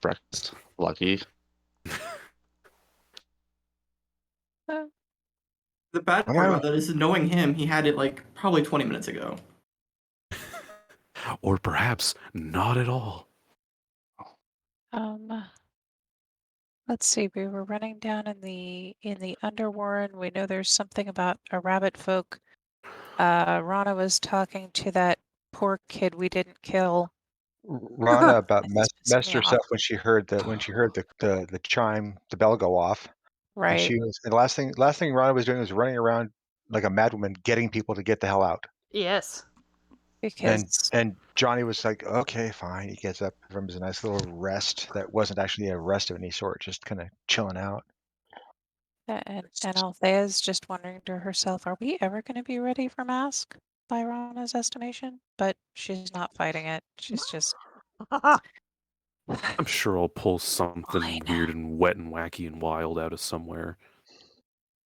Breakfast. Lucky. Uh, The bad part about that is knowing him, he had it like probably 20 minutes ago. Or perhaps not at all. Um, let's see. We were running down in the Underwarren. We know there's something about a rabbit folk. Rana was talking to that poor kid we didn't kill. Rana about It's pissing messed me herself off. when she heard the chime, the bell go off, and Right. the last thing Rana was doing was running around like a madwoman, getting people to get the hell out. Yes. Because And Johnny was like, okay, fine. He gets up from his nice little rest that wasn't actually a rest of any sort, just kind of chilling out. and Althea's just wondering to herself, are we ever going to be ready for Mask by Rana's estimation? But she's not fighting it. She's just I'm sure I'll pull something Fine. weird and wet and wacky and wild out of somewhere.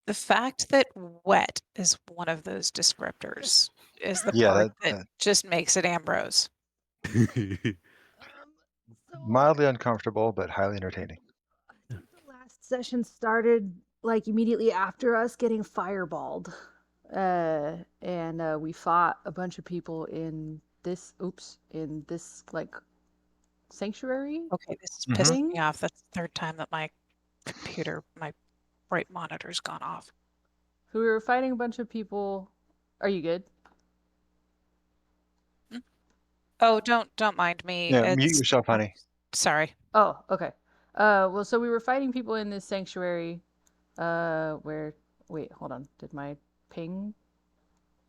The fact that wet is one of those descriptors is the Yeah, part that that just makes it Ambrose. mildly uncomfortable, but highly entertaining. I think the last session started like immediately after us getting fireballed. And we fought a bunch of people in this like sanctuary. Okay, this is Mhm. pissing me off. That's the third time that my bright monitor's gone off. So we were fighting a bunch of people. Are you good? Oh, don't mind me. Yeah, mute yourself, honey. Sorry. Oh, okay. Well, so we were fighting people in this sanctuary. Wait, hold on. Did my pinging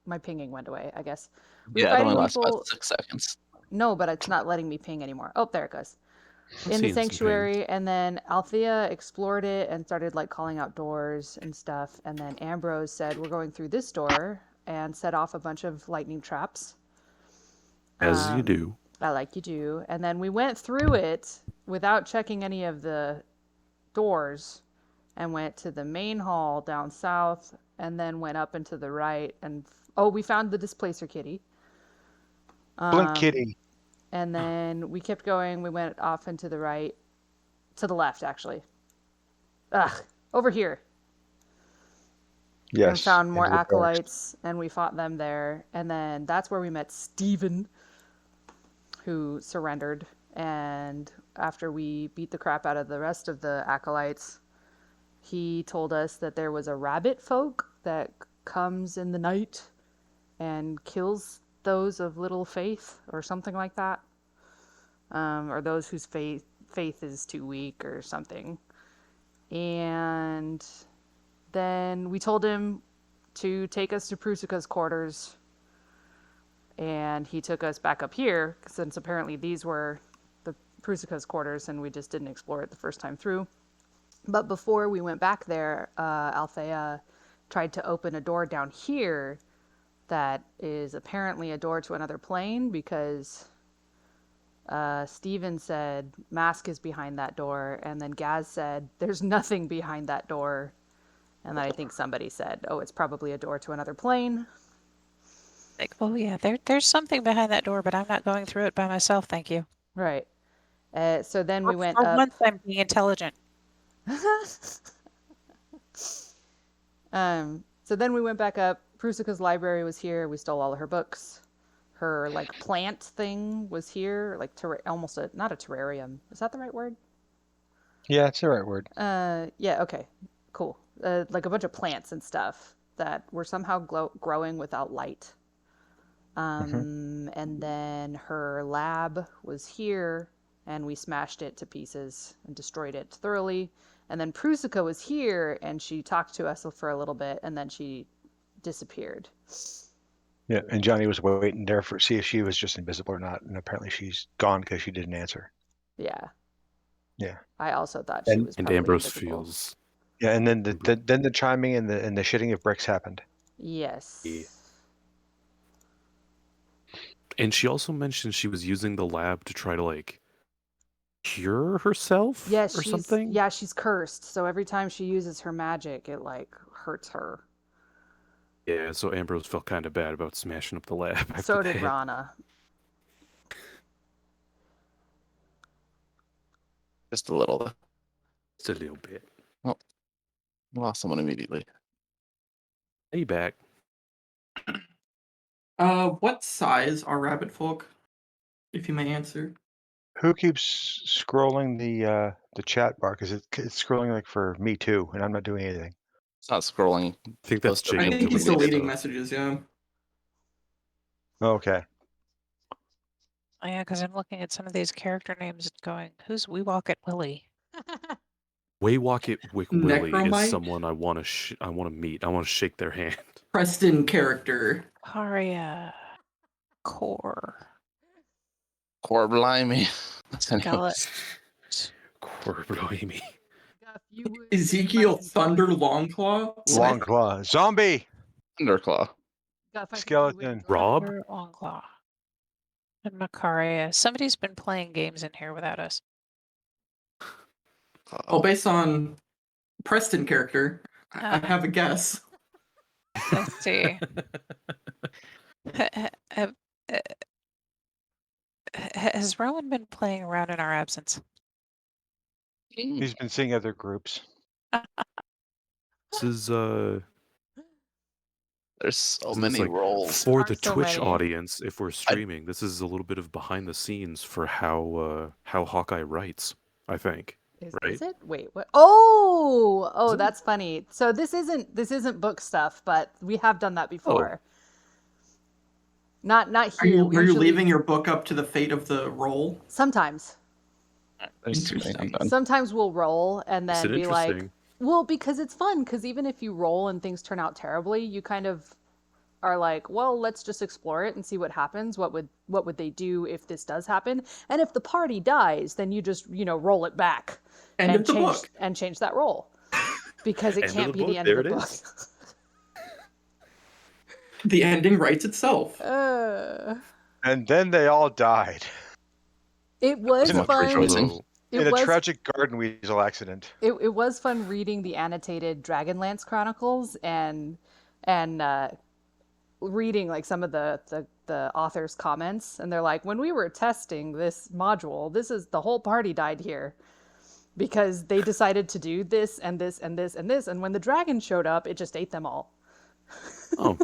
went away, I guess. We were Yeah, it only fighting lasts people. about 6 seconds. No, but it's not letting me ping anymore. Oh, there it goes. I'm In the seeing some sanctuary, and then Althea explored it and started like calling out doors and stuff. And then Ambrose said, "We're going through this door," and set off a bunch of lightning traps. As you do. Like you do. And then we went through it without checking any of the doors and went to the main hall down south and then went up and to the right and we found the displacer kitty. Blink kitty. And then we kept going. We went off and to the right, to the left actually. Over here. Yes. And found more into the barracks. acolytes and we fought them there. And then that's where we met Stephen, who surrendered. And after we beat the crap out of the rest of the acolytes, he told us that there was a rabbit folk that comes in the night and kills those of little faith or something like that. Or those whose faith is too weak or something. And then we told him to take us to Prusika's quarters. And he took us back up here, since apparently these were the Prusika's quarters and we just didn't explore it the first time through. But before we went back there, Althea tried to open a door down here that is apparently a door to another plane because Steven said Mask is behind that door, and then Gaz said there's nothing behind that door. And then I think somebody said, oh, it's probably a door to another plane. Like, oh yeah, there's something behind that door, but I'm not going through it by myself, thank you. Right. So then we went For up. once, I'm being intelligent. So then we went back up. Prusika's library was here. We stole all of her books. Her like plant thing was here, like almost not a terrarium. Is that the right word? Yeah, it's the right word. Yeah. Okay. Cool. Like a bunch of plants and stuff that were somehow growing without light. And then her lab was here, and we smashed it to pieces and destroyed it thoroughly. And then Prusika was here, and she talked to us for a little bit, and then she disappeared. Yeah, and Johnny was waiting there for see if she was just invisible or not, and apparently she's gone because she didn't answer. Yeah. Yeah. I also thought she was And probably Ambrose invisible. feels. Yeah, and then the chiming and the shitting of bricks happened. Yes. Yeah. And she also mentioned she was using the lab to try to like cure herself or something. Yeah, she's cursed. So every time she uses her magic, it like hurts her. Yeah, so Ambrose felt kind of bad about smashing up the lab. So did Rana. Just a little. Just a little bit. Lost someone immediately. Hey, back. What size are rabbit folk? If you may answer. Who keeps scrolling the chat bar? Because it's scrolling like for me too, and I'm not doing anything. It's not scrolling. I think that's Most of I Jacob think he's deleting deleting stuff. messages, yeah. Okay. Oh, yeah, because I'm looking at some of these character names and going, who's We Walk It Willie? Waywalk Wick Willie is Necromite? someone I want to meet. I want to shake their hand. Preston character. Aria. Core. Core blimey. Skeleton. Core blimey. Got a few words Ezekiel in Thunder Python. Longclaw? What? Longclaw. Zombie! Thunderclaw. Gotta find some Skeleton. keywords. Rob? Thunder Longclaw. And Macaria. Somebody's been playing games in here without us. Oh, based on Preston character, I have a guess. Let's see. Has Rowan been playing around in our absence? He's been seeing other groups. This is There's so It's many like roles. for Are the so Twitch many. audience. If we're streaming, this is a little bit of behind the scenes for how Hawkeye writes. I think. Is Right? it? Wait, what? Oh, Is it? that's funny. So this isn't book stuff, but we have done that before. Not Are here. you, We are you usually- leaving your book up to the fate of the role? Sometimes. There's too many Interesting. undone. Sometimes we'll roll and Is then it be like, interesting? well, because it's fun. Because even if you roll and things turn out terribly, you kind of are like, well, let's just explore it and see what happens. What would they do if this does happen? And if the party dies, then you just roll it back End of the change book. and change that roll because it End of can't the be book. the end There of the it book. is. The ending writes itself. And then they all died It was Too much fun. rejoicing. So, It in a was tragic garden weasel accident. it was fun reading the annotated Dragonlance Chronicles and reading like some of the author's comments, and they're like, when we were testing this module, this is the whole party died here because they decided to do this and this and this and this, and when the dragon showed up, it just ate them all. oh,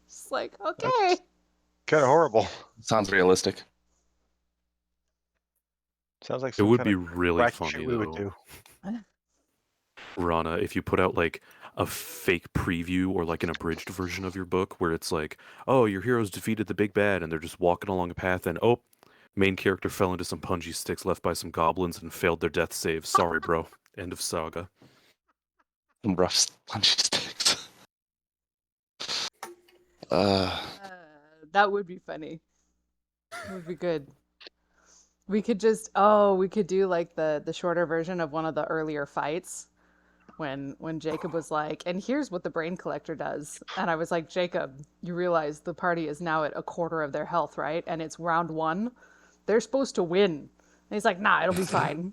It's like, okay. Kind of horrible. Sounds realistic. Sounds like it some would kind be of really wacky funny shit we would though, do. Rana, if you put out like a fake preview or like an abridged version of your book where it's like, oh, your heroes defeated the big bad and they're just walking along a path and oh, main character fell into some punji sticks left by some goblins and failed their death save. Sorry, bro. End of saga. Some rough punchy sticks. That would be funny. It would be good. We could do like the shorter version of one of the earlier fights when Jacob was like, and here's what the brain collector does. And I was like, Jacob, you realize the party is now at a quarter of their health, right? And it's round 1. They're supposed to win. And he's like, nah, it'll be fine.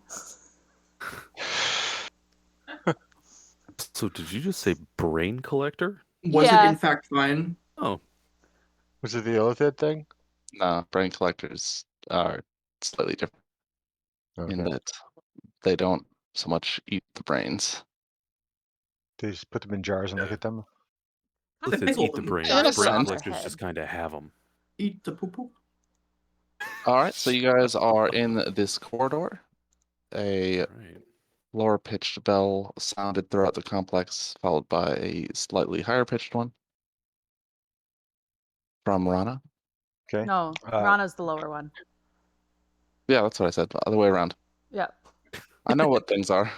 So did you just say brain collector? Was Yeah. it in fact fine? Oh, Was it the Illithid thing? No, brain collectors are slightly different in Okay. that they don't so much eat the brains. They just put them in jars and look at them. Lithid's pickle eat the them. brains. Yeah, Brain that's fine. collectors just kind of have them. Eat the poo poo. All right, so you guys are in this corridor. A Right. lower pitched bell sounded throughout the complex, followed by a slightly higher pitched one from Rana. Okay. No, Rana's the lower one. Yeah, that's what I said. Other way around. Yep. I know what things are.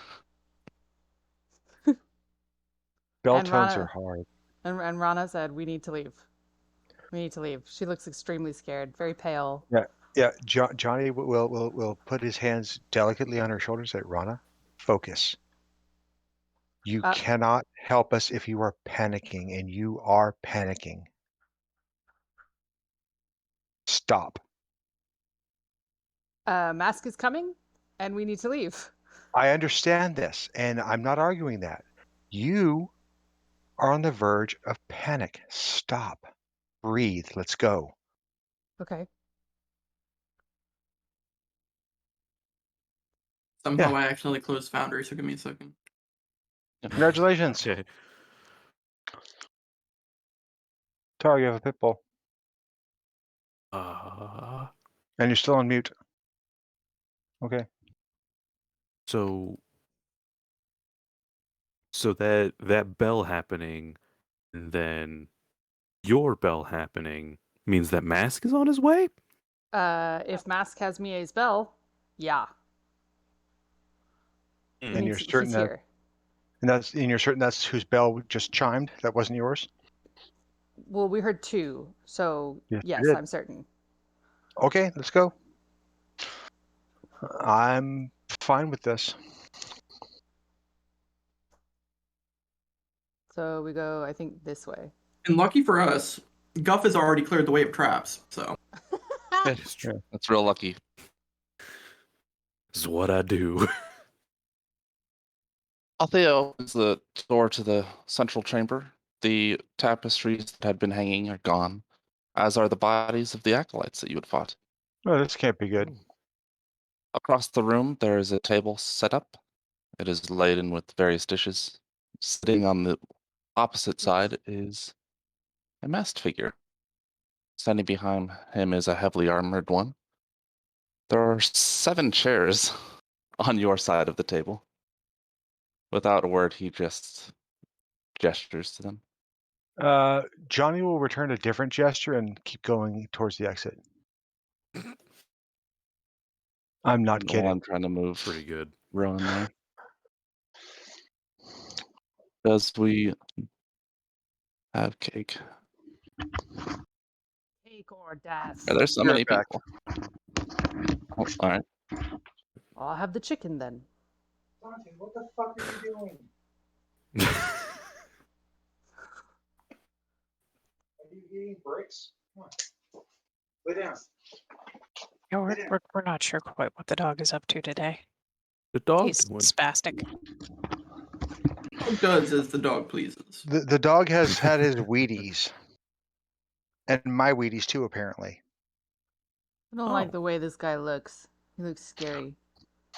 Bell And tones Rana- are hard. And Rana said, we need to leave. We need to leave. She looks extremely scared, very pale. Yeah, Johnny will put his hands delicately on her shoulders. Say, Rana, focus. You cannot help us if you are panicking, and you are panicking. Stop. Mask is coming, and we need to leave. I understand this, and I'm not arguing that. You are on the verge of panic. Stop. Breathe. Let's go. Okay. Somehow I accidentally closed Foundry, so give me a second. Congratulations. Okay. Tara, you have a pit bull. Uh, And you're still on mute. Okay. so that bell happening, and then your bell happening means that Mask is on his way. If Mask has Mie's bell, yeah. Mm. And you're certain he's that here. and you're certain that's whose bell just chimed? That wasn't yours? Well, we heard 2, so Yes, we yes, did. I'm certain. Okay, let's go. I'm fine with this. So we go, I think, this way. And lucky for us, Guff has already cleared the way of traps, so. It's true. That's real lucky. This is what I do. Althea opens the door to the central chamber. The tapestries that had been hanging are gone, as are the bodies of the acolytes that you had fought. Oh, this can't be good. Across the room, there is a table set up. It is laden with various dishes. Sitting on the opposite side is a masked figure. Standing behind him is a heavily armored one. There are 7 chairs on your side of the table. Without a word, he just gestures to them. Johnny will return a different gesture and keep going towards the exit. I'm not While kidding. I'm trying to move Pretty good. Rowan there. Does we have cake? Cake or death. Are there so You're many back. people? Oh, all right. I'll have the chicken then. What the fuck are you doing? Are you eating bricks? Come on. Lay down. Yeah, we're not sure quite what the dog is up to today. The dog He's doing. spastic. Dog does as the dog pleases. The dog has had his Wheaties. And my Wheaties too, apparently. I don't like the way this guy looks. He looks scary.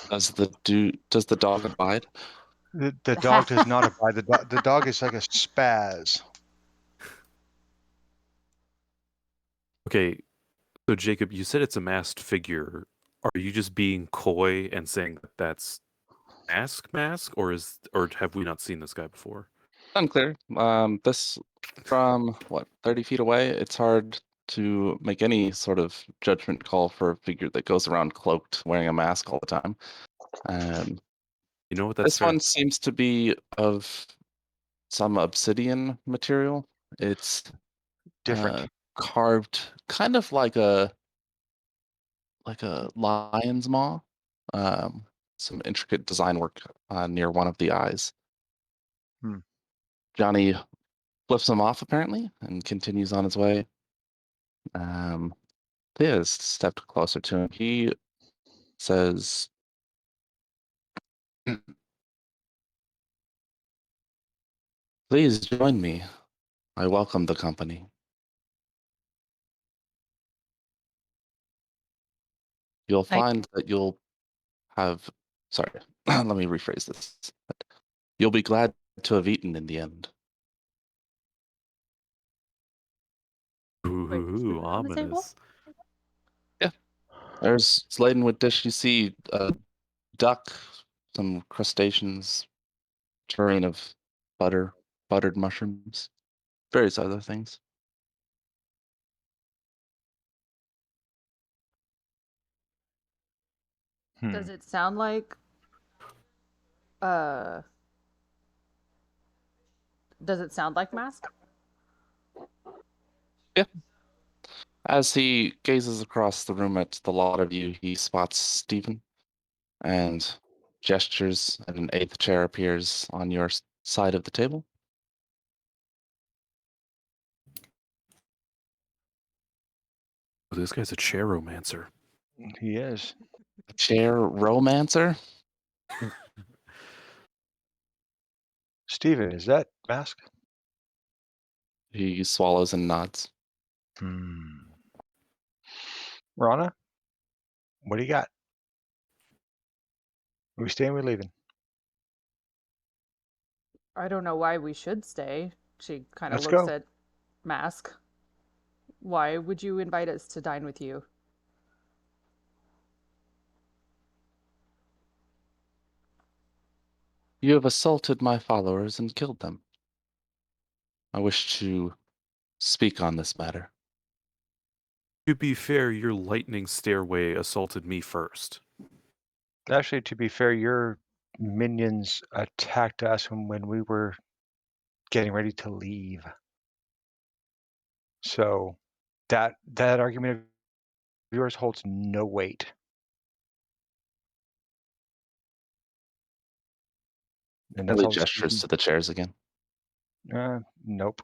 Does the dog abide? The dog does not abide. The dog is like a spaz. Okay, so Jacob, you said it's a masked figure. Are you just being coy and saying that that's mask, or have we not seen this guy before? Unclear. This from 30 feet away. It's hard to make any sort of judgment call for a figure that goes around cloaked, wearing a mask all the time. You know what? That's This one seems to be of some obsidian material. It's Different. carved kind of like a lion's maw. Some intricate design work near one of the eyes. Hmm. Johnny flips him off apparently and continues on his way. Thea has stepped closer to him. He says, "Please join me. I welcome the company." You'll Thank- find that you'll have. Sorry, let me rephrase this. You'll be glad to have eaten in the end. ooh, Wait, there's food on the table? ominous. It's laden with dish. You see a duck, some crustaceans, tureen of buttered mushrooms, various other things. Does it sound like does it sound like Mask? As he gazes across the room at the lot of you, he spots Stephen and gestures, and an 8th chair appears on your side of the table. Oh, this guy's a charomancer. He is. Chair romancer? Steven, is that mask? He swallows and nods. Rana? What do you got? We staying, we leaving? I don't know why we should stay. She kind of Let's looks go. at Mask. Why would you invite us to dine with you? You have assaulted my followers and killed them. I wish to speak on this matter. To be fair, your lightning stairway assaulted me first. Actually, to be fair, your minions attacked us when we were getting ready to leave. So that argument of yours holds no weight. And that's Ellie all. gestures to the chairs again. Nope.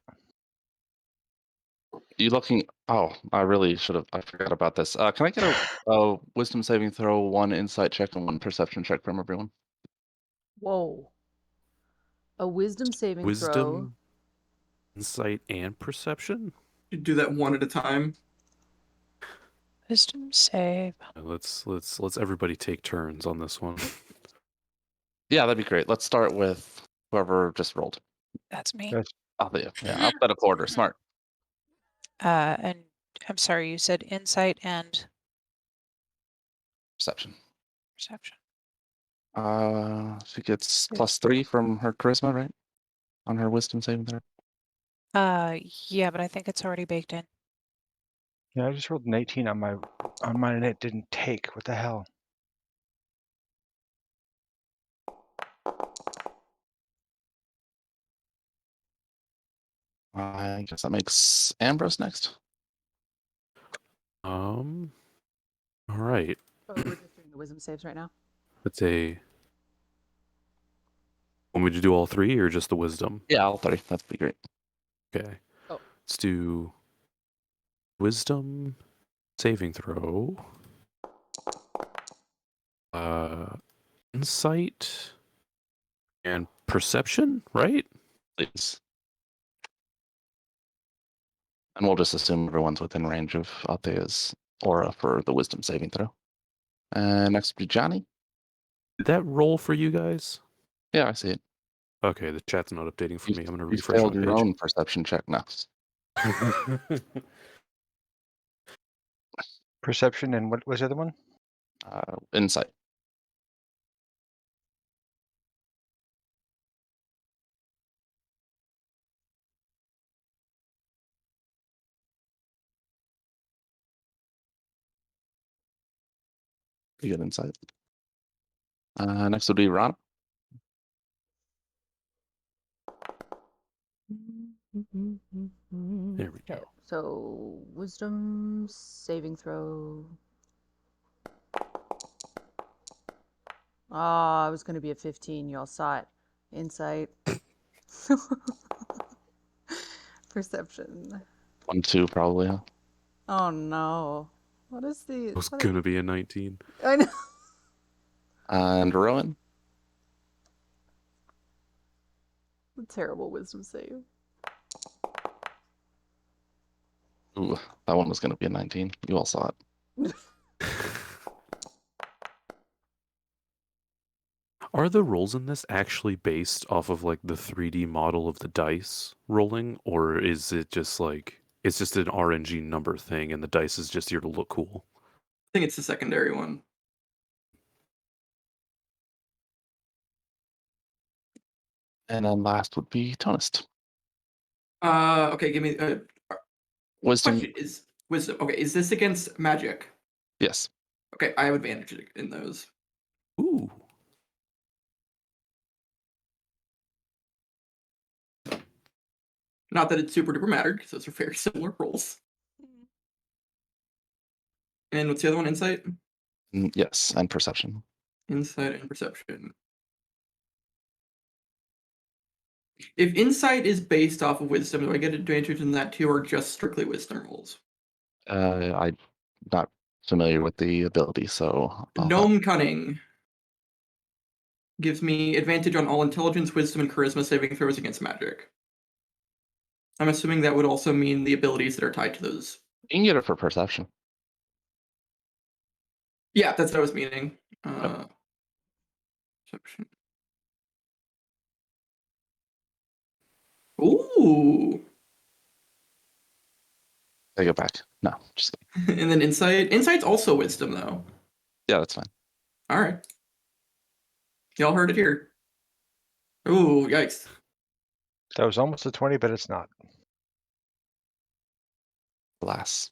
You looking? Oh, I really should have. I forgot about this. Can I get a wisdom saving throw, 1 insight check, and 1 perception check from everyone? Whoa. A wisdom saving throw. Wisdom, insight, and perception? You do that one at a time. Wisdom save. Let's everybody take turns on this one. Yeah, that'd be great. Let's start with whoever just rolled. That's me. That's Yeah, alphabetical order. Smart. And I'm sorry, you said insight and Perception. perception. She gets +3 from her charisma, right? On her wisdom saving throw. Yeah, but I think it's already baked in. Yeah, I just rolled an 18 on mine and it didn't take. What the hell? I guess that makes Ambrose next. All right. Oh, we're just doing the wisdom saves right now. Let's say. Want me to do all 3 or just the wisdom? Yeah, all 3. That'd be great. Okay. Oh. Let's do wisdom saving throw. Insight and perception, right? Please. And we'll just assume everyone's within range of Althea's aura for the wisdom saving throw. And next would be Johnny. Did that roll for you guys? Yeah, I see it. Okay, the chat's not updating for me. I'm going to You refresh my failed your page. own perception check next. Perception and what was the other one? Insight. You get insight. Next would be Ron. There we Okay, go. so wisdom saving throw. Ah, I was going to be a 15. Y'all saw it. Insight. Perception. 1, 2, probably. Huh? Oh no. What is the? It was what- going to be a 19. I know. And Rowan. A terrible wisdom save. Ooh, that one was going to be a 19. You all saw it. Are the rolls in this actually based off of like the 3D model of the dice rolling, or is it just like it's just an RNG number thing and the dice is just here to look cool? I think it's the secondary one. And then last would be Tonist. Okay, give me Wisdom. question is wisdom. Okay, is this against magic? Yes. Okay, I have advantage in those. Ooh. Not that it super duper mattered, because those are very similar rolls. And what's the other one? Insight? Yes, and perception. Insight and perception. If insight is based off of wisdom, do I get advantage in that too, or just strictly wisdom rolls? I'm not familiar with the ability, so Gnome cunning gives me advantage on all intelligence, wisdom, and charisma saving throws against magic. I'm assuming that would also mean the abilities that are tied to those. you can get it for perception. Yeah, that's what I was meaning. Perception. Ooh. Take it back. No, just kidding. And then insight. Insight's also wisdom, though. Yeah, that's fine. All right. Y'all heard it here. Ooh, yikes. That was almost a 20, but it's not. Alas,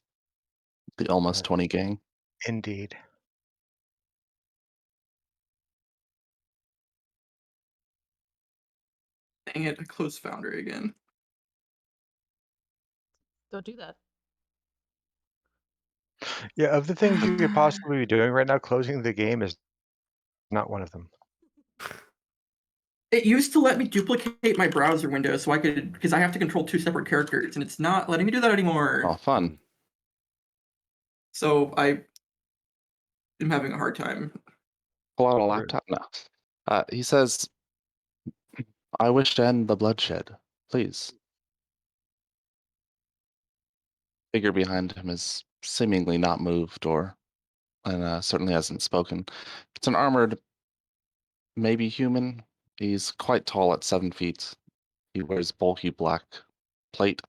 the almost 20 gang. Indeed. Dang it, I closed Foundry again. Don't do that. Yeah, of the things you could possibly be doing right now, closing the game is not one of them. It used to let me duplicate my browser window so I could, because I have to control 2 separate characters, and it's not letting me do that anymore. Oh, fun. So I am having a hard time. Pull out a Sure. laptop? No. He says, I wish to end the bloodshed. Please. Figure behind him is seemingly not moved and certainly hasn't spoken. It's an armored, maybe human. He's quite tall at 7 feet. He wears bulky black plate.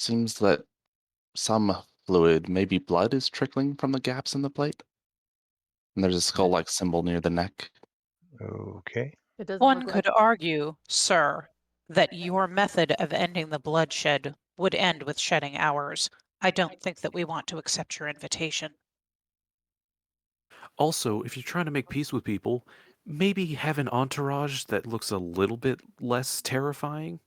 Seems that some fluid, maybe blood, is trickling from the gaps in the plate. And there's a skull-like symbol near the neck. Okay. It doesn't One look could like argue, sir, that your method of ending the bloodshed would end with shedding ours. I don't think that we want to accept your invitation. Also, if you're trying to make peace with people, maybe have an entourage that looks a little bit less terrifying.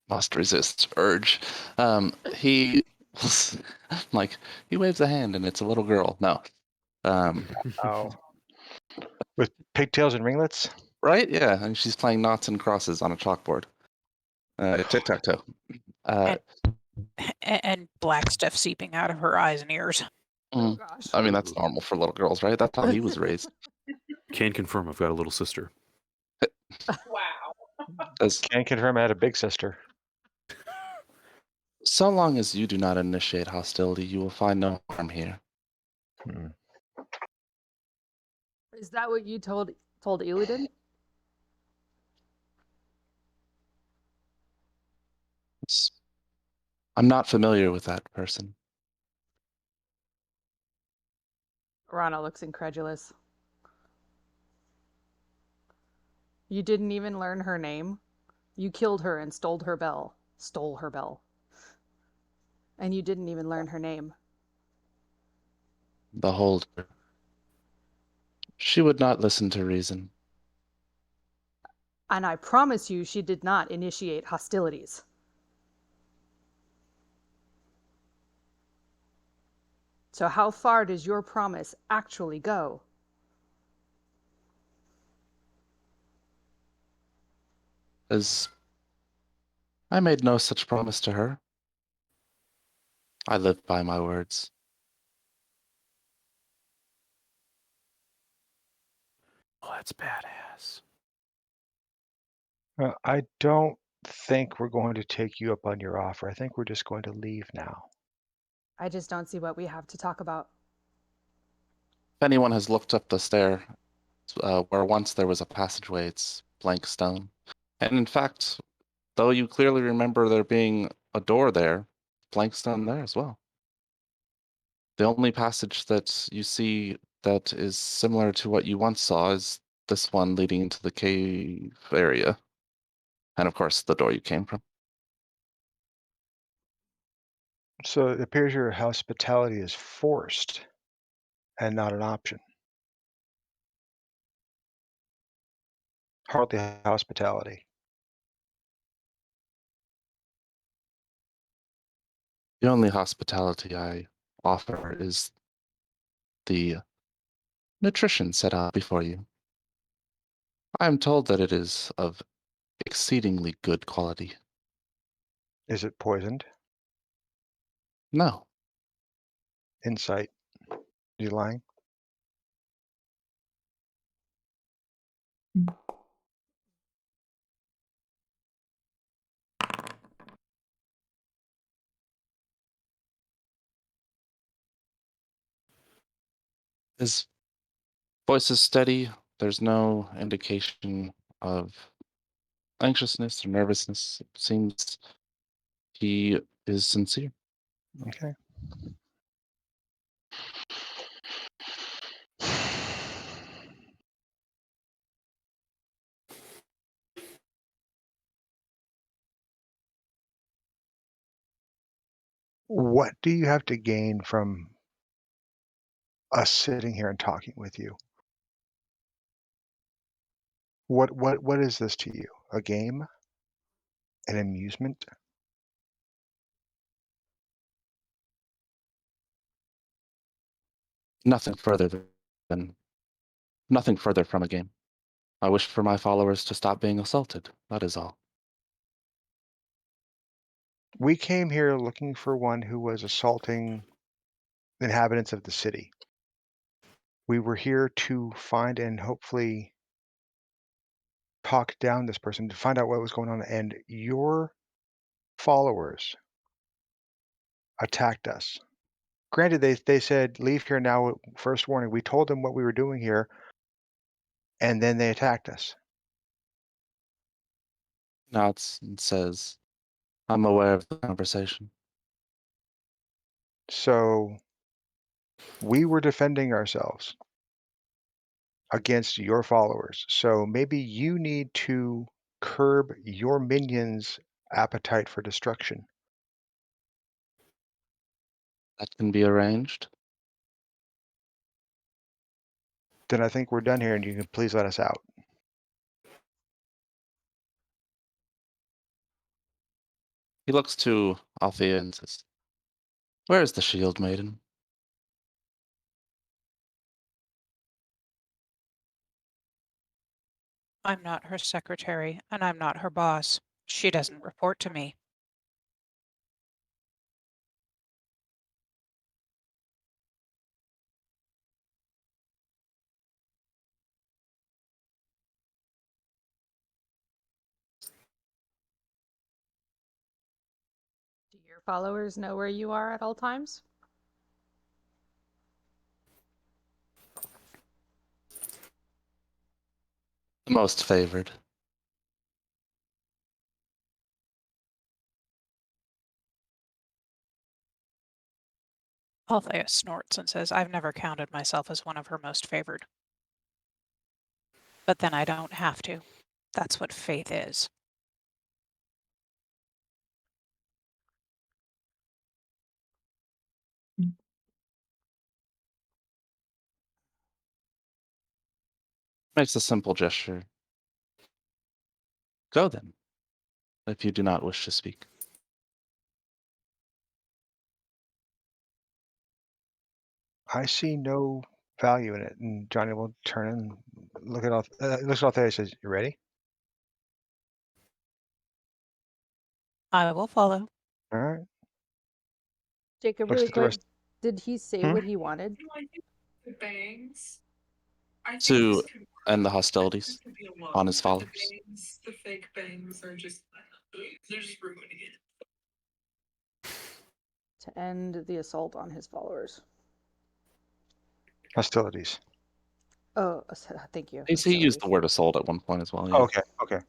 Must resist urge. He like he waves a hand and it's a little girl. No. Oh. With pigtails and ringlets? Right? Yeah, and she's playing knots and crosses on a chalkboard. Tic-tac-toe. And black stuff seeping out of her eyes and ears. Mm, gosh. I mean, that's normal for little girls, right? That's how he was raised. Can confirm I've got a little sister. As Can confirm I had a big sister. so long as you do not initiate hostility, you will find no harm here. Hmm. Is that what you told Illidan? It's- I'm not familiar with that person. Rana looks incredulous. You didn't even learn her name? You killed her and stole her bell. Stole her bell. And you didn't even learn her name. Behold her. She would not listen to reason. And I promise you she did not initiate hostilities. So how far does your promise actually go? As I made no such promise to her. I live by my words. Oh, that's badass. I don't think we're going to take you up on your offer. I think we're just going to leave now. I just don't see what we have to talk about. If anyone has looked up the stair, where once there was a passageway, it's blank stone. And in fact, though you clearly remember there being a door there, blank stone there as well. The only passage that you see that is similar to what you once saw is this one leading into the cave area. And of course, the door you came from. So it appears your hospitality is forced and not an option. Hardly hospitality. The only hospitality I offer is the nutrition set out before you. I am told that it is of exceedingly good quality. Is it poisoned? No, Insight. You lying? His voice is steady. There's no indication of anxiousness or nervousness. It seems he is sincere. Okay. What do you have to gain from us sitting here and talking with you? What is this to you? A game? An amusement? Nothing further than nothing further from a game. I wish for my followers to stop being assaulted. That is all. We came here looking for one who was assaulting inhabitants of the city. We were here to find and hopefully talk down this person to find out what was going on, and your followers attacked us. Granted, they said, "Leave here now, first warning." We told them what we were doing here, and then they attacked us. Nods and says, I'm aware of the conversation. So we were defending ourselves against your followers. So maybe you need to curb your minions' appetite for destruction. That can be arranged. Then I think we're done here, and you can please let us out. He looks to Althea and says, Where is the shield maiden? I'm not her secretary, and I'm not her boss. She doesn't report to me. Do your followers know where you are at all times? The most favored. Althea snorts and says, I've never counted myself as one of her most favored. But then I don't have to. That's what faith is. Makes a simple gesture. Go then, if you do not wish to speak. I see no value in it. And Johnny will turn and look at looks at Althea and says, "You ready?" I will follow. All right. Jacob, Looks really at the quick, rest. did he say Hmm? what he wanted? Bangs. To end the hostilities on his followers. The fake bangs are just they're just ruining it. To end the assault on his followers. Hostilities. Oh, thank you. He used hostilities. the word assault at one point as well. Yeah. Okay. Okay.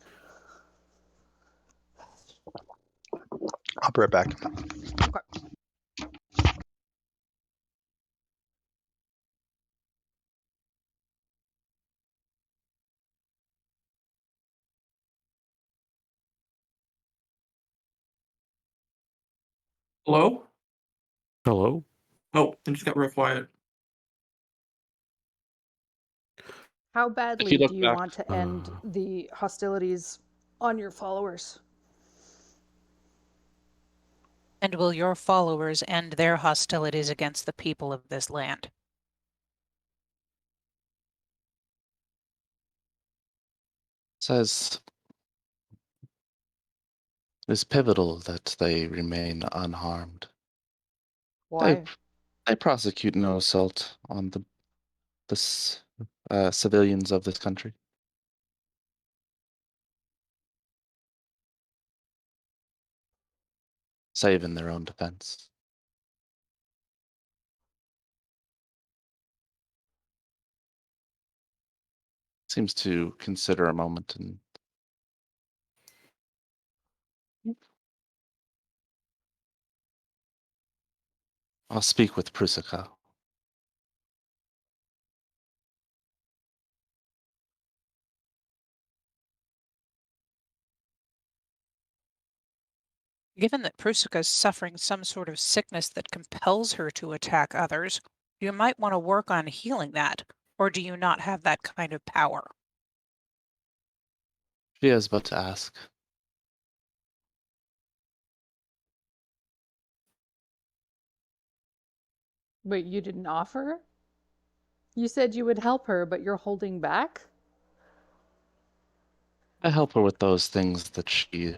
I'll be right back. Hello? Hello? Oh, it just got real quiet. How If you badly look do you back, want to end the hostilities on your followers? And will your followers end their hostilities against the people of this land? says it is pivotal that they remain unharmed. Why? They prosecute no assault on the civilians of this country. Save in their own defense. seems to consider a moment and I'll speak with Prusika. Given that Prusika is suffering some sort of sickness that compels her to attack others, you might want to work on healing that, or do you not have that kind of power? She has but to ask. Wait, you didn't offer? You said you would help her, but you're holding back? I help her with those things that she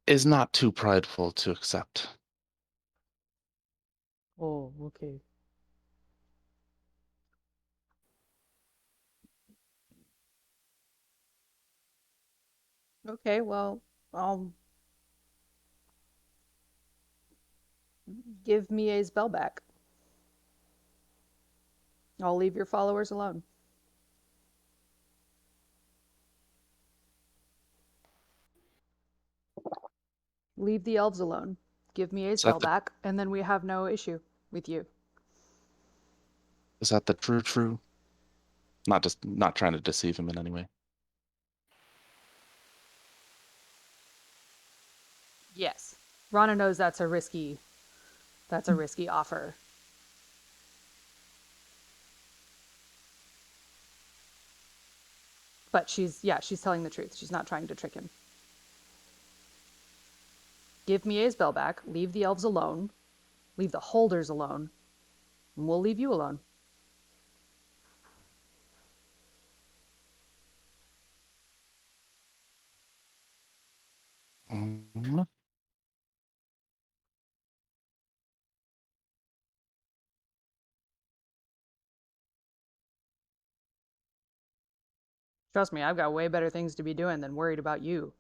is not too prideful to accept. Oh, okay. Okay, well, I'll give Mie's bell back. I'll leave your followers alone. Leave the elves alone. Give Mie's Is that bell the back, and then we have no issue with you. is that the true? Not trying to deceive him in any way. Yes. Rana knows that's a risky offer. But she's telling the truth. She's not trying to trick him. Give Mie's bell back, leave the elves alone, leave the holders alone, and we'll leave you alone. Mhm. Trust me, I've got way better things to be doing than worried about you.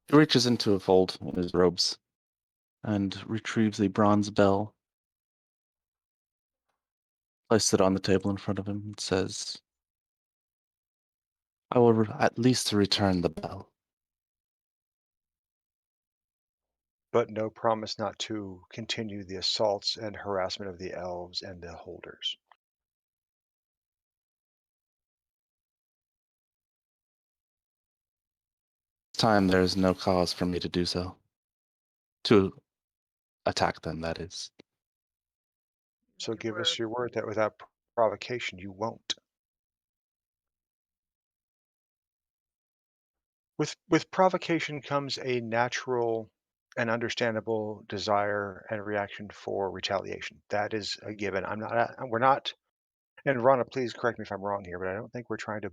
He reaches into a fold in his robes and retrieves a bronze bell, places it on the table in front of him, and says, I will at least return the bell. But no promise not to continue the assaults and harassment of the elves and the holders. This time there is no cause for me to do so. To attack them, that is. So You give were us your word that without provocation you won't. With provocation comes a natural and understandable desire and reaction for retaliation. That is a given. We're not, and Rana, please correct me if I'm wrong here, but I don't think we're trying to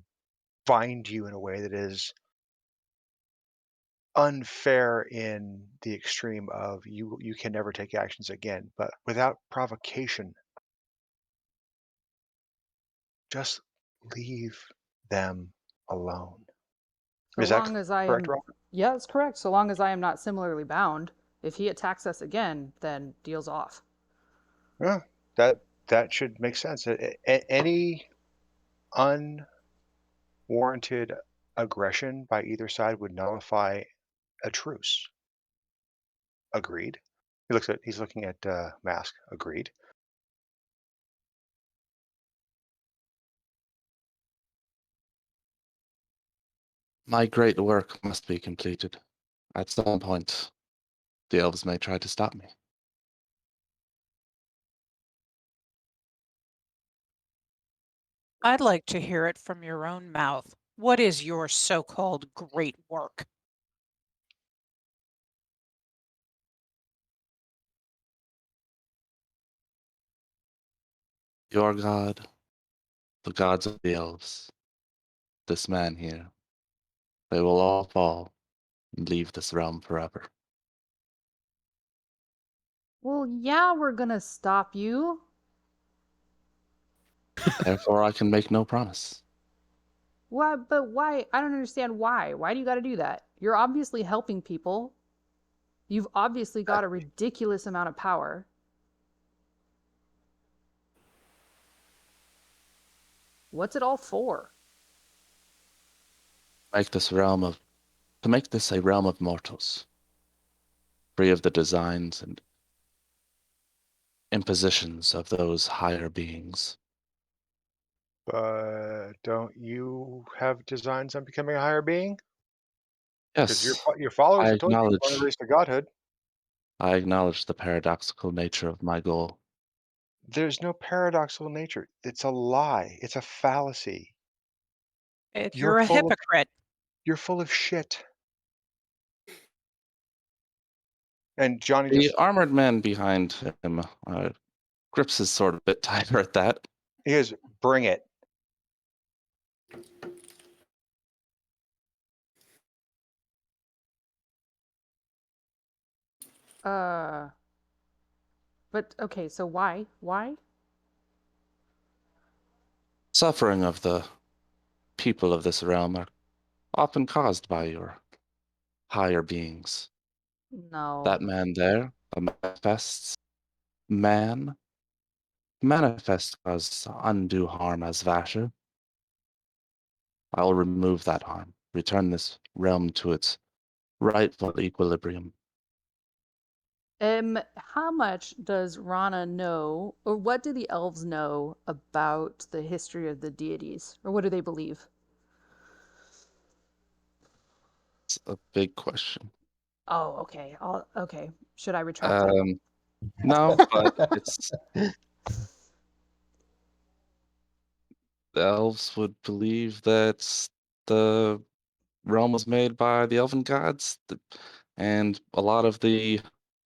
bind you in a way that is unfair in the extreme of you can never take actions again. But without provocation, just leave them alone. So Is that long as I correct, am, Rana? yeah, that's correct. So long as I am not similarly bound, if he attacks us again, then deal's off. Yeah, that should make sense. Any unwarranted aggression by either side would nullify a truce. Agreed. He's looking at Mask. Agreed. My great work must be completed. At some point, the elves may try to stop me. I'd like to hear it from your own mouth. What is your so-called great work? Your god, the gods of the elves, this man here, they will all fall and leave this realm forever. Well, yeah, we're gonna stop you. Therefore, I can make no promise. Why? But why? I don't understand why. Why do you got to do that? You're obviously helping people. You've obviously got a ridiculous amount of power. What's it all for? Make this to make this a realm of mortals, free of the designs and impositions of those higher beings. But don't you have designs on becoming a higher being? Because Yes, your followers I have told you you want acknowledge to raise to godhood. I acknowledge the paradoxical nature of my goal. There's no paradoxical nature. It's a lie. It's a fallacy. You're a hypocrite. You're full of shit. And Johnny The just armored man behind him grips his sword a bit tighter at that. he goes, bring it. But okay, so why? Why? Suffering of the people of this realm are often caused by your higher beings. No. That man there, the man, manifest cause undue harm as Vasher. I will remove that harm, return this realm to its rightful equilibrium. How much does Rana know, or what do the elves know about the history of the deities, or what do they believe? It's a big question. Oh, okay. Okay. Should I retract that? No, but it's the elves would believe that the realm was made by the elven gods, and a lot of the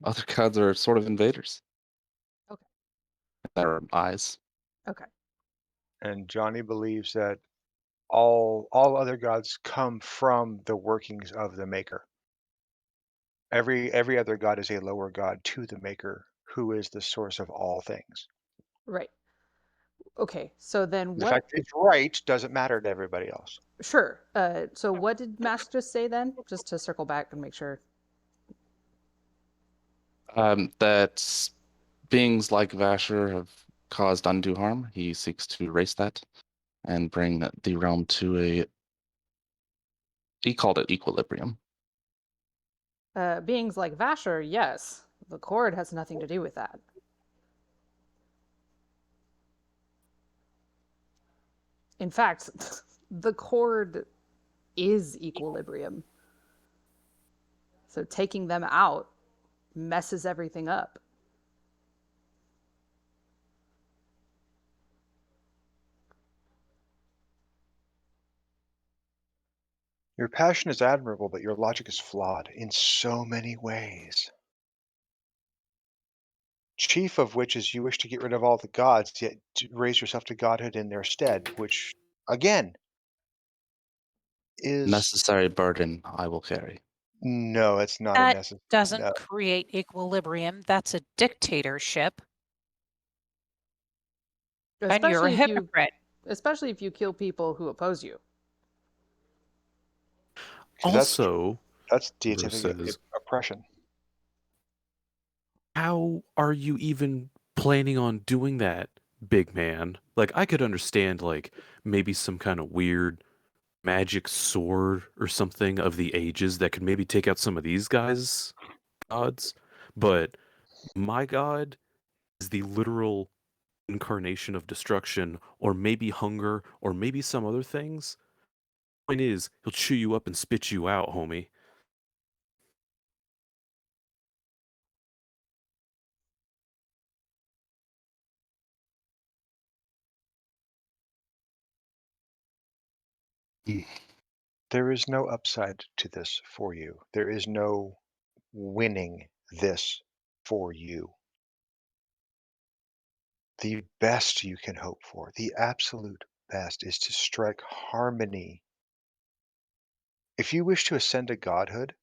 other gods are sort of invaders. Okay. In their eyes. Okay. And Johnny believes that all other gods come from the workings of the Maker. Every other god is a lower god to the Maker, who is the source of all things. Right. Okay. So then The what? fact that it's right doesn't matter to everybody else. Sure. So what did Mask just say then? Just to circle back and make sure. That beings like Vasher have caused undue harm. He seeks to erase that and bring the realm to he called it equilibrium. Beings like Vasher, yes. The Cord has nothing to do with that. In fact, the Cord is equilibrium. So taking them out messes everything up. Your passion is admirable, but your logic is flawed in so many ways. Chief of which is you wish to get rid of all the gods, yet to raise yourself to godhood in their stead, which, again, is Necessary burden I will carry. no, it's not a That necessary. doesn't No. create equilibrium. That's a dictatorship. And you're a hypocrite. Especially if you kill people who oppose you. Also, That's deific versus oppression. how are you even planning on doing that, big man? Like, I could understand, like, maybe some kind of weird magic sword or something of the ages that could maybe take out some of these guys' gods, but my god is the literal incarnation of destruction, or maybe hunger, or maybe some other things. Point is, he'll chew you up and spit you out, homie. There is no upside to this for you. There is no winning this for you. The best you can hope for, the absolute best, is to strike harmony. If you wish to ascend to godhood,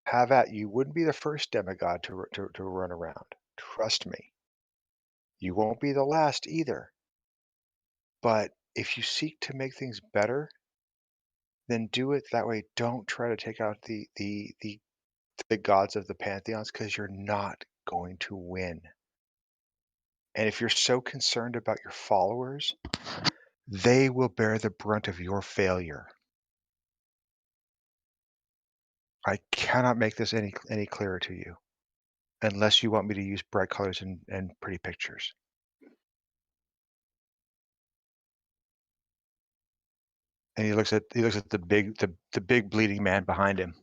have at. You wouldn't be the first demigod to run around. Trust me. You won't be the last either. But if you seek to make things better, then do it that way. Don't try to take out the the gods of the pantheons because you're not going to win. And if you're so concerned about your followers, they will bear the brunt of your failure. I cannot make this any clearer to you unless you want me to use bright colors and pretty pictures. And he looks at the big bleeding man behind him.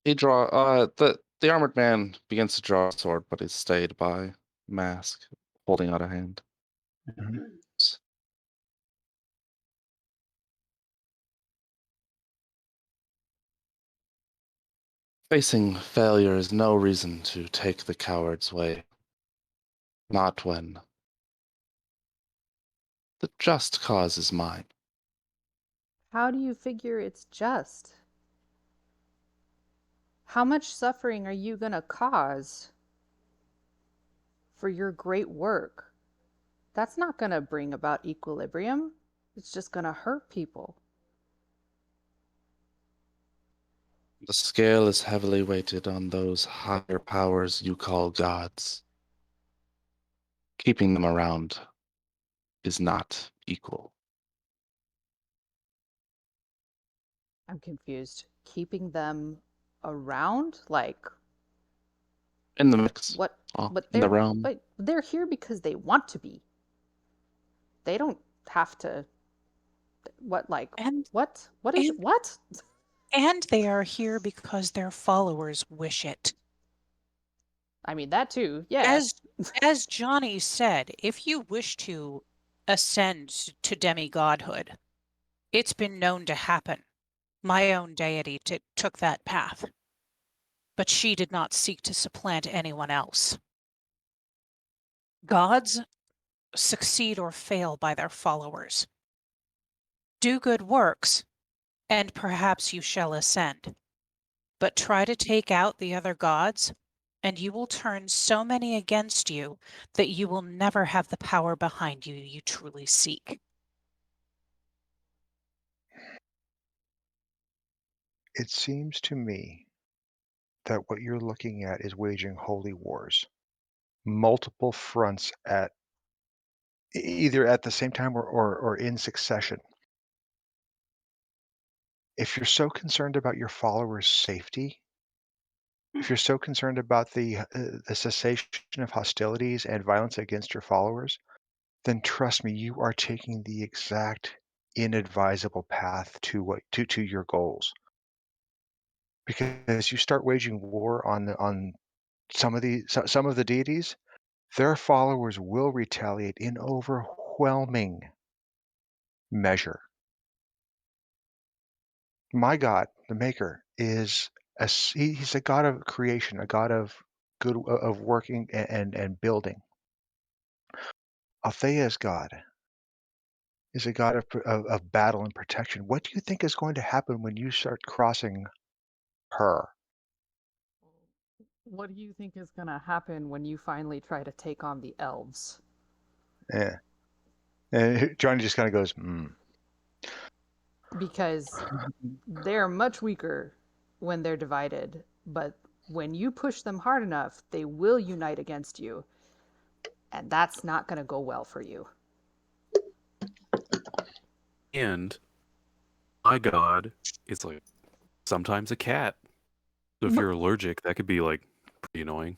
The armored man begins to draw a sword, but is stayed by Mask holding out a hand. Facing failure is no reason to take the coward's way. Not when the just cause is mine. How do you figure it's just? How much suffering are you going to cause for your great work? That's not going to bring about equilibrium. It's just going to hurt people. The scale is heavily weighted on those higher powers you call gods. Keeping them around is not equal. I'm confused. Keeping them around? Like, In the mix. what? But In the realm. they're here because they want to be. They don't have to. What, like, And what? What is, and- what? And they are here because their followers wish it. I mean, that too, yeah. As Johnny said, if you wish to ascend to demigodhood, it's been known to happen. My own deity took that path. But she did not seek to supplant anyone else. Gods succeed or fail by their followers. Do good works, and perhaps you shall ascend. But try to take out the other gods, and you will turn so many against you that you will never have the power behind you you truly seek. It seems to me that what you're looking at is waging holy wars, multiple fronts at either at the same time or in succession. If you're so concerned about your followers' safety, if you're so concerned about the cessation of hostilities and violence against your followers, then trust me, you are taking the exact inadvisable path to your goals. Because you start waging war on some of the deities, their followers will retaliate in overwhelming measure. My God, the Maker, is he's a God of creation, a God of good of working and building. Althea's God is a God of battle and protection. What do you think is going to happen when you start crossing her? What do you think is going to happen when you finally try to take on the elves? Yeah. And Johnny just kind of goes, Because they're much weaker when they're divided, but when you push them hard enough, they will unite against you. And that's not going to go well for you. And my god is like sometimes a cat. So if you're allergic, that could be like pretty annoying.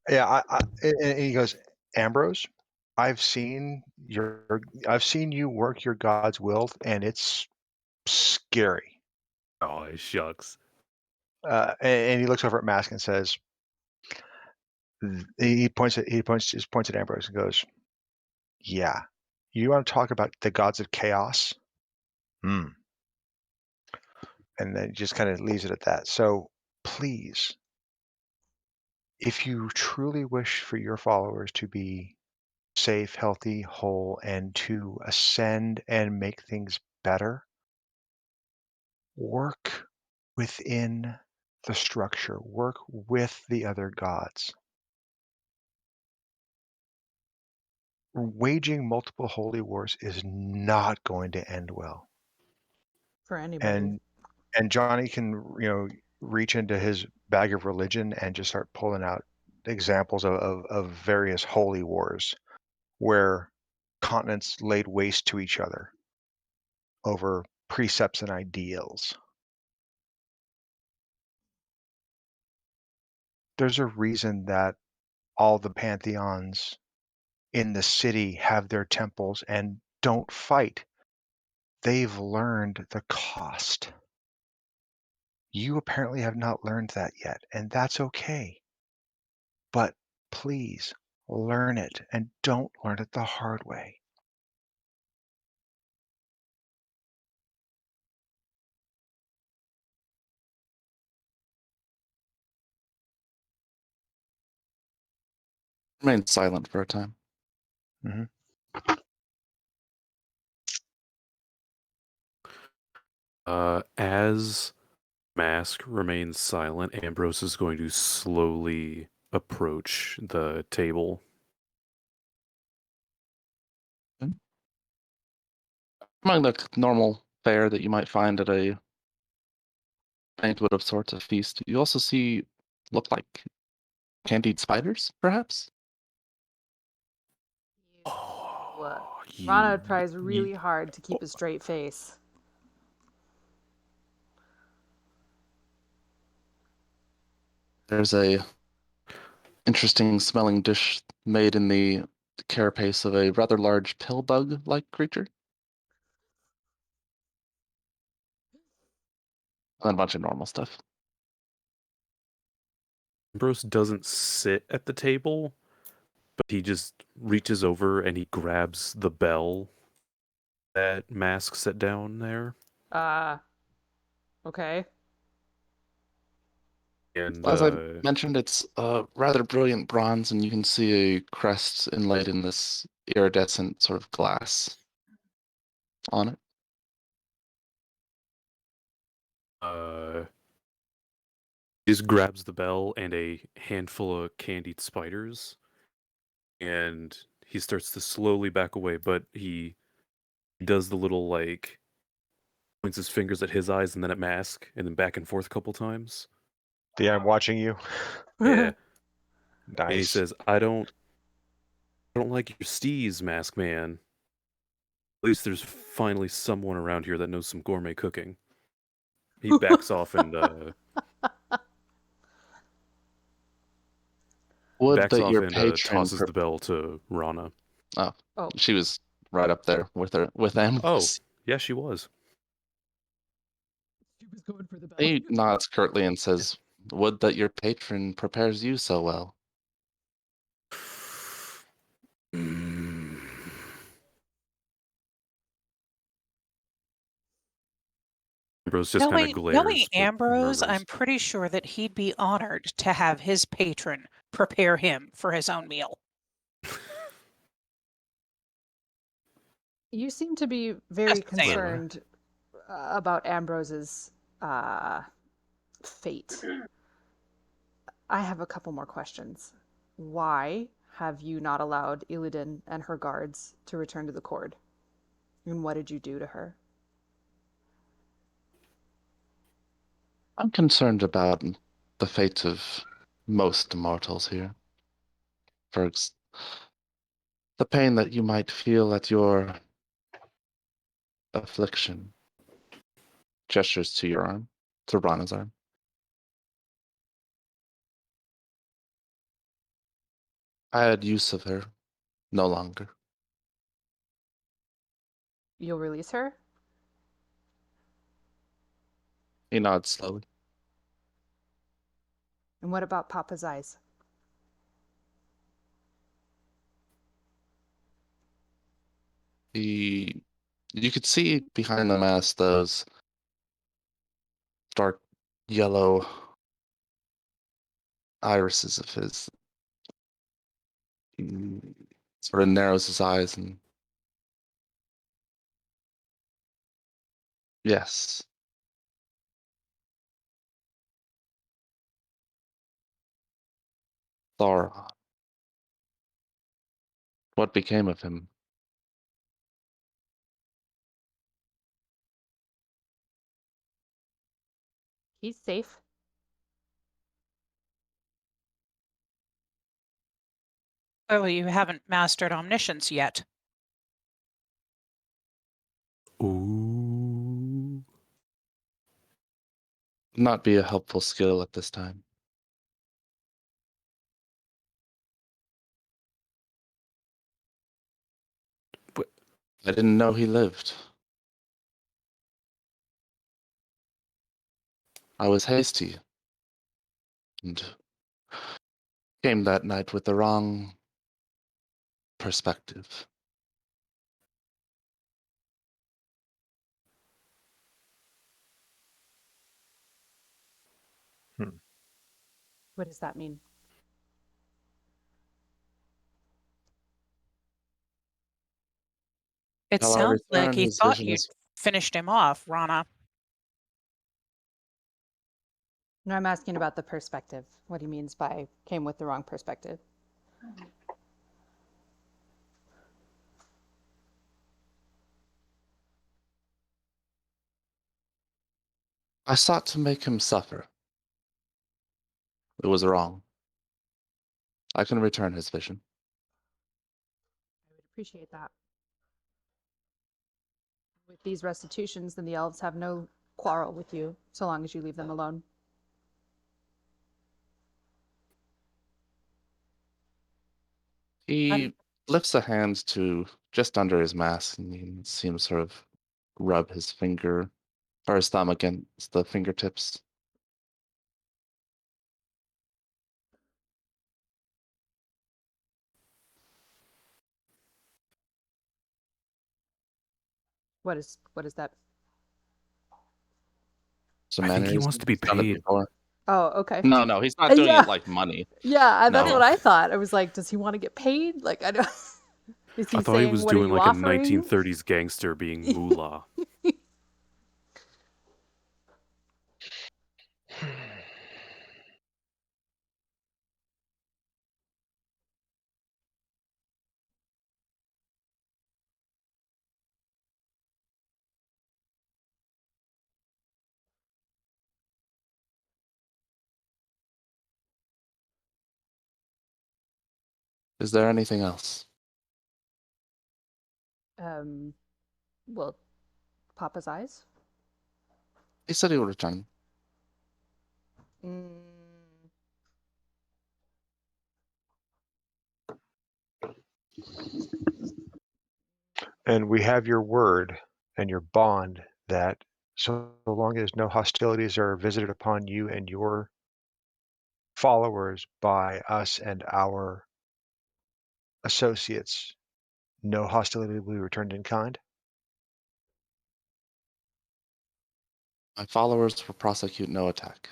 Yeah, and he goes, Ambrose, I've seen you work your God's will, and it's scary. Oh, shucks. And he looks over at Mask and says, he points at Ambrose and goes, "Yeah, you want to talk about the gods of chaos? Hmm." And then just kind of leaves it at that. So please, if you truly wish for your followers to be safe, healthy, whole, and to ascend and make things better, work within the structure, work with the other gods. waging multiple holy wars is not going to end well. For anybody. And Johnny can, reach into his bag of religion and just start pulling out examples of various holy wars where continents laid waste to each other over precepts and ideals. There's a reason that all the pantheons in the city have their temples and don't fight. They've learned the cost. You apparently have not learned that yet, and that's okay. But please learn it and don't learn it the hard way. Remain silent for a time. As Mask remains silent, Ambrose is going to slowly approach the table. Among the normal fare that you might find at a banquet of sorts, a feast, you also see look like candied spiders, perhaps? Rana tries really hard to keep a straight face. There's a interesting smelling dish made in the carapace of a rather large pill bug-like creature. And a bunch of normal stuff. Ambrose doesn't sit at the table, but he just reaches over and he grabs the bell that Mask set down there. Okay. And As I mentioned, it's rather brilliant bronze, and you can see a crest inlaid in this iridescent sort of glass on it. he just grabs the bell and a handful of candied spiders, and he starts to slowly back away, but he does the little, like, points his fingers at his eyes and then at Mask, and then back and forth a couple times. I'm watching you. Yeah. Nice. And he says, I don't like your steez, Mask Man. At least there's finally someone around here that knows some gourmet cooking. He backs off and Would that your patron tosses the bell to Rana. Oh, Oh. she was right up there with Ambrose. Yeah, she was. She was going for the bell. He nods curtly and says, "Would that your patron prepares you so well." Ambrose just kind of glares. Knowing but Ambrose, murmurs. I'm pretty sure that he'd be honored to have his patron prepare him for his own meal. You seem to be very Just saying. concerned about Ambrose's fate. I have a couple more questions. Why have you not allowed Illidan and her guards to return to the Court? And what did you do to her? I'm concerned about the fate of most mortals here. The pain that you might feel at your affliction. Gestures to your arm, to Rana's arm. I had use of her, no longer. You'll release her? He nods slowly. And what about Papa's eyes? You could see behind the mask those dark yellow irises of his. He sort of narrows his eyes and yes. Sauron. What became of him? He's safe. Clearly, you haven't mastered omniscience yet. Ooh. Not be a helpful skill at this time. But I didn't know he lived. I was hasty and came that night with the wrong perspective. What does that mean? It Shall I sounds like return he his thought vision you as finished him off, Rana. No, I'm asking about the perspective. What he means by came with the wrong perspective. I sought to make him suffer. It was wrong. I can return his vision. I would appreciate that. With these restitutions, then the elves have no quarrel with you, so long as you leave them alone. He lifts a hand to just under his mask and he seems sort of rub his finger or his thumb against the fingertips. What is that? Some I think he wants mannerism. to be He's done it paid. before. Oh, okay. No, he's not doing Yeah. it like money. Yeah, that's No. what I thought. I was like, does he want to get paid? Like, I don't. Is he I thought he saying, was what are doing you like a offering? 1930s gangster being moolah. Is there anything else? Well, Papa's eyes. He said he would return. Mm, And we have your word and your bond that so long as no hostilities are visited upon you and your followers by us and our associates, no hostility will be returned in kind. My followers will prosecute no attack,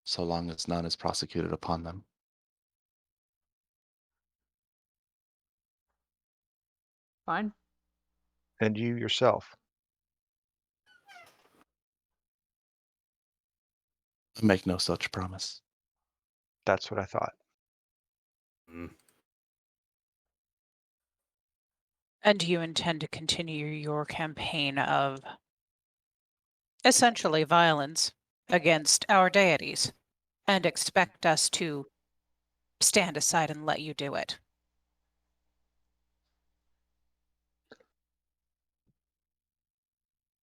so long as none is prosecuted upon them. fine. And you yourself. I make no such promise. That's what I thought. Mm. And do you intend to continue your campaign of essentially violence against our deities and expect us to stand aside and let you do it?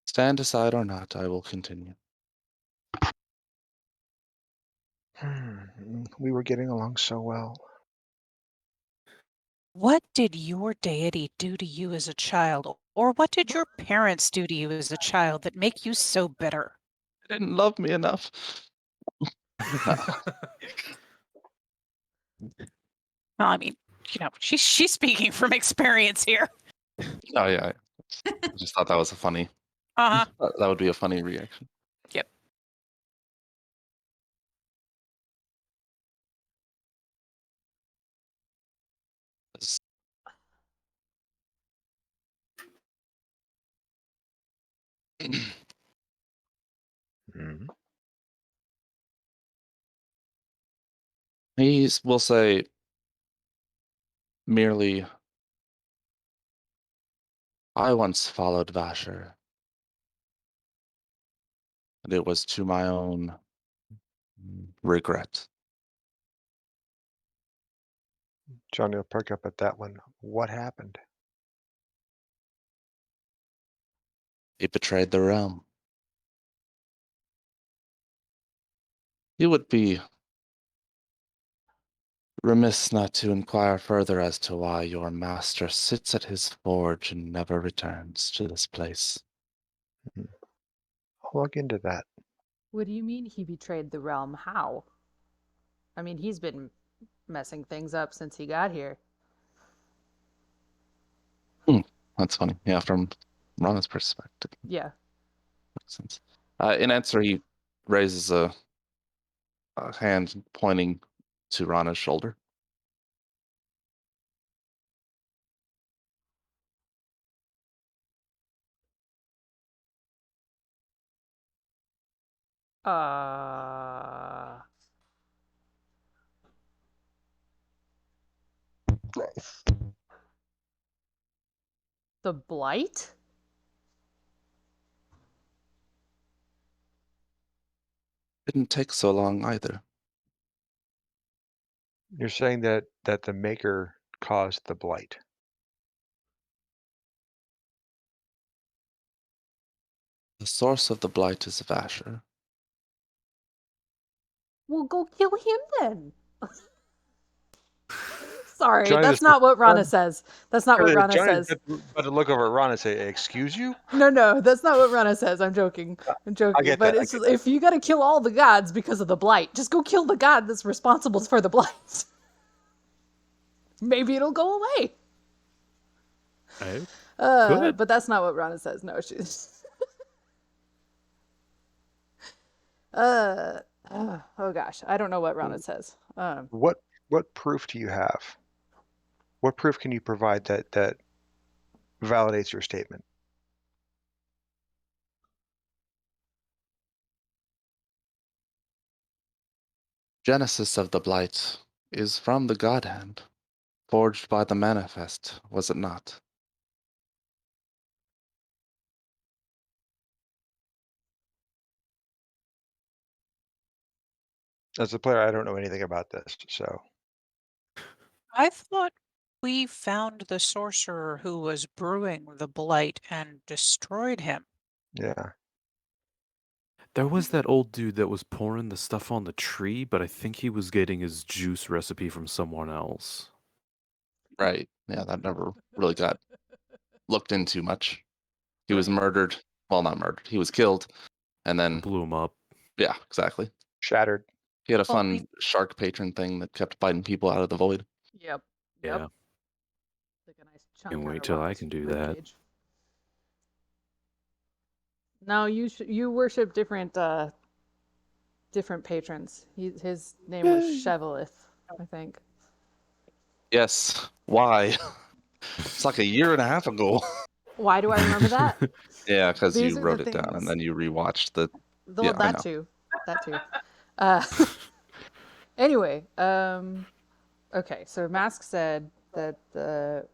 Stand aside or not, I will continue. We were getting along so well. What did your deity do to you as a child? Or what did your parents do to you as a child that make you so bitter? They didn't love me enough. No. Well, I mean, she's speaking from experience here. Oh yeah. I just thought that was a funny. Uh-huh. That would be a funny reaction. Yep. It's- Mhm. He will say merely, I once followed Vasher, and it was to my own regret. Johnny will perk up at that one. What happened? He betrayed the realm. You would be remiss not to inquire further as to why your master sits at his forge and never returns to this place. I'll look into that. What do you mean he betrayed the realm? How? I mean, he's been messing things up since he got here. That's funny. Yeah, from Rana's perspective. Yeah. Makes sense. In answer, he raises a hand pointing to Rana's shoulder. The Blight? Didn't take so long either. You're saying that the Maker caused the blight. The source of the blight is Vasher. Well, go kill him then. Sorry, Johnny that's just- not what Rana says. That's not what Rana Johnny says. But to look over at Ron and say, "Excuse you." No, that's not what Rana says. I'm joking. I'm joking. get But that, I it's, get that. if you gotta kill all the gods because of the blight, just go kill the god that's responsible for the blight. Maybe it'll go away. Good. But that's not what Rana says. No, she's. Oh gosh, I don't know what Rana says. What proof do you have? What proof can you provide that validates your statement? Genesis of the blight is from the God Hand, forged by the manifest, was it not? As a player, I don't know anything about this, so I thought we found the sorcerer who was brewing the blight and destroyed him. yeah. There was that old dude that was pouring the stuff on the tree, but I think he was getting his juice recipe from someone else. Right. Yeah, that never really got looked into much. He was murdered. Well, not murdered. He was killed. And then, Blew him up. yeah, exactly. Shattered. He had a Well, fun we- shark patron thing that kept biting people out of the void. Yep. Yeah. Like a nice chunk Can't out wait of till I Rana's can do rib that. cage. No, you worship different patrons. His name was Chevalith, I think. Yes. Why? It's like a year and a half ago. Why do I remember that? Yeah, because These you are wrote the it down and things- then you rewatched the. The, Yeah, I that know. too. That too. Anyway, okay, so Mask said that the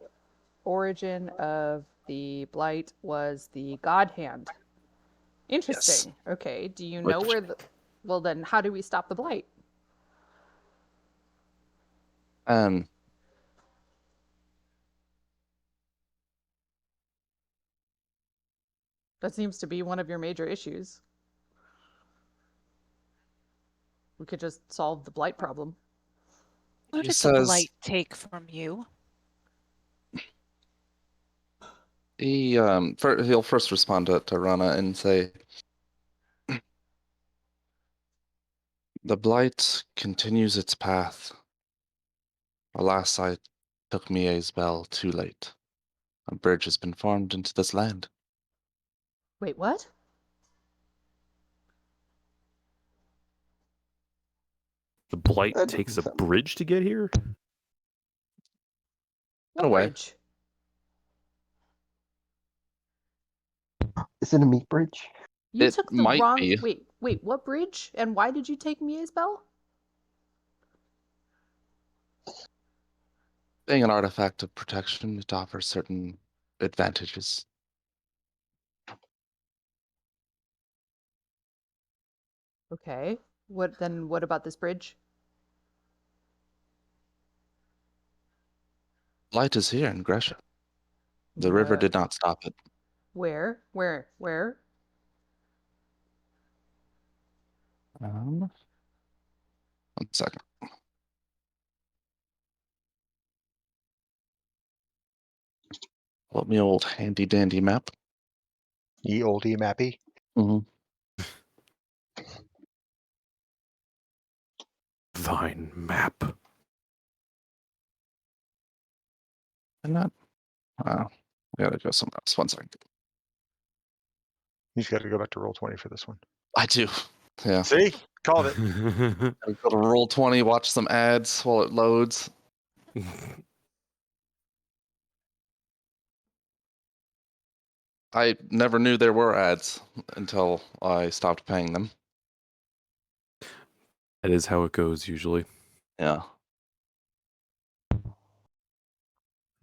origin of the blight was the God Hand. Interesting. Okay, do you know Which- where the... Well then, how do we stop the blight? That seems to be one of your major issues. We could just solve the blight problem. What He did the says- blight take from you? he'll first respond to Rana and say, "The blight continues its path. Alas, I took Mie's bell too late. A bridge has been formed into this land. Wait, what? The blight That takes a doesn't sound- bridge to get here? What a way. bridge? Is it a meat bridge? You It took the might wrong... be. Wait, what bridge? And why did you take Mia's bell? Being an artifact of protection, it offers certain advantages. Okay. What about this bridge? Light is here in Gresha. The river did not stop it. Where? Where? One second. Pull up me old handy dandy map. Ye olde mappy. Mm-hmm. Thine map. And that. I gotta go somewhere else. 1 second. You just got to go back to roll 20 for this one. I do. Yeah. See, called it. Gotta go to Roll20, watch some ads while it loads. I never knew there were ads until I stopped paying them. That is how it goes usually. Yeah.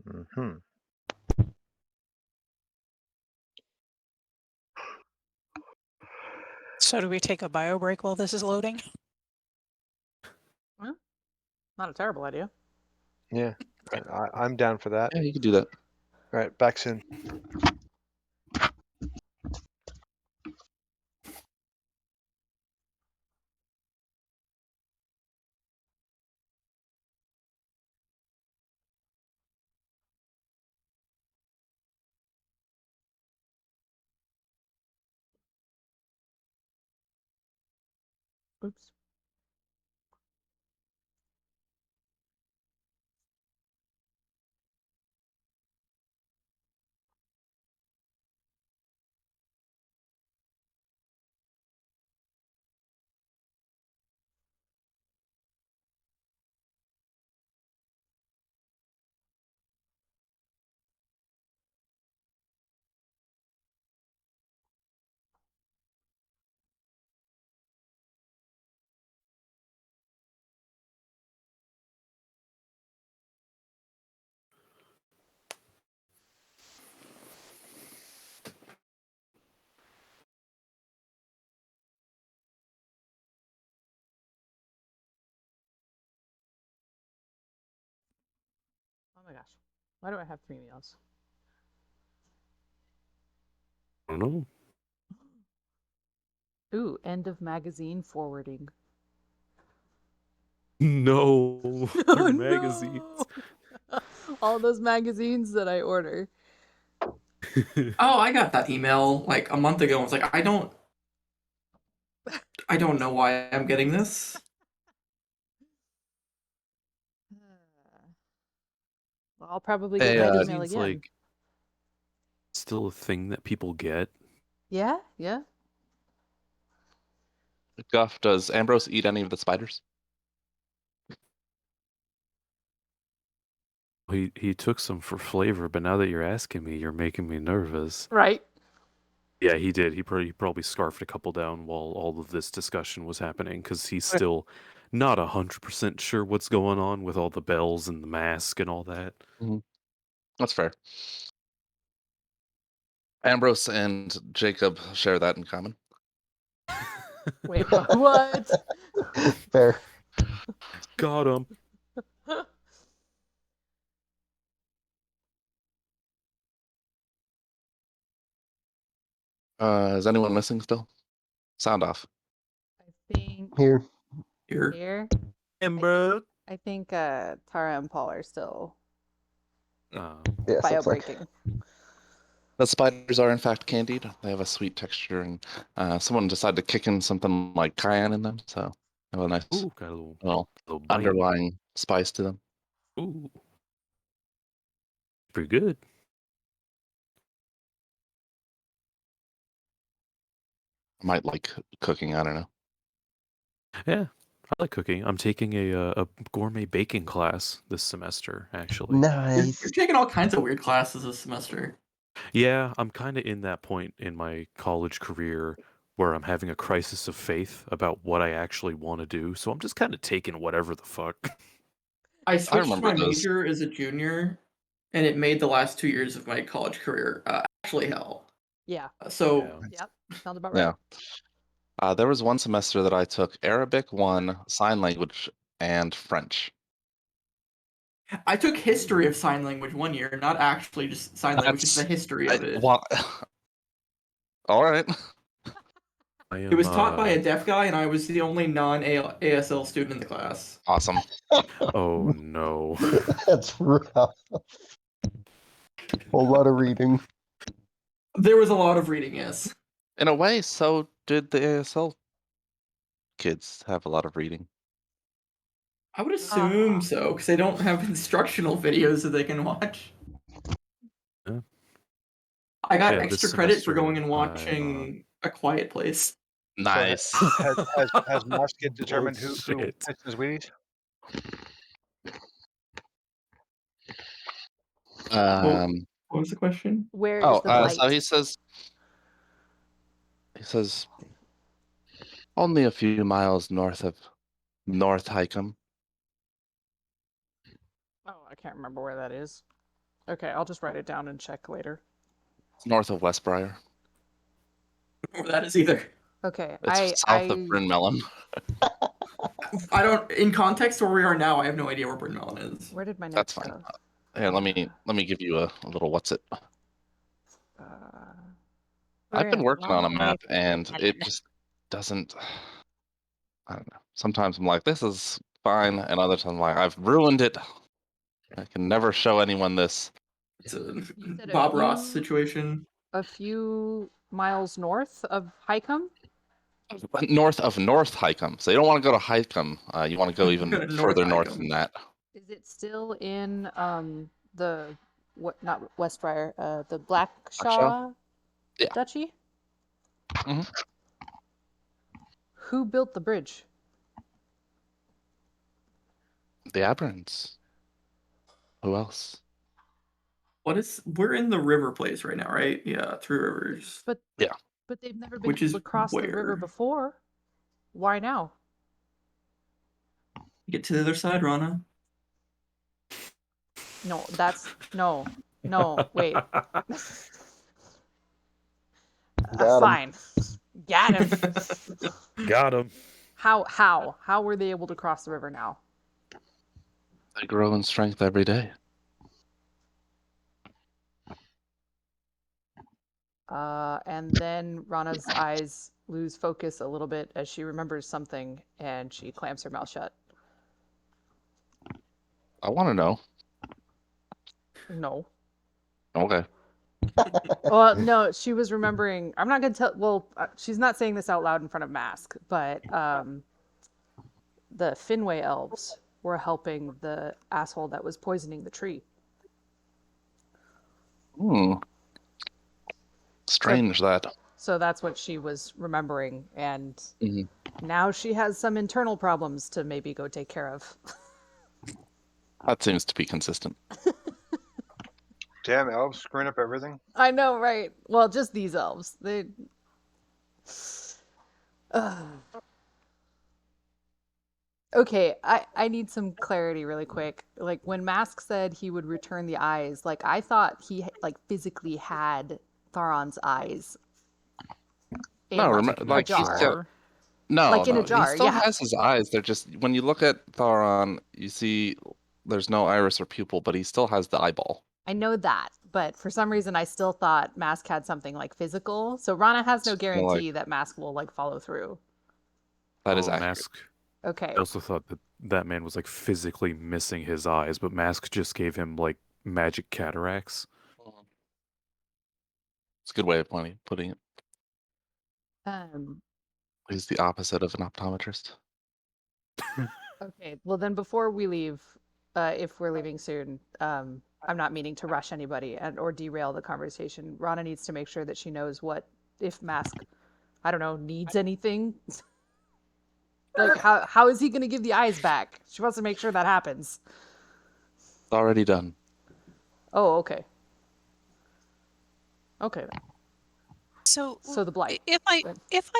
Mm-hmm. So do we take a bio break while this is loading? Well, not a terrible idea. Yeah, I'm down for that. Yeah, you can do that. All right, back soon. Oops. Oh my gosh. Why do I have 3 meals? I don't know. Ooh, end of magazine forwarding. No, Oh, they're magazines. no. All those magazines that I order. Oh, I got that email like a month ago. I was like, I don't know why I'm getting this. Well, I'll probably get Hey, my email Magazines, again. like, still a thing that people get. Yeah. Guff, does Ambrose eat any of the spiders? He took some for flavor, but now that you're asking me, you're making me nervous. Right. Yeah, he did. He probably scarfed a couple down while all of this discussion was happening because he's Okay. still not 100% sure what's going on with all the bells and the mask and all that. That's fair. Ambrose and Jacob share that in common. Wait, what? Fair. Got him. Is anyone missing still? Sound off. I think Here. here. Amber. I think Tara and Paul are still Yes, bio looks like. breaking. The spiders are in fact candied. They have a sweet texture, and someone decided to kick in something like cayenne in them, so they have a nice Ooh, got a little bite. underlying spice to them. Ooh. Pretty good. I might like cooking. I don't know. Yeah, I like cooking. I'm taking a gourmet baking class this semester, actually. You're taking all kinds of weird classes this semester. Yeah, I'm kind of in that point in my college career where I'm having a crisis of faith about what I actually want to do. So I'm just kind of taking whatever the fuck. I switched remember my those. major as a junior, and it made the last 2 years of my college career actually hell. Yeah. So Yeah. Yep. Sounds about right. Yeah. There was one semester that I took Arabic 1, sign language, and French. I took history of sign language 1 year, not actually just sign language, just the history of it. All right. It was taught by a deaf guy, and I was the only non-ASL student in the class. Awesome. Oh no. That's rough. A lot of reading. There was a lot of reading, yes. In a way, so did the ASL kids have a lot of reading. I would assume so, because they don't have instructional videos that they can watch. Yeah. I got Yeah, extra this credit for going semester, and watching A Quiet Place. Nice. Has Musket determined who Bullshit. pissed his Wheaties? What was the question? Where is Oh, the blight? so he says only a few miles north of North Highcombe. Oh, I can't remember where that is. Okay, I'll just write it down and check later. It's north of Westbriar. Or that is either. Okay, It's south of Bryn Mawr. I don't. In context where we are now, I have no idea where Bryn Mawr is. Where did my That's notes fine. go? Here, let me give you a little what's it. Uh, I've been We're a working on a long way map from and it London. just doesn't. I don't know. Sometimes I'm like, this is fine, and other times I'm like, I've ruined it. I can never show anyone this. It's a said a Bob Ross few- situation. a few miles north of Highcombe. North of North Highcombe. So you don't want to go to Highcombe. You want to go even Go to North further north Highcombe. than that. Is it still in the not Westbriar, the Blackshaw Yeah. Duchy? Mhm. Who built the bridge? The Aberrans. Who else? We're in the river place right now, right? Yeah, Three Rivers. But Yeah. But they've never been Which able to is cross the river where? before. Why now? Get to the other side, Rana. No, wait. Got 'em. Fine. Got him. Got him. How were they able to cross the river now? They grow in strength every day. And then Rana's eyes lose focus a little bit as she remembers something and she clamps her mouth shut. I want to know. No. Okay. Well, no, she was remembering. I'm not going to tell. Well, she's not saying this out loud in front of Mask, but the Finway elves were helping the asshole that was poisoning the tree. Strange that. So that's what she was remembering, and Mhm. now she has some internal problems to maybe go take care of. That seems to be consistent. Damn elves screwing up everything. I know, right? Well, just these elves. They. Okay, I need some clarity really quick. Like when Mask said he would return the eyes, like I thought he like physically had Tharon's eyes. In No, a remember, like he's jar. still, no, Like in a no, jar, he still yeah. has his eyes. They're just when you look at Tharon, you see there's no iris or pupil, but he still has the eyeball. I know that, but for some reason I still thought Mask had something like physical. So Rana has no It's more guarantee that Mask will like follow through. That is Oh, accurate. Mask. Okay. I also thought that that man was like physically missing his eyes, but Mask just gave him like magic cataracts. It's a good way of putting it. Um He's the opposite of an optometrist. Okay, well then before we leave, if we're leaving soon, I'm not meaning to rush anybody or derail the conversation. Rana needs to make sure that she knows what if Mask, I don't know, needs anything. Like how is he going to give the eyes back? She wants to make sure that happens. It's already done. Oh, okay. Okay then. So the blight. if I Good.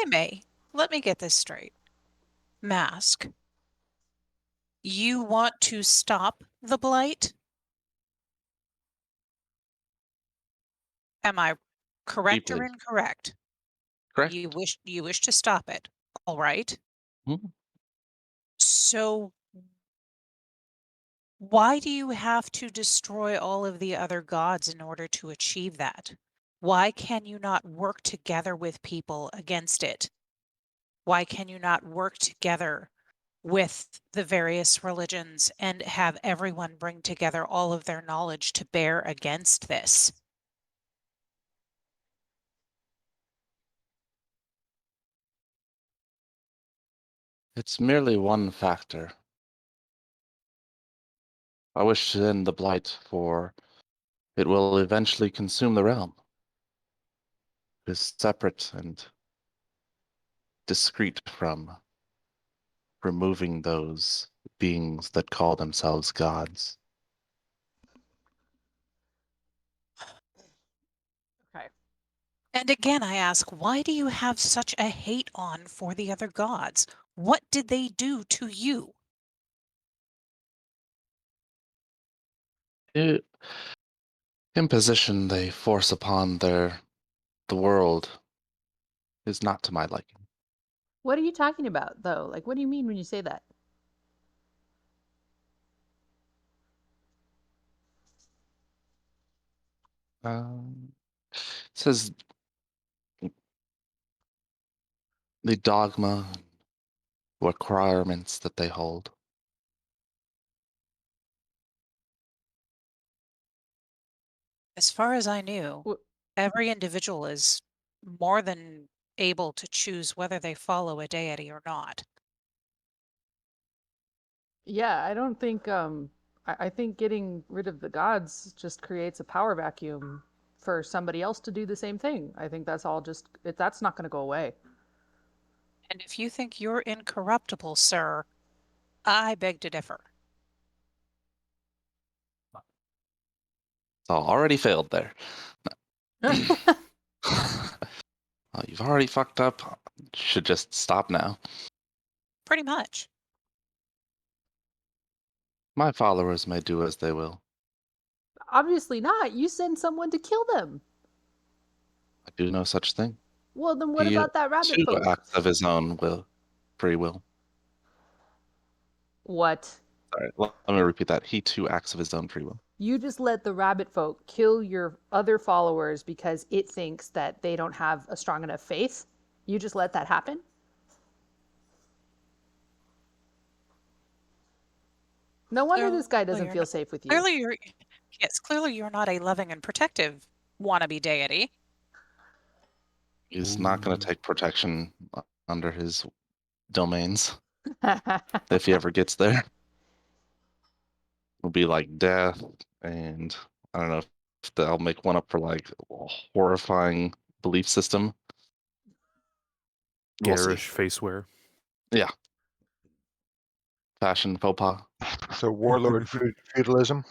may, let me get this straight. Mask. You want to stop the blight? Am I correct or Deeply. incorrect? Correct? You wish to stop it. All right. Mhm. So why do you have to destroy all of the other gods in order to achieve that? Why can you not work together with people against it? Why can you not work together with the various religions and have everyone bring together all of their knowledge to bear against this? It's merely one factor. I wish to end the blight, for it will eventually consume the realm. It is separate and discrete from removing those beings that call themselves gods. Okay. And again, I ask, why do you have such a hate on for the other gods? What did they do to you? The imposition they force upon the world is not to my liking. What are you talking about, though? Like, what do you mean when you say that? It says the dogma and requirements that they hold. As far as I knew, Wh- every individual is more than able to choose whether they follow a deity or not. Yeah, I don't think I think getting rid of the gods just creates a power vacuum for somebody else to do the same thing. I think that's all just that's not going to go away. And if you think you're incorruptible, sir, I beg to differ. It's already failed there. You've already fucked up. Should just stop now. Pretty much. My followers may do as they will. Obviously not. You send someone to kill them. I do no such thing. Well, then what He about that rabbit too folk? acts of his own free will. What? Sorry, let me repeat that. He too acts of his own free will. You just let the rabbit folk kill your other followers because it thinks that they don't have a strong enough faith? You just let that happen? No wonder this guy doesn't feel safe with you. Clearly you're not a loving and protective wannabe deity. He's not going to take protection under his domains if he ever gets there. It'll be like death, and I don't know if they'll make one up for like a horrifying belief system. We'll see. Garish faceware. Yeah. Fashion faux pas. So warlord feudalism.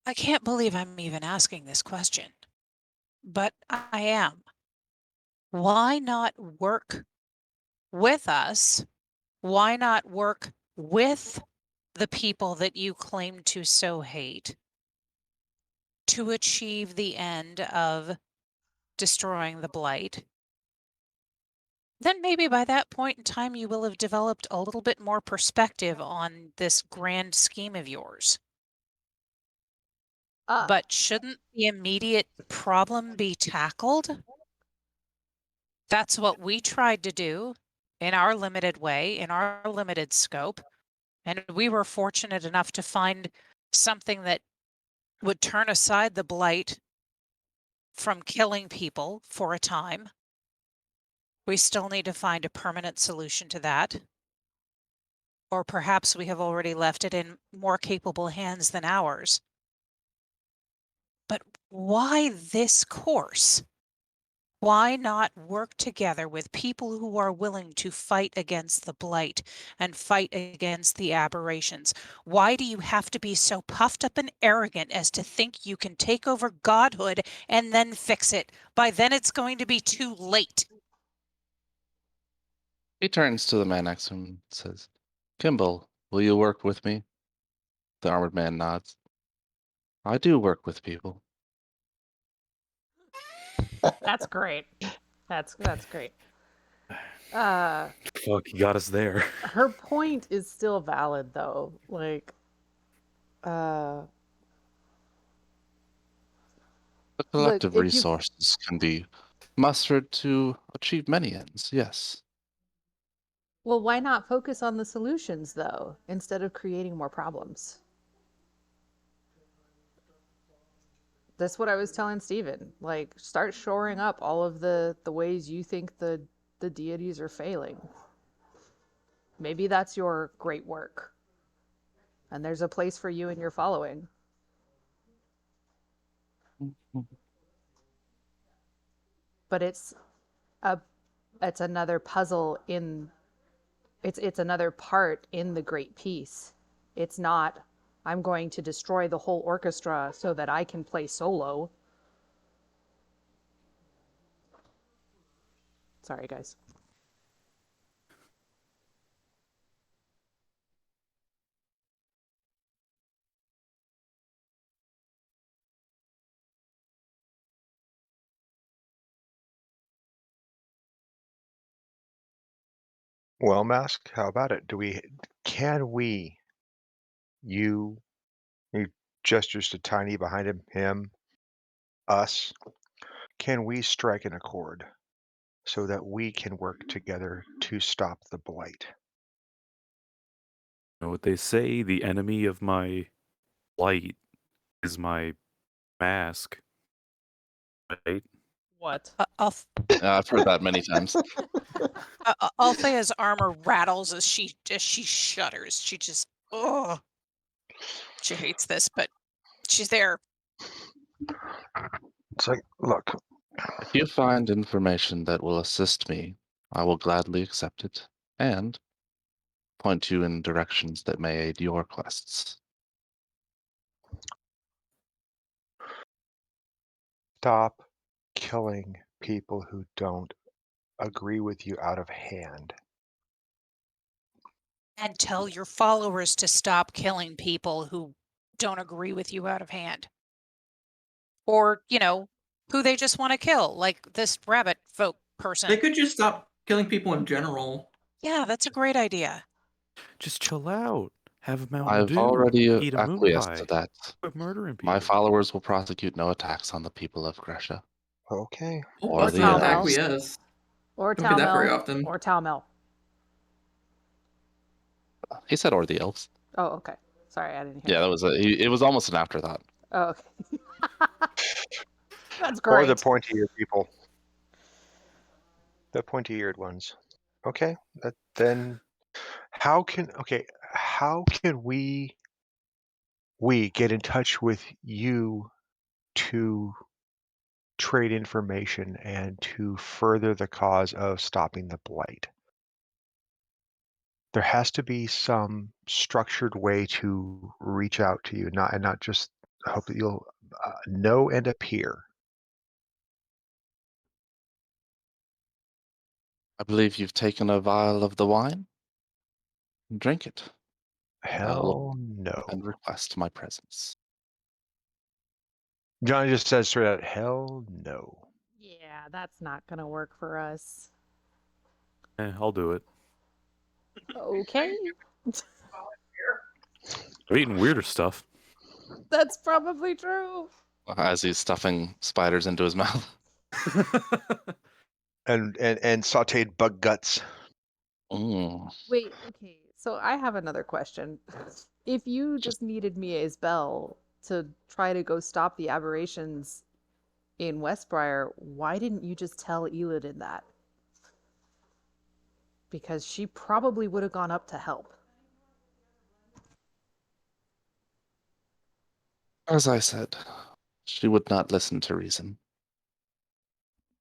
I can't believe I'm even asking this question, but I am. Why not work with us? Why not work with the people that you claim to so hate to achieve the end of destroying the blight? Then maybe by that point in time, you will have developed a little bit more perspective on this grand scheme of yours. But shouldn't the immediate problem be tackled? That's what we tried to do in our limited way, in our limited scope. And we were fortunate enough to find something that would turn aside the blight from killing people for a time. We still need to find a permanent solution to that. Or perhaps we have already left it in more capable hands than ours. But why this course? Why not work together with people who are willing to fight against the blight and fight against the aberrations? Why do you have to be so puffed up and arrogant as to think you can take over godhood and then fix it? By then it's going to be too late. He turns to the man next to him and says, Kimball, Will you work with me? The armored man nods. I do work with people. That's great. That's great. Fuck, you got us there. Her point is still valid though. Like, The look, collective if you resources can be mustered to achieve many ends, yes. well, why not focus on the solutions though, instead of creating more problems? That's what I was telling Steven. Like, start shoring up all of the ways you think the deities are failing. Maybe that's your great work. And there's a place for you and your following. But it's another puzzle in it's another part in the great piece. It's not I'm going to destroy the whole orchestra so that I can play solo. Sorry, guys. Well, Mask, how about it? He gestures to Tiny behind him, us, can we strike an accord so that we can work together to stop the blight? You know what they say? The enemy of my light is my mask. Right? What? I've heard that many times. Althea's armor rattles as she shudders. She just she hates this, but she's there. It's like, look, If you find information that will assist me, I will gladly accept it and point you in directions that may aid your quests. stop killing people who don't agree with you out of hand. And tell your followers to stop killing people who don't agree with you out of hand. Or, who they just want to kill, like this rabbit folk person. They could just stop killing people in general. Yeah, that's a great idea. Just chill out. Have a Mountain I've Dew. already Eat a moon acquiesced pie. to that. Quit murdering people. My followers will prosecute no attacks on the people of Gresha. Okay. Or Let's the not elves. acquiesce. Or Don't do that very Talmel. often. Or Talmel. He said, or the elves. Oh, okay. Sorry, I didn't hear. Yeah, it was almost an afterthought. Oh, okay. That's Or great. the pointy-eared people. The pointy-eared ones. Okay. Then how can we get in touch with you to trade information and to further the cause of stopping the blight? There has to be some structured way to reach out to you, not just hope that you'll know and appear. I believe you've taken a vial of the wine. Drink it. Hell no. And request my presence. Johnny just says straight out, hell no. Yeah, that's not gonna work for us. I'll do it. Okay. I'm eating weirder stuff. That's probably true. As he's stuffing spiders into his mouth. And sauteed bug guts. Wait, okay. So I have another question. If you just needed Mia's bell to try to go stop the aberrations in Westbriar, why didn't you just tell Elodin that? Because she probably would have gone up to help. As I said, she would not listen to reason.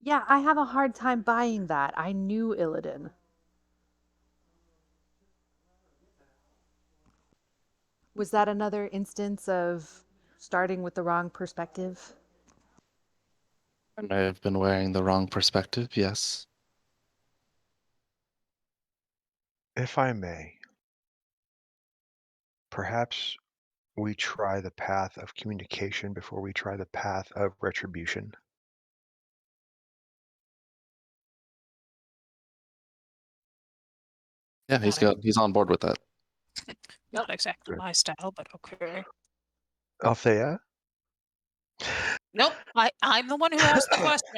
Yeah, I have a hard time buying that. I knew Illidan. Was that another instance of starting with the wrong perspective? I may have been wearing the wrong perspective, yes. If I may, perhaps we try the path of communication before we try the path of retribution. Yeah, he's on board with that. Not exactly Good. my style, but okay. Althea? Nope, I'm the one who asked the question.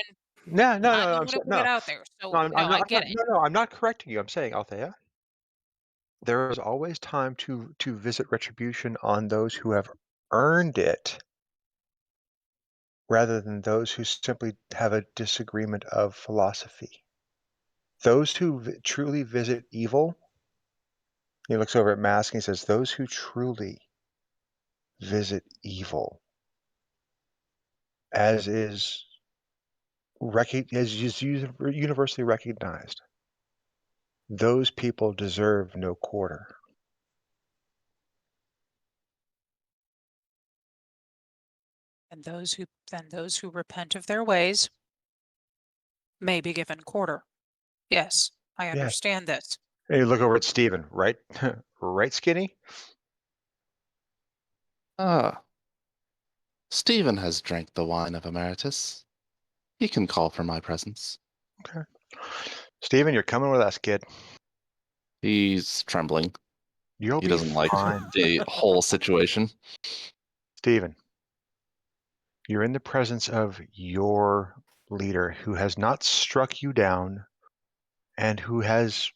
No, no, I'm no, the I'm one who sorry. put it out there. No, So no, I get it. no, I'm not correcting you. I'm saying, Althea, there is always time to visit retribution on those who have earned it, rather than those who simply have a disagreement of philosophy. Those who truly visit evil, he looks over at Mask and he says, those who truly visit evil, as is universally recognized, those people deserve no quarter. And those who repent of their ways may be given quarter. Yes, I Yes. understand this. And you look over at Stephen, right? Right, Skinny? Ah, Stephen has drank the wine of Emeritus. He can call for my presence. Okay. Stephen, you're coming with us, kid. He's trembling. You'll He be doesn't like fine. the whole situation. Stephen, you're in the presence of your leader who has not struck you down and who has.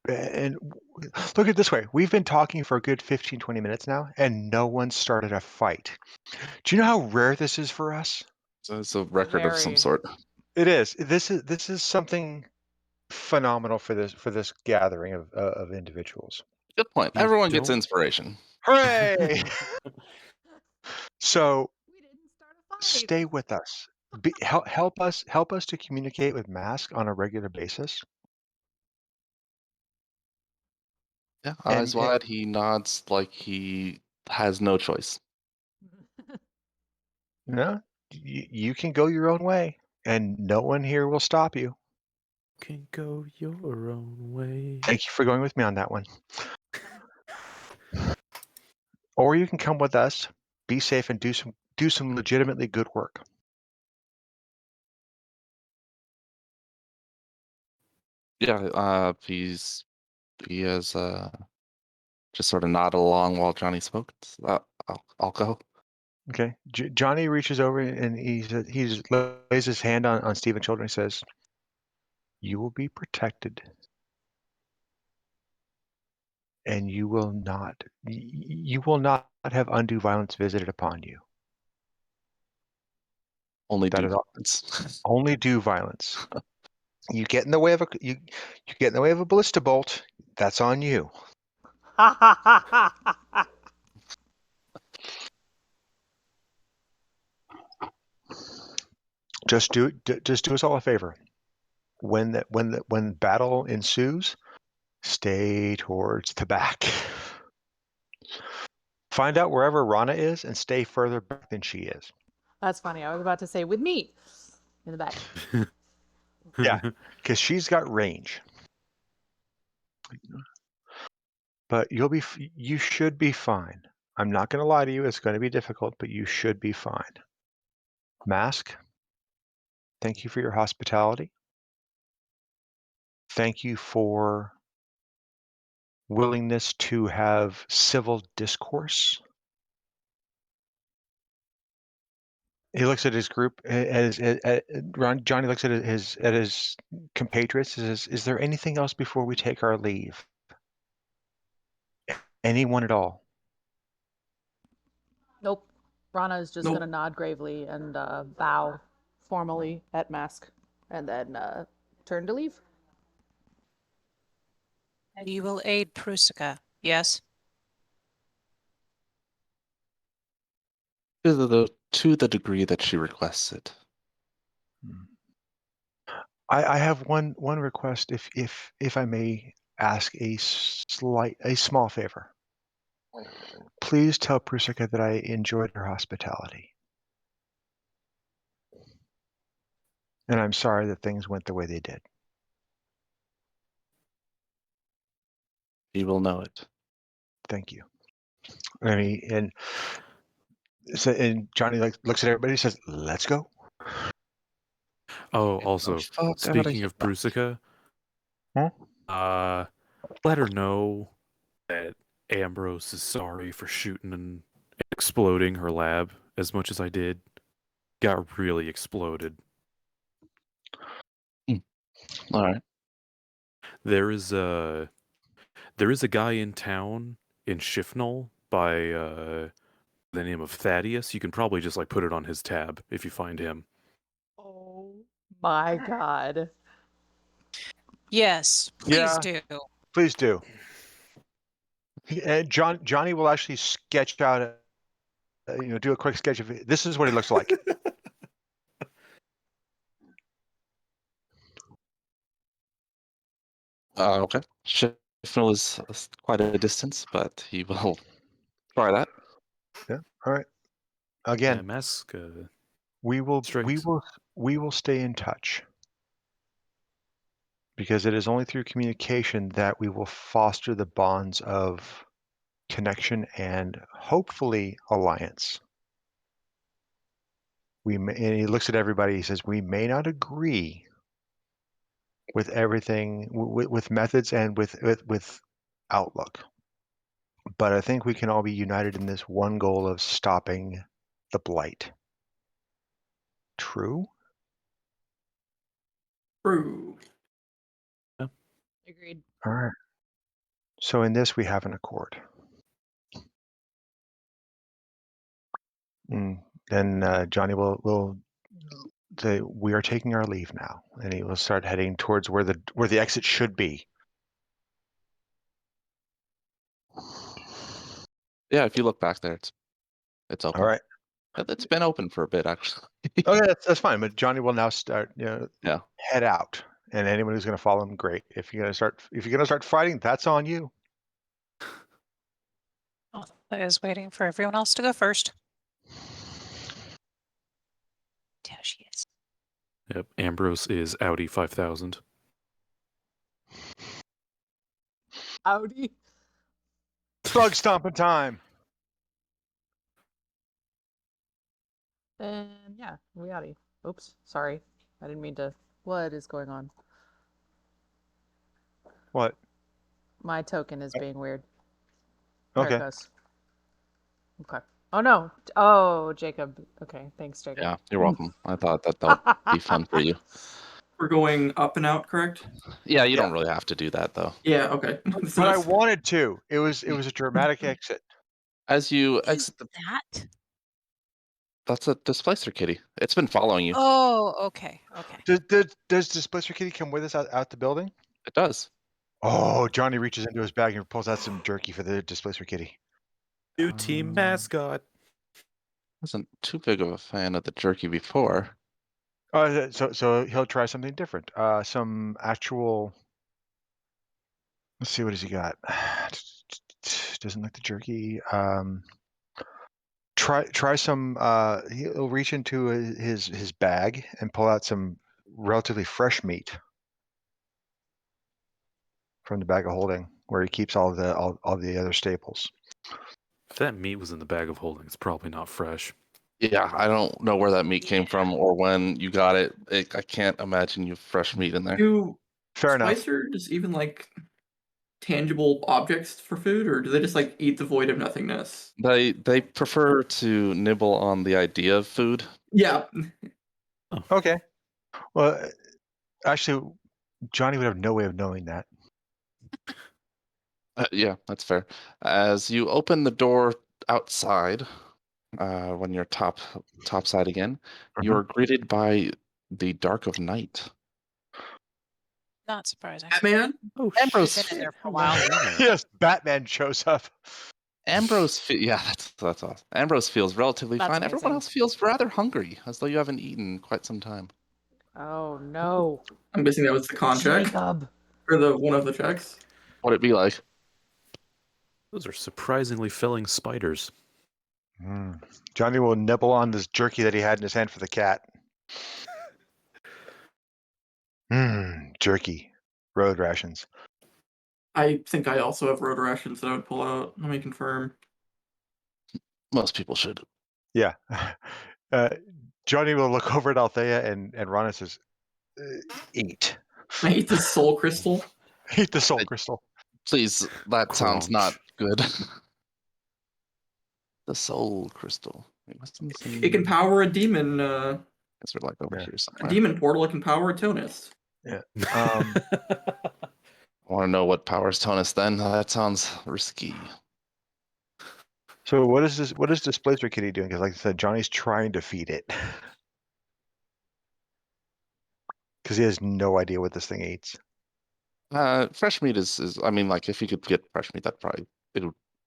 And look at it this way. We've been talking for a good 15, 20 minutes now, and no one started a fight. Do you know how rare this is for us? So it's a record of some Very. sort. It is. This is something phenomenal for this gathering of individuals. Good point. You Everyone gets don't- inspiration. Hooray! So We didn't start a fight. stay with us. Help us to communicate with Mask on a regular basis. Yeah, And- eyes wide, he nods like he has no choice. No, you can go your own way, and no one here will stop you. Can go your own way. Thank you for going with me on that one. Or you can come with us, be safe, and do some legitimately good work. Yeah, he has just sort of nodded along while Johnny spoke. So, I'll go. Okay. Johnny reaches over and he just lays his hand on Stephen's shoulder and says, "You will be protected, and you will not have undue violence visited upon you. Only That do is all. violence. Only due violence. You get in the way of you get in the way of a ballista bolt. That's on you." Just do us all a favor. When battle ensues, stay towards the back. Find out wherever Rana is and stay further back than she is. That's funny. I was about to say with me in the back. Yeah, because she's got range. But you should be fine. I'm not going to lie to you. It's going to be difficult, but you should be fine. Mask, thank you for your hospitality. Thank you for willingness to have civil discourse. He looks at his group. Johnny looks at his compatriots. Says, "Is there anything else before we take our leave? Anyone at all?" Nope. Rana is just Nope. gonna nod gravely and bow formally at Mask, and then turn to leave. And you will aid Prusika, yes? To the degree that she requests it. I have one request, if I may ask a small favor. Please tell Prusika that I enjoyed her hospitality, and I'm sorry that things went the way they did. He will know it. Thank you. And Johnny looks at everybody and says, "Let's go." Oh, Get the also, fuck outta speaking here. of Brusica, Huh? let her know that Ambrose is sorry for shooting and exploding her lab as much as I did. Got really exploded. All right. There is a guy in town in Shifnal by the name of Thaddeus. You can probably just like put it on his tab if you find him. Oh my god. Yes, please Yeah. do. Please do. And Johnny will actually sketch out, do a quick sketch of it. This is what he looks like. Okay. Shifnal is quite a distance, but he will try that. Yeah. All right. Yeah, Again, Mask. we will strikes. stay in touch, because it is only through communication that we will foster the bonds of connection and hopefully alliance. And he looks at everybody. He says, "We may not agree with everything, with methods and with outlook, but I think we can all be united in this one goal of stopping the blight." True? True. Agreed. All right. So in this, we have an accord. Then Johnny will say, "We are taking our leave now," and he will start heading towards where the exit should be. Yeah, if you look back there, it's open. All right. It's been open for a bit, actually. Okay, that's fine. But Johnny will now start, Yeah. head out, and anyone who's going to follow him, great. If you're gonna start fighting, that's on you. I was waiting for everyone else to go first. There she is. Yep, Ambrose is Audi 5000. Audi. Bug stomping time. And yeah, we Audi. Oops, sorry. I didn't mean to. What is going on? What? My token is being weird. There Okay. it goes. Okay. Oh no. Oh, Jacob. Okay, thanks, Jacob. Yeah, you're welcome. I thought that would be fun for you. We're going up and out, correct? Yeah, you Yeah. don't really have to do that, though. Yeah, okay. So But I that's- wanted to. It was a dramatic exit. As you Is exit that? that's a displacer kitty. It's been following you. Oh, okay. Okay. Does Displacer Kitty come with us out the building? It does. Oh, Johnny reaches into his bag and pulls out some jerky for the Displacer Kitty. New team mascot. Wasn't too big of a fan of the jerky before. So he'll try something different. Some actual. Let's see, what has he got? Doesn't like the jerky. Try some. He'll reach into his bag and pull out some relatively fresh meat from the bag of holding, where he keeps all the other staples. If that meat was in the bag of holding, it's probably not fresh. Yeah, I don't know where that meat came from or when you got it. I can't imagine you have fresh meat in there. Do Fair enough. spicers even like tangible objects for food, or do they just like eat the void of nothingness? They prefer to nibble on the idea of food. Yeah. Okay. Well, actually, Johnny would have no way of knowing that. Yeah, that's fair. As you open the door outside, when you're top side again, you are greeted by the dark of night. Not surprising. Batman? Oh, Ambrose, Been in there for a while. Yes, Batman shows up. Yeah, that's awesome. Ambrose feels relatively That's fine. Everyone amazing. else feels rather hungry, as though you haven't eaten in quite some time. Oh no. I'm guessing that was the con check Jacob. or the one of the checks. What'd it be like? those are surprisingly filling spiders. Johnny will nibble on this jerky that he had in his hand for the cat. Jerky. Road rations. I think I also have road rations that I would pull out. Let me confirm. Most people should. Yeah. Johnny will look over at Althea and Rana says, eat. I eat the soul crystal. Eat the soul I- crystal. Please, that sounds not Crunch. good. The soul crystal. Wait, what's in this It can thing? power a demon, Guess we're like over Yeah. here a somewhere. demon portal. It can power a Tonus. Um, I want to know what powers Tonus then. That sounds risky. So what is this? What is Displacer Kitty doing? Because like I said, Johnny's trying to feed it because he has no idea what this thing eats. Fresh meat is. I mean, like if you could get fresh meat, that probably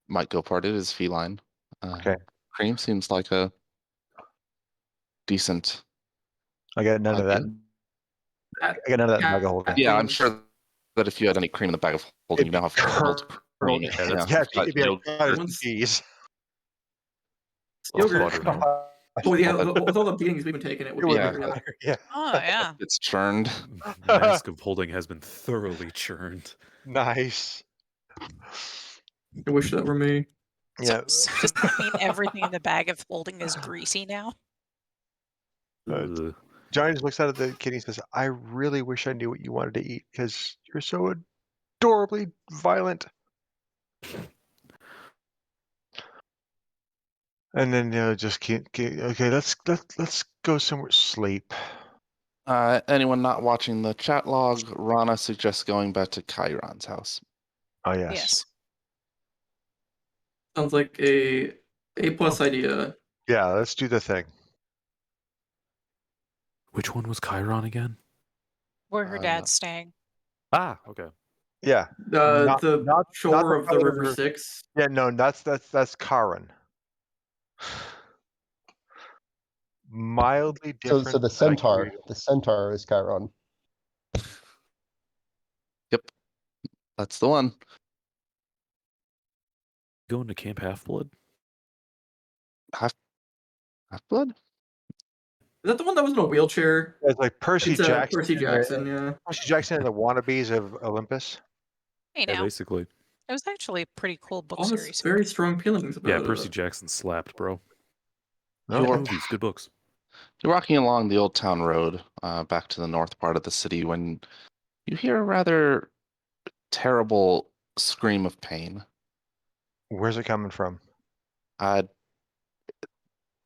might go for it. It is feline. Okay. Cream seems like a decent. I got none of that. I got none of that in bag of holding. Yeah, I'm sure that if you had any cream in the bag of holding, you now have cold cream. Yeah, that's- Yeah, Got it'd be like yogurt. cheese. Yogurt. Buttermilk. Oh yeah, with all the beatings we've been taking, it would be Yeah. better. Yeah. Oh yeah. It's churned. Mask of Holding has been thoroughly churned. Nice. I wish that were me. Yeah. So does that mean everything in the bag of holding is greasy now? Ugh. Johnny just looks out at the kitty and says, I really wish I knew what you wanted to eat because you're so adorably violent. And then just can't. Okay, let's go somewhere. Sleep. Anyone not watching the chat log, Rana suggests going back to Chiron's house. Oh yes. Yes. Sounds like a plus idea. Yeah, let's do the thing. Which one was Chiron again? Where her Uh, dad's staying. Ah, okay. Yeah. The not shore of the Chiron River Styx. Yeah, no, that's Charon. Mildly So, different. so the centaur is Chiron. That's the one. Going to Camp Half-Blood? Half-Blood? Is that the one that was in a wheelchair? It's like Percy It's Jackson. Percy Jackson, yeah. Percy Jackson and the wannabes of Olympus. Hey Yeah, now. basically. It was actually a pretty cool book All series. this very strong feelings about Yeah, it. Percy Jackson slapped, bro. No, Sure. Good movies, good books. You're walking along the Old Town Road back to the north part of the city when you hear a rather terrible scream of pain. Where's it coming from?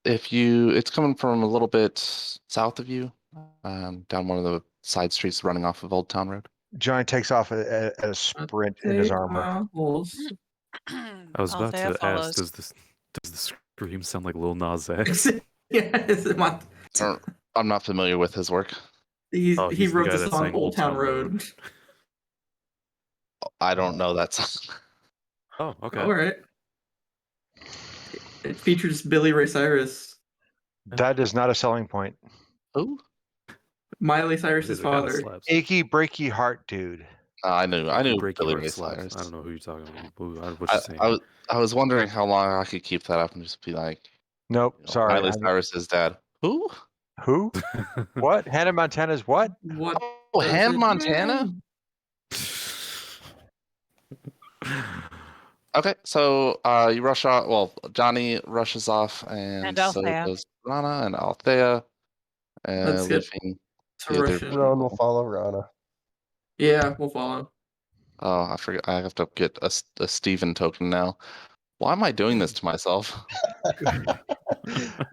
It's coming from a little bit south of you, down one of the side streets running off of Old Town Road. Johnny takes off at a sprint in his Take armor. my horse. I was about Althea to follows. ask, does the scream sound like Lil Nas X? Yes, I'm not familiar with his work. he Oh, he's the wrote guy the that song sang Old Town Road. I don't know that song. Oh, okay. All right. It features Billy Ray Cyrus, That is not a selling point. Who? Miley It Cyrus's kinda father. slaps. Achy breaky heart, dude. I knew Breaky Billy Heart Ray slaps. Cyrus. I don't know who you're talking about. What you saying? I was wondering how long I could keep that up and just be like, Nope, sorry. Miley Cyrus's dad. Who? Who? What? Hannah Montana's what? What? Oh, Hannah Montana? Okay, so you rush off. Well, Johnny rushes off, and so Althea. does Rana and Althea, Let's get leaving. to the other Russian. Ron will follow Rana. Yeah, we'll follow. Oh, I forgot. I have to get a Steven token now. Why am I doing this to myself?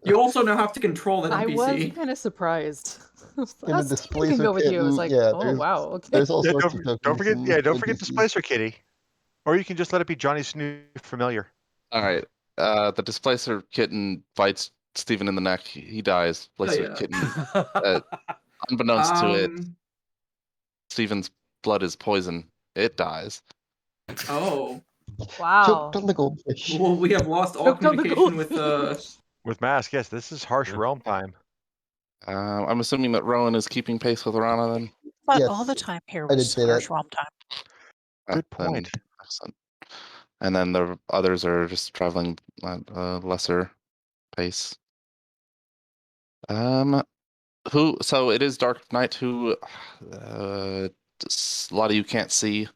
You also now have to control that I was NPC. kind of surprised. I was In the thinking Displacer go with you. I was Kitten, like, yeah, oh wow, okay. There's all Yeah, sorts of tokens. don't forget. in Yeah, don't forget NPCs. Displacer Kitty. Or you can just let it be Johnny's new familiar. All right. The displacer kitten bites Steven in the neck. He dies. Displacer yeah. kitten. Unbeknownst to it, Steven's blood is poison. It dies. Oh. Wow. Choked on the goldfish. Well, we have lost all Choked on the communication with goldfish. With Mask, yes, this is harsh Yeah. realm time. I'm assuming that Rowan is keeping pace with Rana then. But Yes, all the time here I did was say harsh that. rom time. Good Then point. excellent. And then the others are just traveling at a lesser pace. So it is dark night. Who? A lot of you can't see.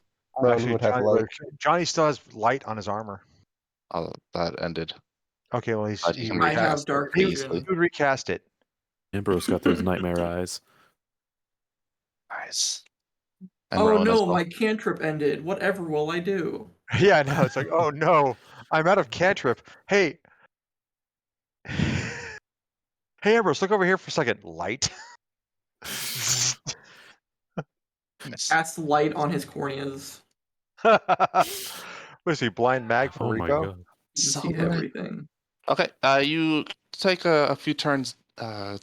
Ron Actually, would have light. Johnny still has light on his armor. That ended. Okay, well But he you can I have recast it dark pretty vision. easily. would recast it. Ambrose got those nightmare eyes. Nice. And Oh Rowan as no, well. my cantrip ended. Whatever will I do? Yeah, I know. It's like, oh no, I'm out of cantrip. Hey, hey, Ambrose, look over here for a second. Light. Nice. Cast light on his corneas. What is he, blind mag for Oh my Rico? god. You can So see bright. everything. Okay, you take a few turns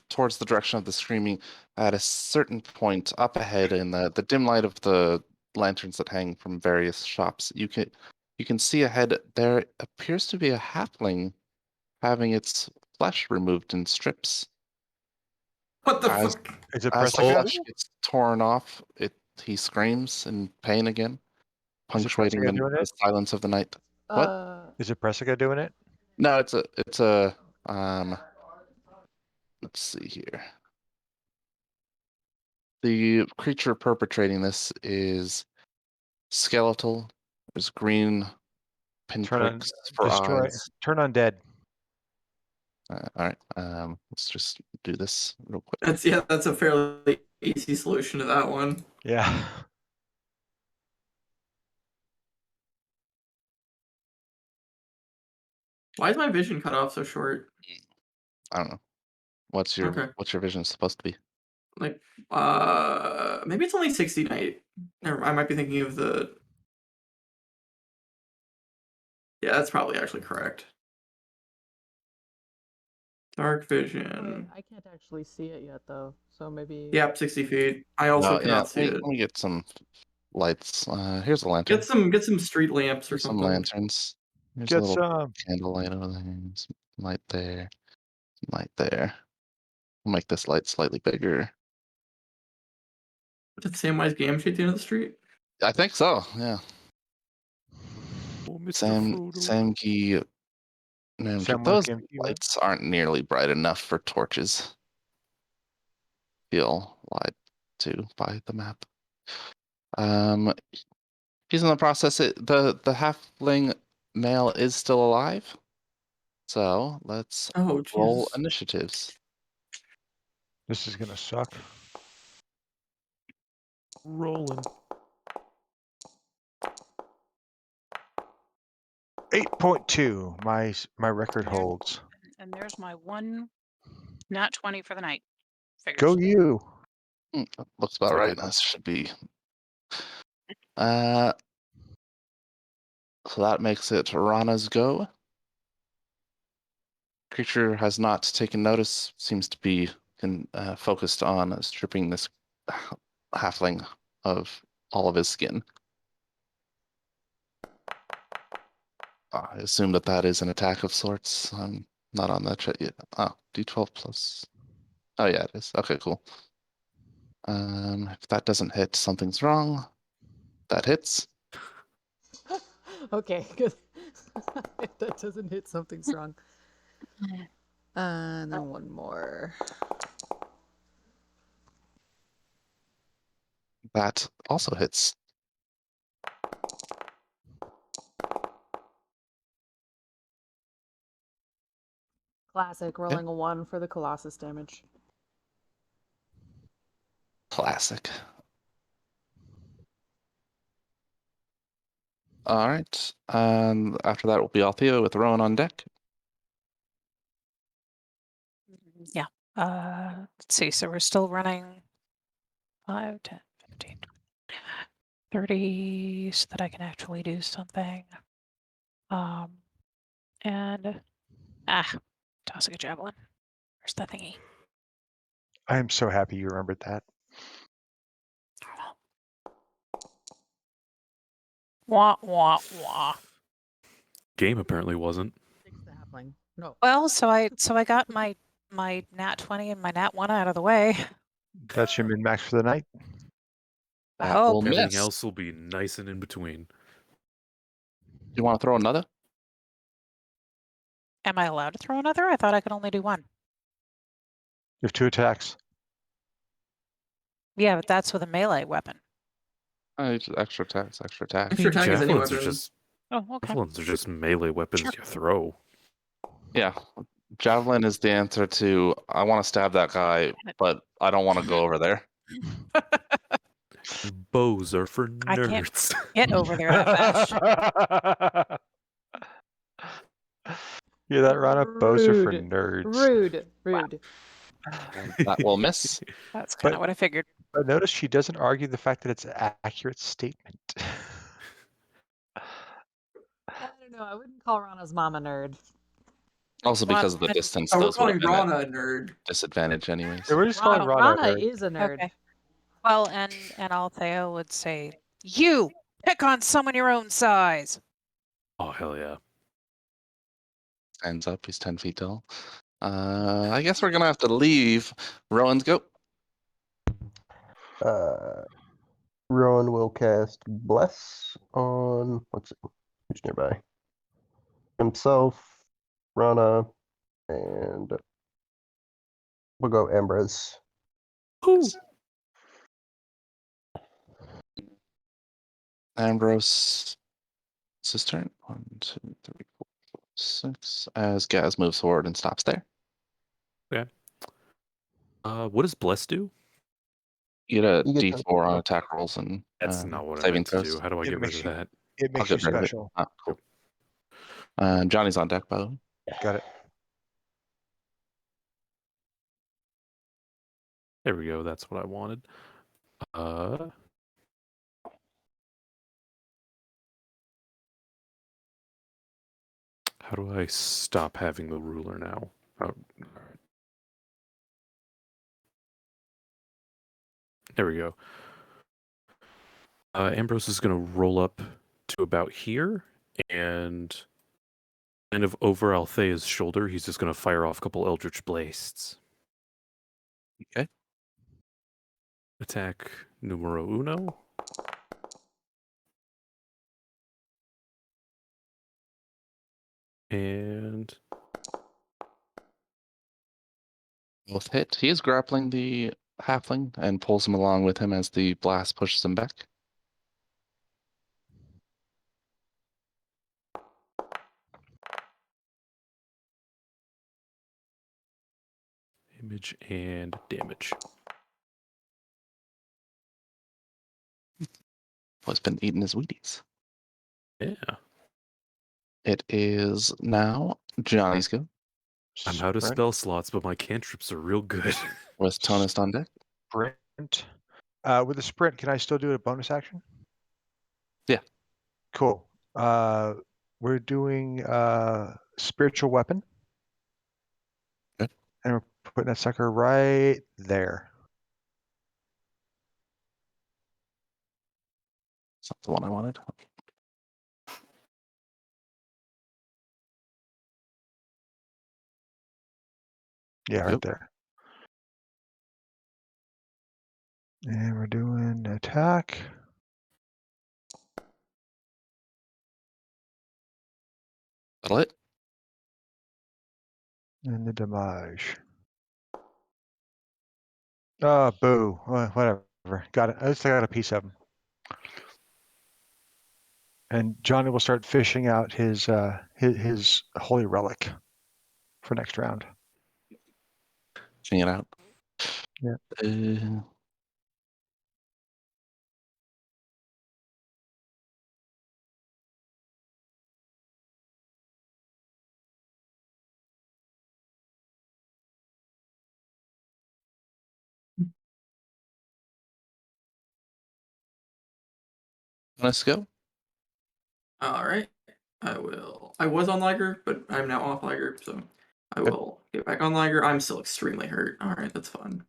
towards the direction of the screaming. At a certain point up ahead in the dim light of the lanterns that hang from various shops, you can see ahead there appears to be a halfling having its flesh removed in strips. What the As fuck? Is it As the Pressica? flesh gets torn off, he screams in pain again, Is it punctuating Pressica doing the it? silence of the night. What? Is it Pressica doing it? No, it's a let's see here. The creature perpetrating this is skeletal. There's green Turn on, pinpricks for destroy, eyes. turn on dead. All right, let's just do this real quick. That's a fairly easy solution to that one. Yeah. Why is my vision cut off so short? I don't know. What's Okay. your vision supposed to be? Like, maybe it's only 60 night. I might be thinking of the. Yeah, that's probably actually correct. Dark vision. I can't actually see it yet though, so maybe. Yep, 60 feet. I also No, cannot see it. let me get some lights. Here's a lantern. Get some street lamps or Here's some something. lanterns. Here's a Get little some. candle light over there. Some light there. Some light there. I'll make this light slightly bigger. Did Samwise Gamgee at the end of the street? I think so. Yeah. Oh, Mr. Sam Frodo. Samgi. No, Samwise those Gamgee, what? lights aren't nearly bright enough for torches. Feel lied to by the map. He's in the process. The halfling male is still alive. So let's Oh, roll Jesus. initiatives. This is gonna suck. Rolling. 8.2. My record holds. And there's my one nat 20 for the night. Figures. Go you. Looks about It's right. okay. That should be. So that makes it Rana's go. Creature has not taken notice. Seems to be focused on stripping this halfling of all of his skin. I assume that is an attack of sorts. I'm not on that chat yet. Oh, D12 plus. Oh yeah, it is. Okay, cool. If that doesn't hit, something's wrong. That hits. Okay, good. If that doesn't hit, something's wrong. And then one more. That also hits. Classic, rolling a 1 for the Colossus damage. Classic. All right. After that will be Althea with Rowan on deck. Yeah. Let's see. So we're still running 5, 10, 15, 30 so that I can actually do something. And tossing a javelin. Where's the thingy? I am so happy you remembered that. Wah wah wah. Game apparently wasn't. Six the halfling. No. Well, so I got my nat 20 and my nat 1 out of the way. That's your min max for the night. I That hope. will Everything miss. else will be nice and in between. You want to throw another? Am I allowed to throw another? I thought I could only do one. You have 2 attacks. Yeah, but that's with a melee weapon. Just extra attacks, extra attacks. Extra attack is any Javelins are weapon. just Oh, okay. javelins are just melee weapons Sure. you throw. Yeah. Javelin is the answer to I want to stab that guy, but I don't want to go over there. Bows are for I can't nerds. get over there that fast. Hear that, Rana? Bows are for Rude. nerds. Rude. That will miss. That's kind of But- what I figured. But notice she doesn't argue the fact that it's an accurate statement. I don't know. I wouldn't call Rana's mom a nerd. Also Well, because of the and- distance, Oh, we're those would have calling been at Rana a nerd. disadvantage anyways. So we're just calling Rana. Rana a nerd. is a nerd. Okay. Well, and Althea would say, "You pick on someone your own size." Oh hell yeah! Stands up, he's 10 feet tall. I guess we're gonna have to leave. Rowan's go. Rowan will cast Bless on, let's see, who's nearby? Himself, Rana, and we'll go Ambrose. Ambrose. It's his turn. 1, 2, 3, 4, 5, 6. As Gaz moves forward and stops there. What does Bless do? You get a You get D4 on attack rolls and That's not what I saving meant to throws. do. How do I It get rid makes of you- that? It I'll makes you get rid of it. special. Ah, cool. Johnny's on deck, by the way. Got it. There we go. That's what I wanted. How do I stop having the ruler now? Oh, all right. There we go. Ambrose is going to roll up to about here, and kind of over Althea's shoulder, he's just going to fire off a couple Eldritch Blasts. Okay. Attack numero uno. And Both hit. He is grappling the halfling and pulls him along with him as the blast pushes him back. image and damage. What's been eating his Wheaties. Yeah. It is now Johnny's go I'm out of Sprint. spell slots, but my cantrips are real good. with Tonist on deck. Sprint. With a sprint, can I still do a bonus action? Yeah. Cool. We're doing spiritual weapon. Okay. And we're putting that sucker right there. It's not the one I wanted. Yeah, right Yep. there. And we're doing attack. That'll hit. And the damage. Oh, boo. Whatever. Got it. At least I got a piece of him. And Johnny will start fishing out his holy relic for next round. Checking it out. Yeah. Let's go. All right. I will. I was on Liger, but I'm now off Liger, so I Good. will get back on Liger. I'm still extremely hurt. All right, that's fun.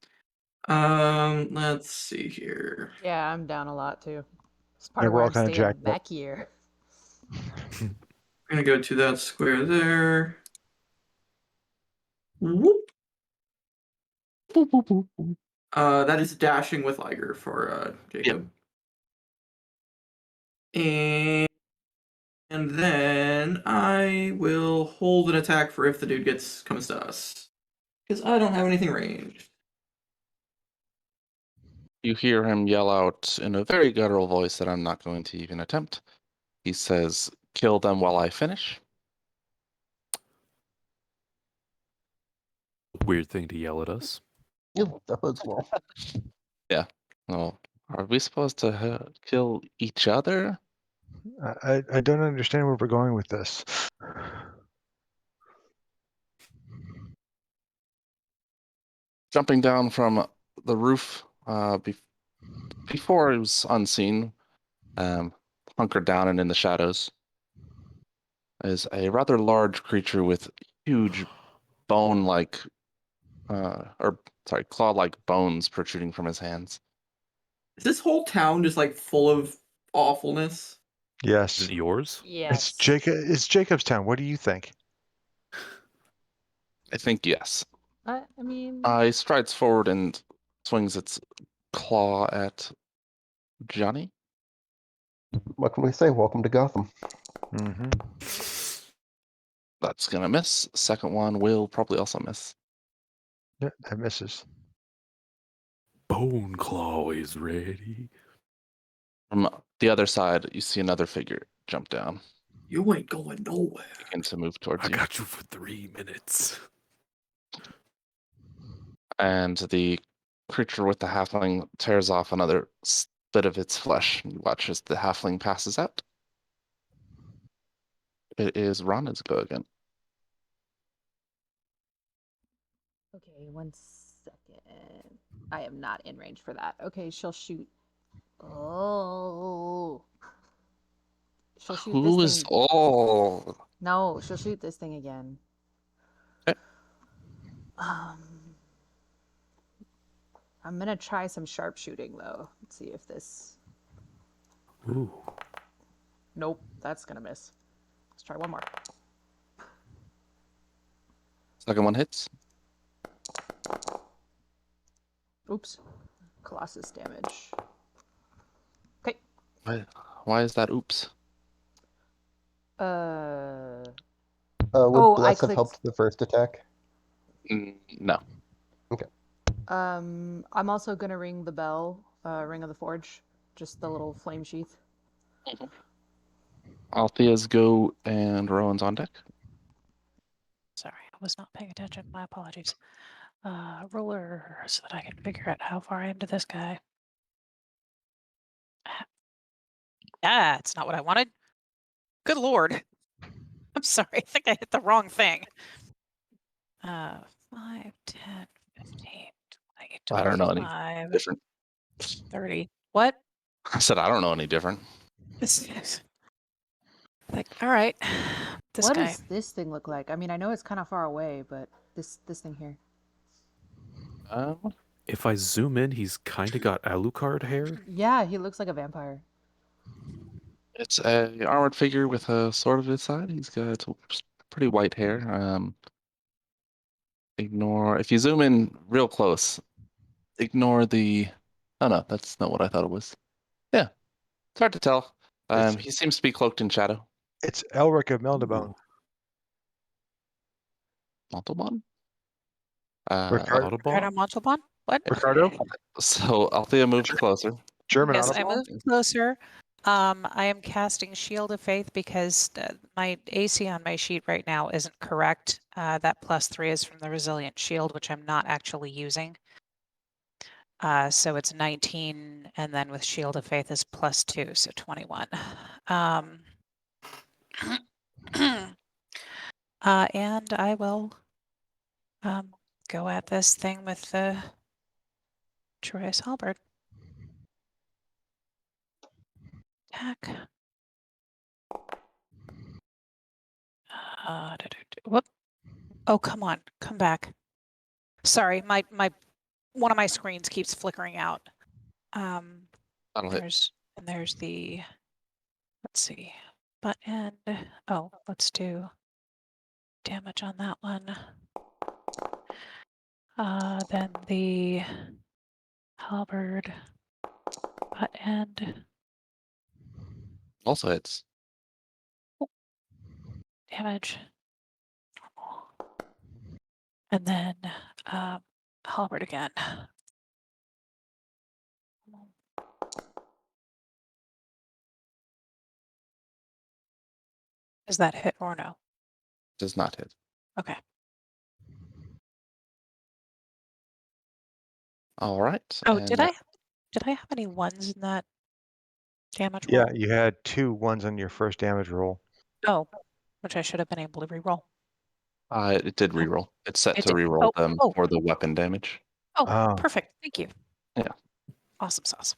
Let's see here. Yeah, I'm down a lot too. It's part Yeah, of we're why all I'm kinda staying jacked up. back here. I'm gonna go to that square there. Whoop. That is dashing with Liger for Jacob. And then I will hold an attack for if the dude comes to us. Because I don't have anything ranged. You hear him yell out in a very guttural voice that I'm not going to even attempt. He says, "Kill them while I finish." Weird thing to yell at us. Yep, that bodes well. Well, are we supposed to kill each other? I don't understand where we're going with this. Jumping down from the roof before it was unseen, hunkered down and in the shadows, is a rather large creature with huge bone-like, claw-like bones protruding from his hands. Is this whole town just like full of awfulness? Yes. Isn't it yours? Yes. It's Jacob's town. What do you think? I think yes. I mean, He strides forward and swings its claw at Johnny. What can we say? Welcome to Gotham. Mm-hmm. That's gonna miss. Second one will probably also miss. Yeah, that misses. Bone Claw is ready. From the other side, you see another figure jump down, You ain't going nowhere. begin to move towards I you. got you for 3 minutes. And the creature with the halfling tears off another bit of its flesh. You watch as the halfling passes out. It is Rana's go again. okay, 1 second. I am not in range for that. Okay, she'll shoot. Oh. She'll shoot Who this is thing. all? No, she'll shoot this thing again. Okay. I'm gonna try some sharpshooting though. Let's see if this. Ooh. Nope, that's gonna miss. Let's try one more. Second one hits. Oops. Colossus damage. Okay. Why is that oops? Would Oh, I Bless have clicked. helped the first attack? No. I'm also gonna ring the bell. Ring of the Forge. Just the little flame sheath. Althea's go and Rowan's on deck. Sorry, I was not paying attention. My apologies. Roller so that I can figure out how far I am to this guy. That's not what I wanted. Good lord. I'm sorry. I think I hit the wrong thing. 5, 10, 15, 20, I don't know any 25, different. 30. What? I said I don't know any different. This is like, all right. This What guy. does this thing look like? I mean, I know it's kind of far away, but this thing here. If I zoom in, he's kind of got Alucard hair. Yeah, he looks like a vampire. It's a armored figure with a sword at his side. He's got pretty white hair. Ignore if you zoom in real close. Ignore the. Oh no, that's not what I thought it was. Yeah, it's hard to tell. He seems to be cloaked in shadow. It's Elric of Meldabone. Montalban? Ricardo? Ricardo Montalban? What? Ricardo? So Althea moves closer. German Yes, I Audubon? moved closer. I am casting Shield of Faith because my AC on my sheet right now isn't correct. That +3 is from the Resilient Shield, which I'm not actually using. So it's 19, and then with Shield of Faith is +2, so 21. And I will go at this thing with the Troy's Halberd. Attack. Whoop. Oh, come on. Come back. Sorry, my one of my screens keeps flickering out. That'll hit. There's the, let's see, butt end. Oh, let's do damage on that one. Then the halberd butt end. Also hits. Damage. Normal. And then halberd again. Does that hit or no? Does not hit. Okay. All right. Oh, and did I have any ones in that damage roll? Yeah, you had 2 ones on your first damage roll. Oh, which I should have been able to reroll. It did Oh, reroll. It's set it to did. reroll Oh, them oh. for the weapon damage. Oh, Oh. perfect. Thank you. Yeah. Awesome sauce.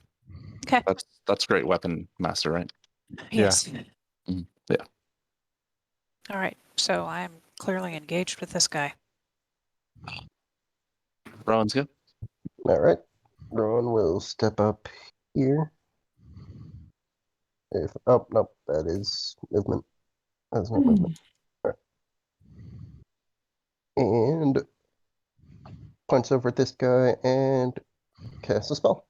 Okay. That's great, weapon master, right? Yes. Yeah. All right. So I'm clearly engaged with this guy. Rowan's good. All right. Rowan will step up here. If oh no, that is movement. That's not movement. All right. And punch over at this guy and cast a spell.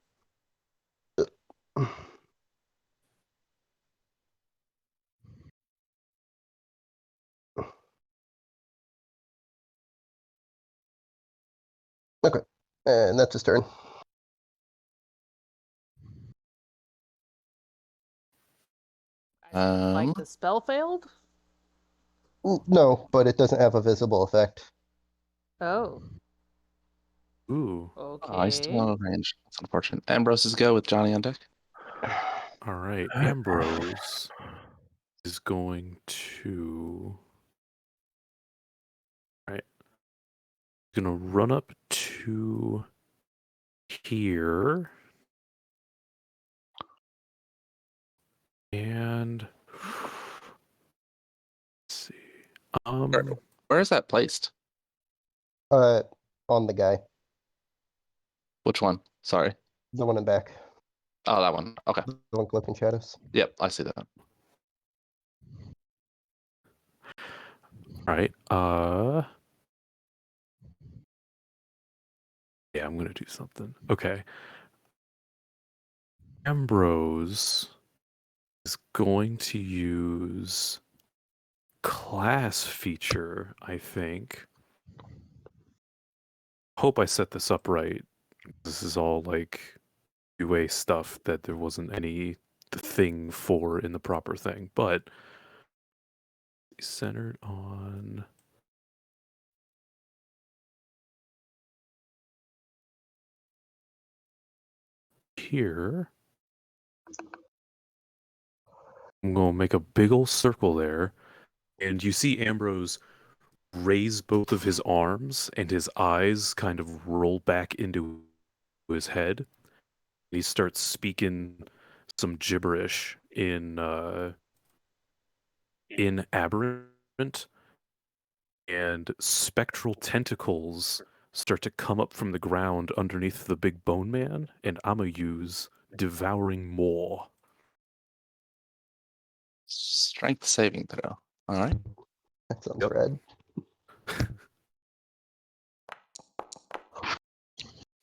Okay, and that's his turn. Like the spell failed? No, but it doesn't have a visible effect. Oh, Ooh. He's still okay. out of range. That's unfortunate. Ambrose is go with Johnny on deck. All right. Ambrose is going to. All right. He's going to run up to here. And. Let's see. Where is that placed? On the guy, Which one? Sorry. the one in back, Oh, that one. Okay. the one cloaked in shadows. Yep, I see that. All right. Yeah, I'm gonna do something. Okay. Ambrose is going to use class feature, I think. Hope I set this up right. This is all like UA stuff that there wasn't any thing for in the proper thing, but centered on here. I'm gonna make a big old circle there, and you see Ambrose raise both of his arms, and his eyes kind of roll back into his head. He starts speaking some gibberish in aberrant, and spectral tentacles start to come up from the ground underneath the big bone man, and I'ma use Devouring Maw. Strength saving throw. All right. That sounds Yep. rad.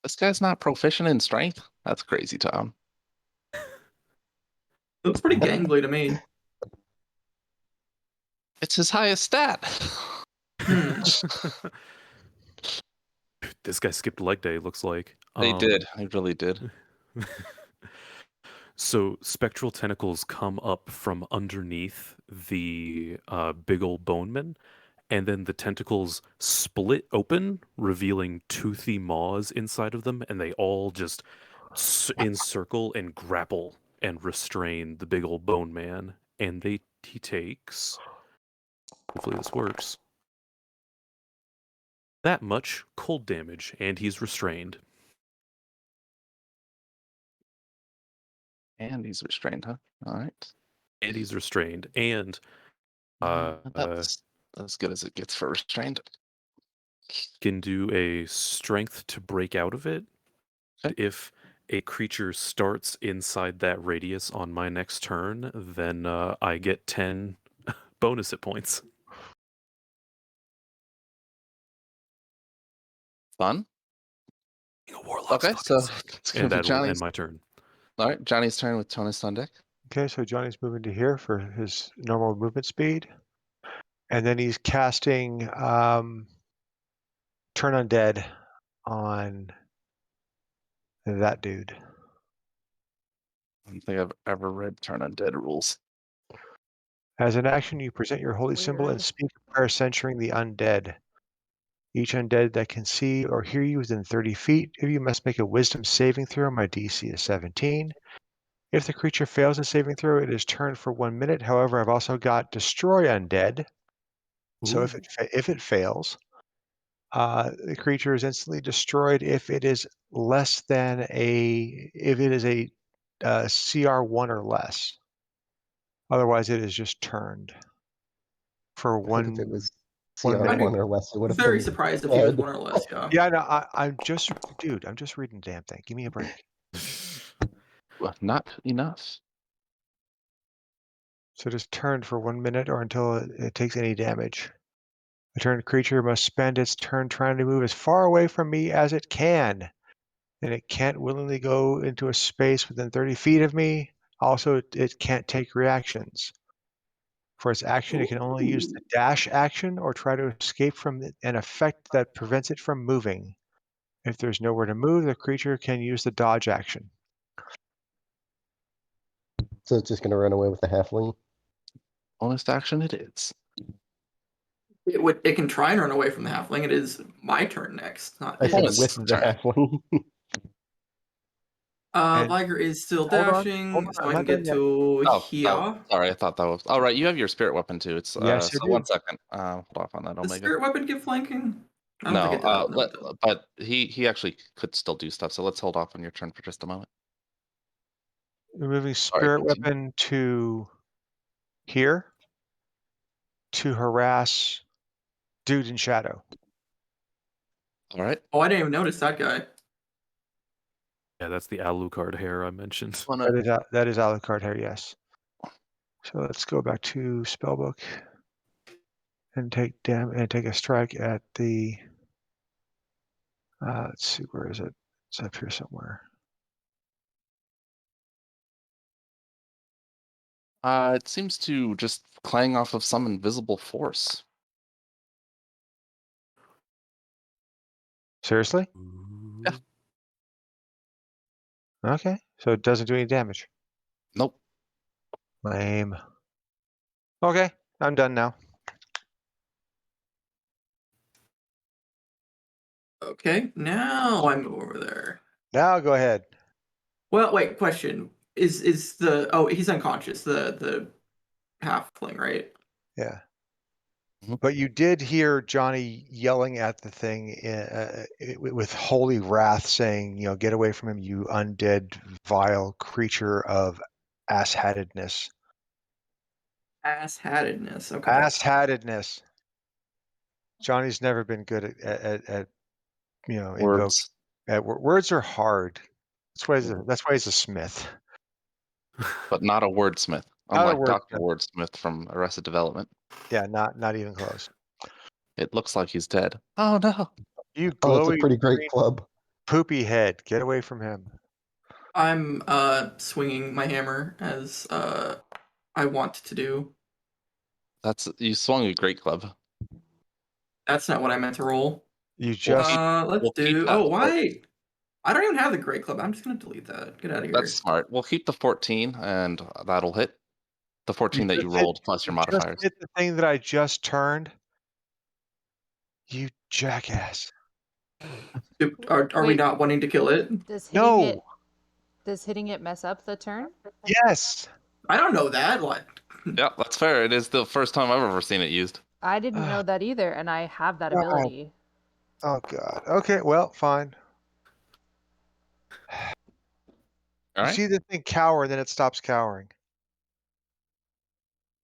This guy's not proficient in strength. That's crazy, Tom. Looks pretty gangly to me. It's his highest stat. This guy skipped leg day, looks like. They did. They really did. So spectral tentacles come up from underneath the big old boneman, and then the tentacles split open, revealing toothy maws inside of them, and they all just encircle and grapple and restrain the big old bone man. And he takes, hopefully this works, that much cold damage, and he's restrained. And he's restrained, huh? All right. And he's restrained, and That's as good as it gets for restrained. can do a strength to break out of it. Okay. If a creature starts inside that radius on my next turn, then I get 10 bonus hit points. Fun. Being a warlock's Okay, fucking so sick. it's gonna And be that'll end Johnny's. my turn. All right, Johnny's turn with Tonus on deck. Okay, so Johnny's moving to here for his normal movement speed. And then he's casting Turn Undead on that dude. I don't think I've ever read Turn Undead rules. As an action, you present your holy symbol and Weird. speak a prayer censuring the undead. Each undead that can see or hear you within 30 feet of you must make a wisdom saving throw. My DC is 17. If the creature fails a saving throw, it is turned for 1 minute. However, I've also got destroy undead. So if it fails, the creature is instantly destroyed if it is less than a CR1 or less. Otherwise, it is just turned for I think if it was 1 minute. CR1 or less, it would have Very been surprised if he was dead. 1 or less, yeah. Yeah, no, I'm just reading the damn thing. Give me a break. Well, not enough. So just turned for 1 minute or until it takes any damage. A turned creature must spend its turn trying to move as far away from me as it can. And it can't willingly go into a space within 30 feet of me. Also, it can't take reactions. For its action, it can only use the dash action or try to escape from an effect that prevents it from moving. If there's nowhere to move, the creature can use the dodge action. So it's just going to run away with the halfling. Bonus action it is. It can try and run away from the halfling. It is my turn next, not I said his. with the turn. halfling. And- Liger is still Hold on, dashing, hold on, so I'm I can not done get yet. to Oh, here. sorry, I thought that was. All right, you have your spirit weapon too. It's Yes, I so do. 1 second. Hold off on that, Does Omega. spirit weapon give flanking? I don't No, think it does. No, it doesn't. but he actually could still do stuff. So let's hold off on your turn for just a moment. Removing Sorry, spirit continue. weapon to here to harass dude in shadow. All right. Oh, I didn't even notice that guy. Yeah, that's the Alucard hair I mentioned. That is Alucard hair, yes. So let's go back to spellbook and take a strike at the. Let's see, where is it? It's up here somewhere. It seems to just clang off of some invisible force. Seriously? Yeah. Okay, so it doesn't do any damage. Nope. Lame. Okay, I'm done now. Okay, now I move over there. Now go ahead. Well, wait. Question: Is the he's unconscious? The halfling, right? Yeah. Mhm. But you did hear Johnny yelling at the thing with holy wrath, saying, "Get away from him, you undead, vile creature of asshattedness." Asshattedness. Okay. Asshattedness. Johnny's never been good at Words. words are hard. That's why he's a smith. But not a wordsmith. Not a Unlike Dr. wordsmith. Wordsmith from Arrested Development. Yeah, not even close. It looks like he's dead. Oh no. You Oh, it's a glowy pretty great green club. poopy head. Get away from him. I'm swinging my hammer as I want to do. You swung a great club. That's not what I meant to roll. You just Let's we'll keep do. that Oh, for- why? I don't even have the great club. I'm just gonna delete that. Get out of here. That's smart. We'll keep the 14 and that'll hit. The 14 that you just hit- rolled plus your modifiers. hit the thing that I just turned. You jackass. Are we Wait. not wanting to kill it? Does No. hitting it mess up the turn? Yes. I don't know that. What? Yeah, that's fair. It is the first time I've ever seen it used. I didn't know that either, and I have that God. ability. Oh God. Okay. Well, fine. All You right. see the thing cower, and then it stops cowering.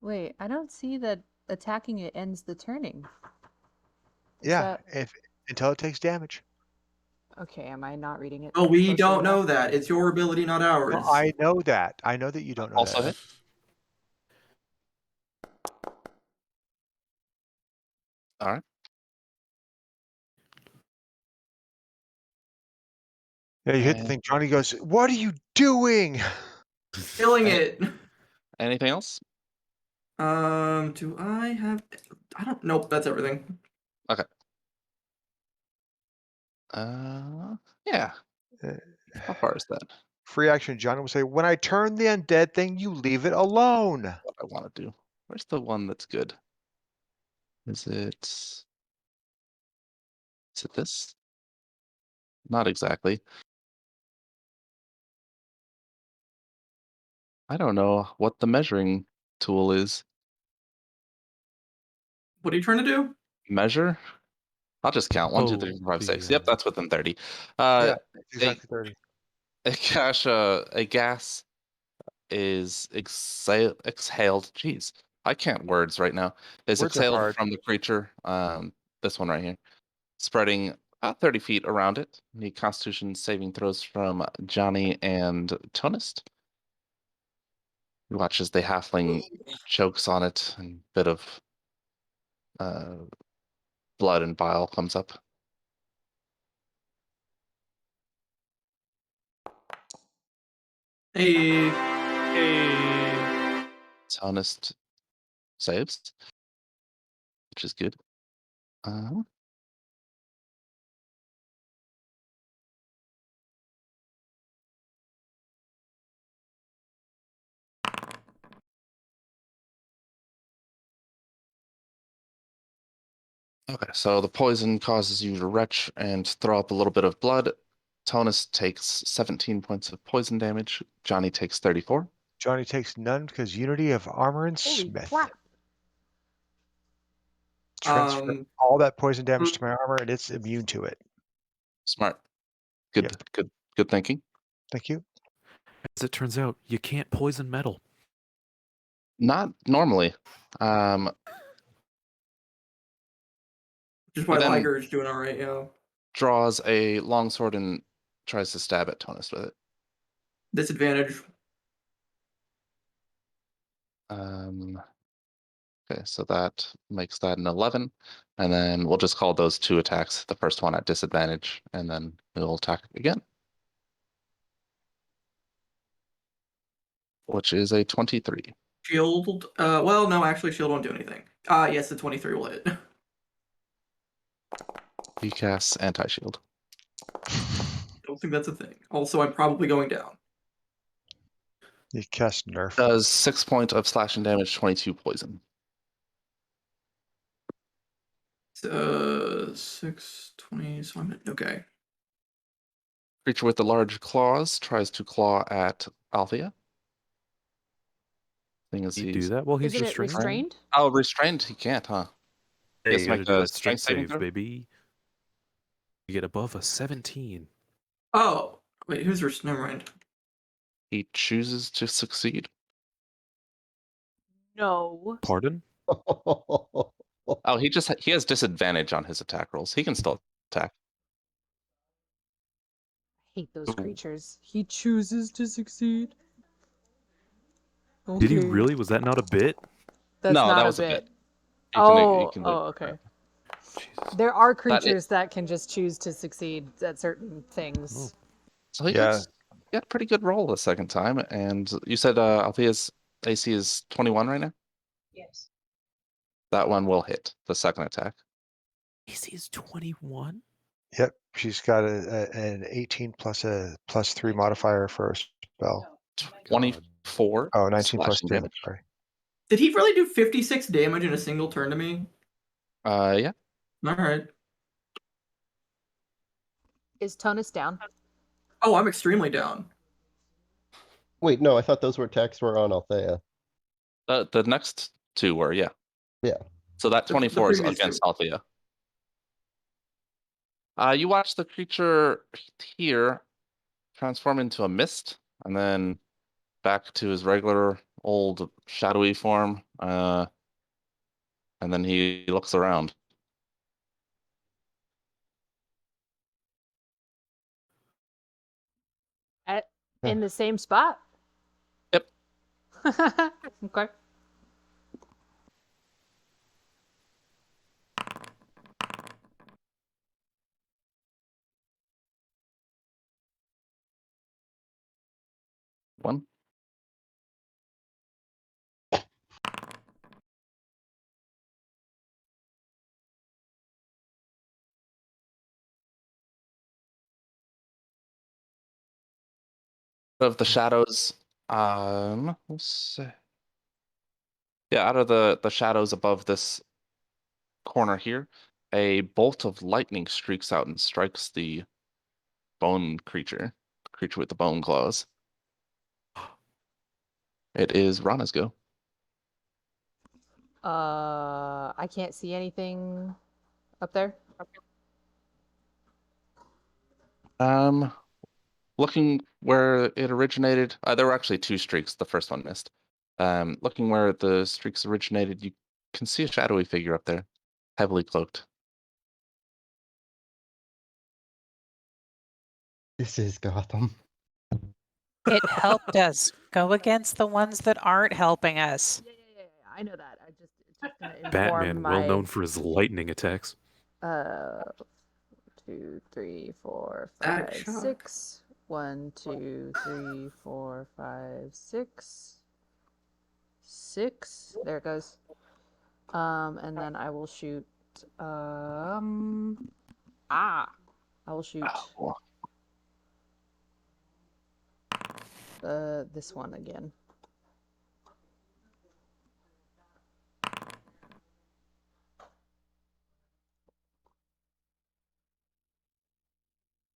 Wait, I don't see that attacking it ends the turning. Is Yeah. that- Until it takes damage. Okay, am I not reading it? Oh, we closely don't enough? know that. It's your ability, not ours. No, I know that. I know that you don't know Also that. hit. All right. Yeah, you hit the thing. Johnny goes, "What are you doing?" Killing it. Anything else? Do I have? I don't. Nope. That's everything. Yeah. Uh, How far is that? Free action. Johnny will say, "When I turn the undead thing, you leave it alone." What I want to do. Where's the one that's good? Is it? Is it this? Not exactly. I don't know what the measuring tool is. What are you trying to do? Measure? I'll just count. 1, 2, 3, Oh, 4, 5, 6. the, Yep, that's within 30. Yeah, it's A, exactly 30. a gas is exhaled. Jeez, I can't words right now. Is Words are exhaled hard. from the creature. This one right here, spreading about 30 feet around it. Need Constitution saving throws from Johnny and Tonist. You watch as the halfling chokes on it, and a bit of blood and bile comes up. Hey, Tonist saves, which is good. Okay, so the poison causes you to retch and throw up a little bit of blood. Tonus takes 17 points of poison damage. Johnny takes 34. Johnny takes none because Unity of Armor and Holy Smith. crap. Transfer um, all that poison damage to my armor and it's immune to it. Smart. Good, Yep. good thinking. Thank you. as it turns out, you can't poison metal. Not normally. just why But then- Liger is doing all right. Yeah. Draws a longsword and tries to stab at Tonus with it. Disadvantage. Okay, so that makes that an 11. And then we'll just call those 2 attacks. The first one at disadvantage, and then we'll attack again. Which is a 23. Shield. Well, no, actually, shield won't do anything. Yes, the 23 will hit. He casts anti-shield. Don't think that's a thing. Also, I'm probably going down. You cast Nerf. Does 6 points of slashing damage, 22 poison. 6, 20, so I'm okay. Creature with the large claws tries to claw at Althea. Thing is, Can you do he's that while he's Isn't it restrained? restrained? oh restrained. He can't, huh? Hey, Yes, you gotta make do a that strength saving save, throw? baby. You get above a 17. Oh, wait, never mind. He chooses to succeed. No. Pardon? Oh, he has disadvantage on his attack rolls. He can still attack. Hate those creatures. He chooses to succeed. Did he Okay. really? Was that not a bit? That's No, not that a was a bit. bit. You can- Oh, you can oh, leave. okay. Jesus. There are creatures that can just choose to succeed at certain things. So he Yeah. got a pretty good roll the second time. And you said Althea's AC is 21 right now? Yes. That one will hit the second attack. AC is 21? Yep. She's got an 18 plus a +3 modifier for a spell. 24. Oh, 19 plus slashing 3. damage. Sorry. Did he really do 56 damage in a single turn to me? Yeah. All right. Is Tonus down? Oh, I'm extremely down. Wait, no, I thought those attacks were on Althea. The next 2 were, yeah. Yeah. So that The 24 is previous against 2. Althea. You watch the creature here transform into a mist, and then back to his regular old shadowy form. And then he looks around. In the same spot? Yep. Okay. One. Of the shadows, let's see. Yeah, out of the shadows above this corner here, a bolt of lightning streaks out and strikes the bone creature, creature with the bone claws. It is Rana's go. I can't see anything up there. Looking where it originated, there were actually two streaks. The first one missed. Looking where the streaks originated, you can see a shadowy figure up there, heavily cloaked. This is Gotham. It helped us go against the ones that aren't helping us. Yeah. I know that. It's just gonna inform Batman, my well known for his lightning attacks. 2, 3, 4, That 5, shock. 6. 1, 2, 3, 4, 5, 6. 6. There it goes. And then I will shoot. I will shoot this one again.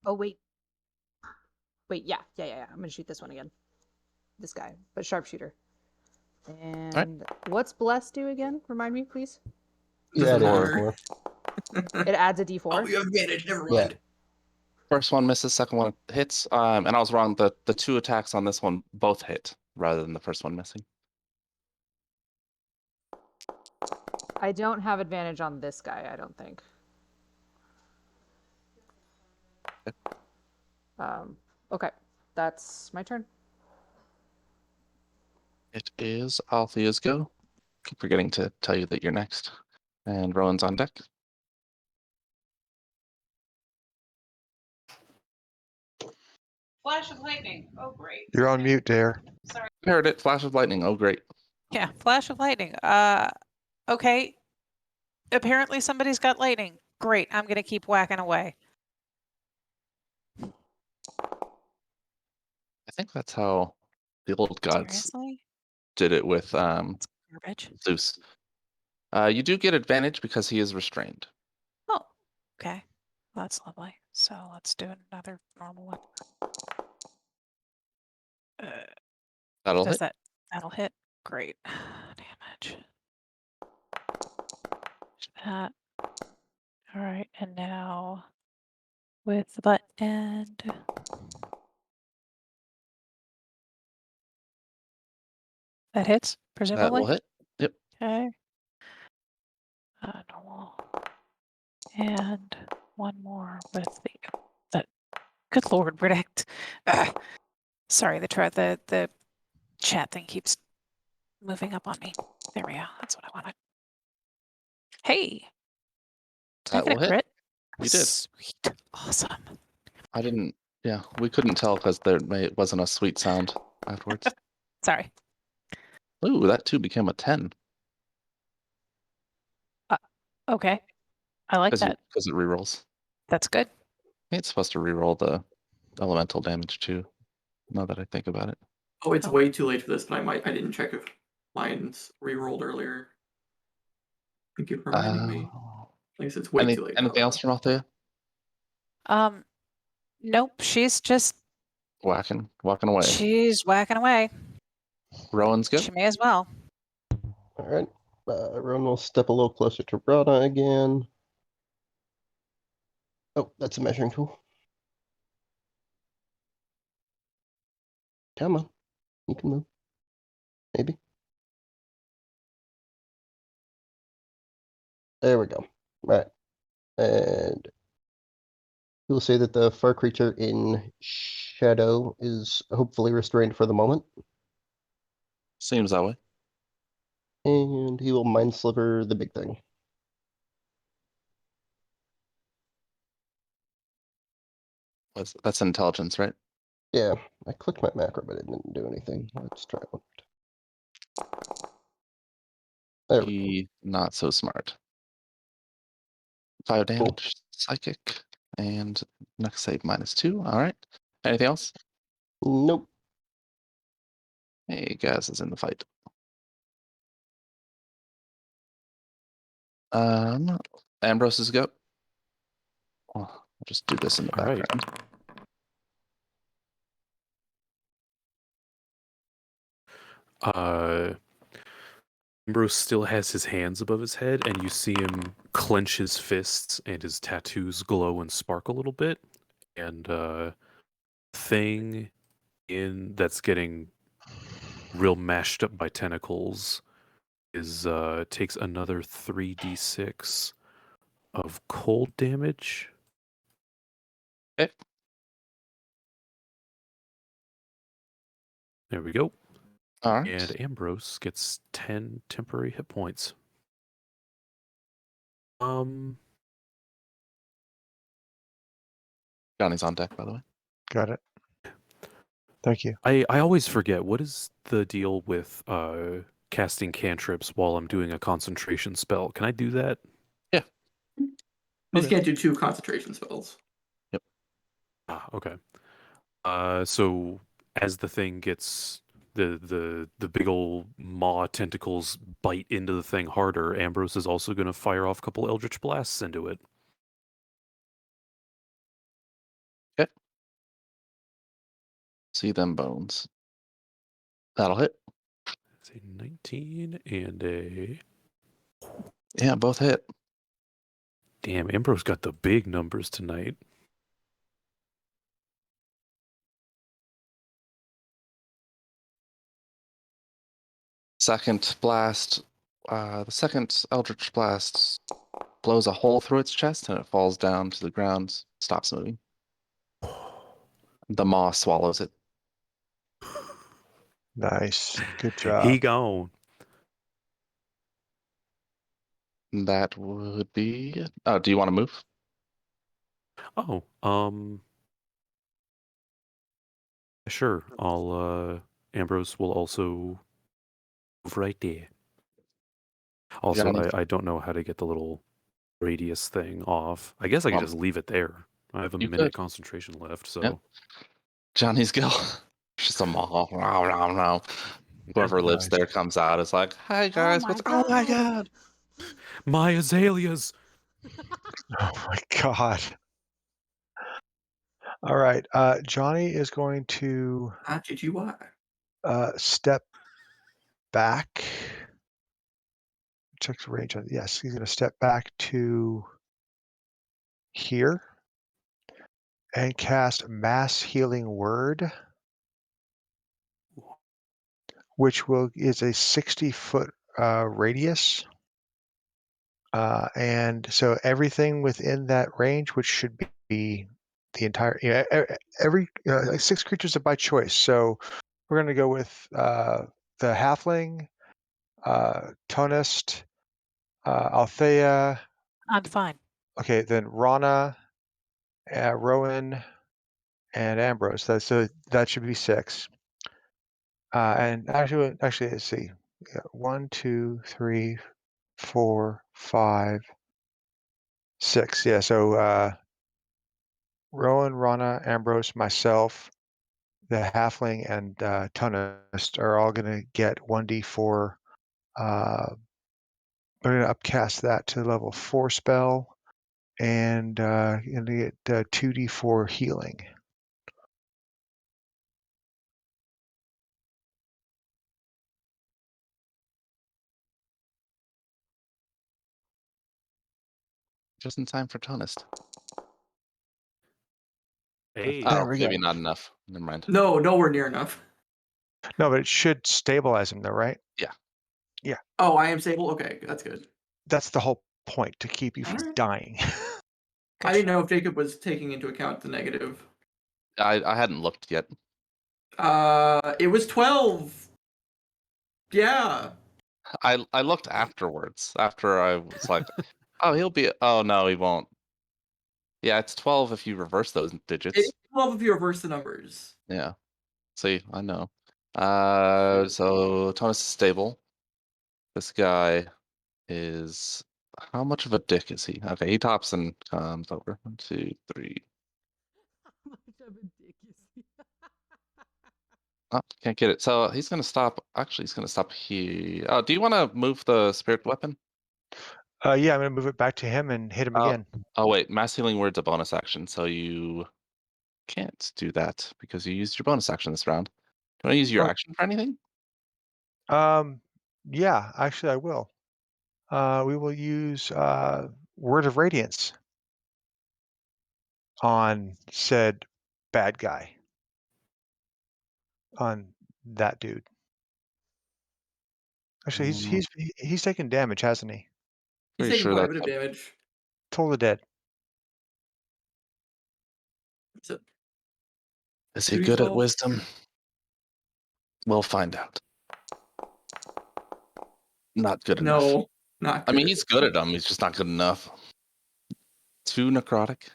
Oh wait. Yeah. I'm gonna shoot this one again. This guy, but sharpshooter. And what's bless do again? Remind me, please. Doesn't Yeah, matter. It adds a d4. Oh, you have advantage. Never Yeah. mind. First one misses, second one hits. And I was wrong. The two attacks on this one both hit rather than the first one missing. I don't have advantage on this guy, I don't think. Okay, that's my turn. It is Althea's go. Keep forgetting to tell you that you're next. And Rowan's on deck. Flash of lightning. Oh, great. You're on mute, Dare. Sorry. I heard it. Flash of lightning. Oh, great. Yeah, flash of lightning. Okay. Apparently somebody's got lightning. Great. I'm gonna keep whacking away. I think that's how the old gods Seriously? did it with Garbage. Zeus. You do get advantage because he is restrained. Oh, okay. Well, that's lovely. So let's do another normal one. That'll Does hit. that'll hit? Great. Damage. That. All right, and now with the butt end. That hits, That presumably. will hit. Yep. Okay. Normal. And one more with the good lord, predict. Sorry, the chat thing keeps moving up on me. There we go. That's what I wanted. Hey. Did I That get will a hit. crit? You did. Sweet. Awesome. I didn't. Yeah, we couldn't tell because it wasn't a sweet sound afterwards. Sorry. Ooh, that too became a 10 Okay. I like because that. it rerolls. That's good. It's supposed to reroll the elemental damage too. Now that I think about it. Oh, it's Oh. way too late for this, but I didn't check if mine's re-rolled earlier. Thank you for reminding me. I guess it's way too late. Anything else from Althea? Nope. She's just Walking away. she's whacking away. Rowan's good. She may as well. All right. Rowan will step a little closer to Rana again. Oh, that's a measuring tool. Come on. You can move. Maybe. There we go. Right. And we'll say that the fur creature in shadow is hopefully restrained for the moment. Seems that way. And he will mind sliver the big thing. That's intelligence, right? Yeah, I clicked my macro, but it didn't do anything. Let's try one. There we go. He not so smart. 5 damage, psychic, and next save -2. All right. Anything else? Nope. Hey, Gaz is in the fight. Ambrose's go. Oh, I'll just do this in the All right. background. Ambrose still has his hands above his head, and you see him clench his fists, and his tattoos glow and spark a little bit. And thing in that's getting real mashed up by tentacles is takes another 3d6 of cold damage. Okay. There we go. All right. And Ambrose gets 10 temporary hit points. Johnny's on deck, by the way. Got it. Thank you. I always forget, what is the deal with casting cantrips while I'm doing a concentration spell? Can I do that? You just Okay. can't do 2 concentration spells. Ah, okay. So as the thing gets the big old maw tentacles bite into the thing harder, Ambrose is also going to fire off a couple Eldritch Blasts into it. Okay. See them bones. That'll hit. It's a 19 and a... Yeah, both hit. Damn, Ambrose got the big numbers tonight. Second blast. The second Eldritch Blast blows a hole through its chest and it falls down to the ground, stops moving. The maw swallows it. Nice. Good job. He gone. That would be it. Oh, do you want to move? Oh, sure. Ambrose will also move right there. Also, Johnny. I don't know how to get the little radius thing off. I guess I can just leave it there. I have a you minute could. concentration left, so... Yep. Johnny's go. Just a maw. Wow. Whoever lives Nice. there comes out. It's like, hi guys, my what's? Oh my God. god! My azaleas! Oh my God. All right. Johnny is going to GGY. step back. Check the range. Yes, he's going to step back to here and cast Mass Healing Word, which is a 60-foot radius. And so everything within that range, which should be the entire, every 6 creatures are by choice. So we're going to go with the Halfling, Tonist, Althea. I'm fine. Okay, then Rana, Rowan, and Ambrose. So that should be 6. And actually, let's see. 1, 2, 3, 4, 5, 6. Yeah. So Rowan, Rana, Ambrose, myself, the Halfling, and Tonist are all going to get 1d4. We're going to upcast that to level 4 spell, and going to get 2d4 healing. Just in time for Tonist. Hey. There Oh, we maybe go. not enough. Never mind. No, nowhere near enough. No, but it should stabilize him, though, right? Yeah. Oh, I am stable? Okay, that's good. That's the whole point, to keep you from Alright. dying. I didn't know if Jacob was taking into account the negative. I hadn't looked yet. It was 12. Yeah. I looked afterwards. After I was like, oh, he'll be. Oh no, he won't. Yeah, it's 12 if you reverse those digits. It's 12 if you reverse the numbers. Yeah. See, I know. So Tonist is stable. This guy is. How much of a dick is he? Okay, he tops and comes over. 1, 2, 3. Oh, can't get it. So he's gonna stop. Actually, he's gonna stop here. Do you want to move the spirit weapon? Yeah, I'm gonna move it back to him and hit him again. Oh wait, mass healing word's a bonus action, so you can't do that because you used your bonus action this round. Can I use your Oh. action for anything? Yeah, actually, I will. We will use Word of Radiance on said bad guy. On that dude. Actually, he's taken damage, hasn't he? He's Pretty taking sure quite a that's bit of damage. Totally dead. So, Is he Do we good at solve- wisdom? We'll find out. Not good enough. no, not I good. mean, he's good at them. He's just not good enough. 2 necrotic.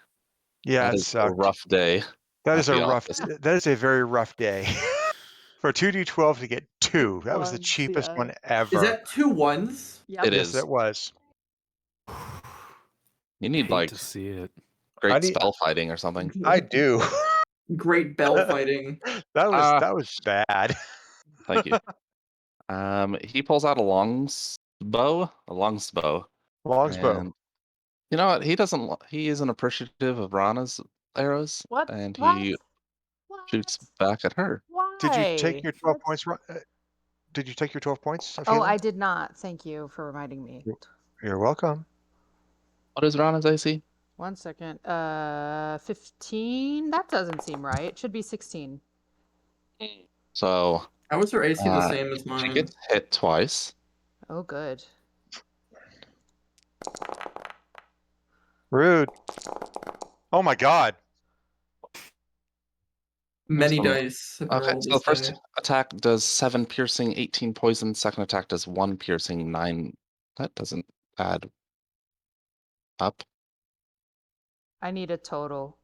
Yeah, That it is a sucked. rough day. That at is a the rough. office. That is a very rough day. For 2d12 to get 2, that was the Ones, cheapest yeah. one ever. Is that 2 1s? Yep. It Yes, is. that was. You need Hate like to see it. great need- spell fighting or something. I do. Great bell fighting. that Ah. was bad. Thank you. He pulls out a longbow. Longsbow. And you know what? He isn't appreciative of Rana's arrows. What? And What? he What? shoots back at her. Why? Did you take your 12 That's- points? Did you take your 12 points of Oh, healing? I did not. Thank you for reminding me. You're welcome. What is Rana's AC? 1 second. 15? That doesn't seem right. It should be 16. So How was her AC the Uh, same as she mine? gets hit twice. Oh, good. Rude. Oh my god. Many So- dice. have been Okay, rolled so the this first day. attack does 7 piercing, 18 poison. Second attack does 1 piercing, 9. That doesn't add up. I need a total.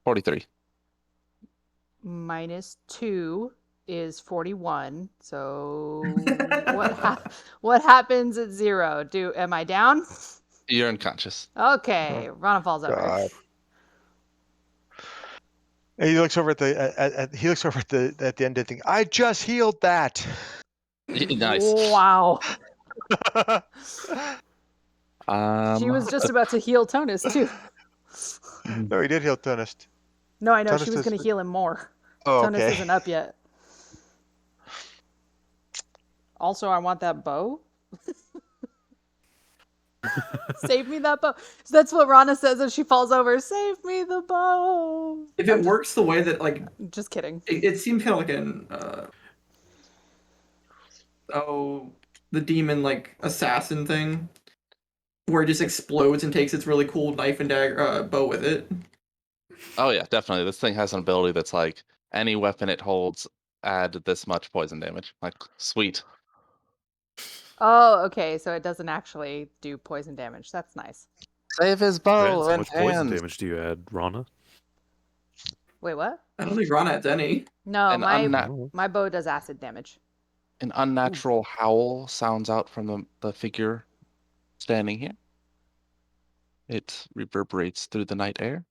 43. Minus 2 is 41. So what happens at 0? Am I down? You're unconscious. Okay, Rana falls over. God. And he looks over at the at the end of the thing. I just healed that. Nice. Wow. She was Um, just about to heal Tonus too. No, he did heal Tonus. No, I know Tonus she was is- going to heal him more. Oh, Tonus okay. isn't up yet. Also, I want that bow. Save me that bow. So that's what Rana says as she falls over. Save me the bow. If it works the way that, like, Just kidding. it seems kind of like an the demon like assassin thing, where it just explodes and takes its really cool knife and dagger bow with it. oh yeah, definitely. This thing has an ability that's like any weapon it holds add this much poison damage. Like sweet. Oh, okay. So it doesn't actually do poison damage. That's nice. Save his bow How and much poison hands. damage do you add, Rana? Wait, what? I don't think Rana adds any. No, An, my bow does acid damage. an unnatural howl sounds out from the figure standing here. It reverberates through the night air.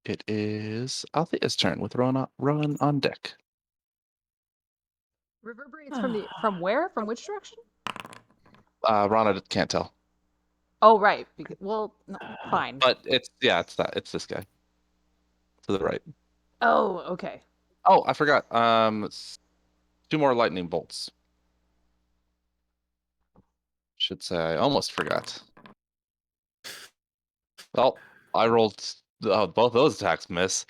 It is Althea's turn with Rowan on deck. Reverberates from where? From which direction? Rana can't tell, Oh, right. Well, no, fine. but it's this guy to the right. Oh, okay. Oh, I forgot. 2 more lightning bolts. Should say I almost forgot. Well, I rolled both those attacks miss.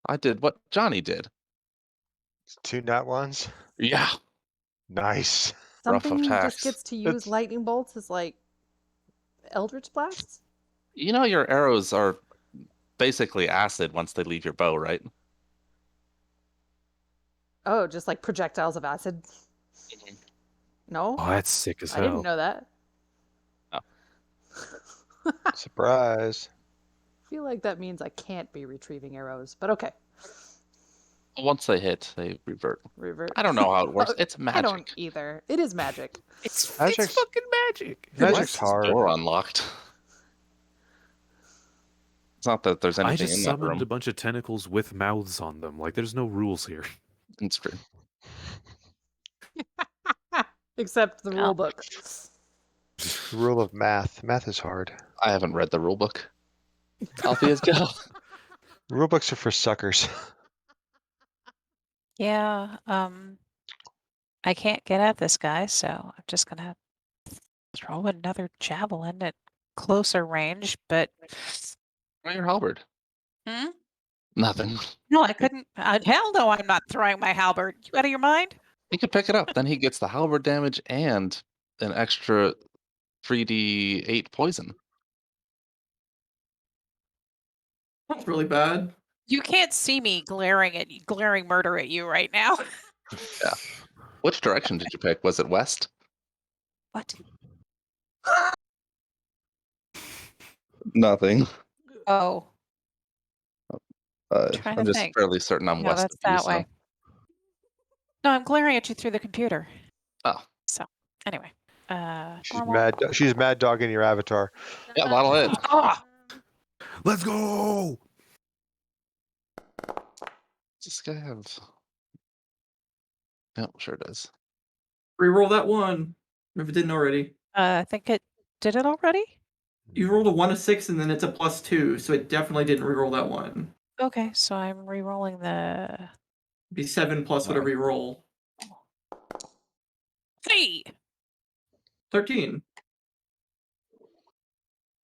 I did what Johnny did. 2 nat ones. Yeah. Nice. Rough Something attacks. just gets to use That's- lightning bolts as like Eldritch blasts. You know your arrows are basically acid once they leave your bow, right? Oh, just like projectiles of acid. No, Oh, that's sick as I hell. didn't know that. Oh. Surprise. I feel like that means I can't be retrieving arrows, but okay. Once they hit, they revert. Revert. I don't know how it works. It's I magic. don't either. It is magic. It's Magic's- fucking magic. Why is Magic's this hard. door unlocked? It's not that there's I anything just in that summoned room. a bunch of tentacles with mouths on them. Like, there's no rules here. It's true. Except the Well. rule book. Rule of math. Math is hard. I haven't read the rule book. Althea's go. Rule books are for suckers. Yeah, I can't get at this guy, so I'm just gonna throw another javelin at closer range, but Throw your halberd. Hmm? Nothing. No, I couldn't. Hell no, I'm not throwing my halberd. You out of your mind? He could pick it up. Then he gets the halberd damage and an extra 3d8 poison. That's really bad. You can't see me glaring murder at you right now. Yeah. Which direction did you pick? Was it west? What? Nothing. Oh, trying I'm to just think. fairly certain I'm No, west that's of you. that way. No, I'm glaring at you through the computer. Oh. So, anyway. She's normal. mad. She's mad dogging your avatar. Yeah, that'll hit. Ah! Let's go. Does this guy have? Yeah, sure does. Reroll that one. If it didn't already. I think it did it already. You rolled a 1 of 6 and then it's a +2, so it definitely didn't reroll that one. Okay, so I'm re-rolling the. It'd be 7 plus whatever you roll. Hey! 13.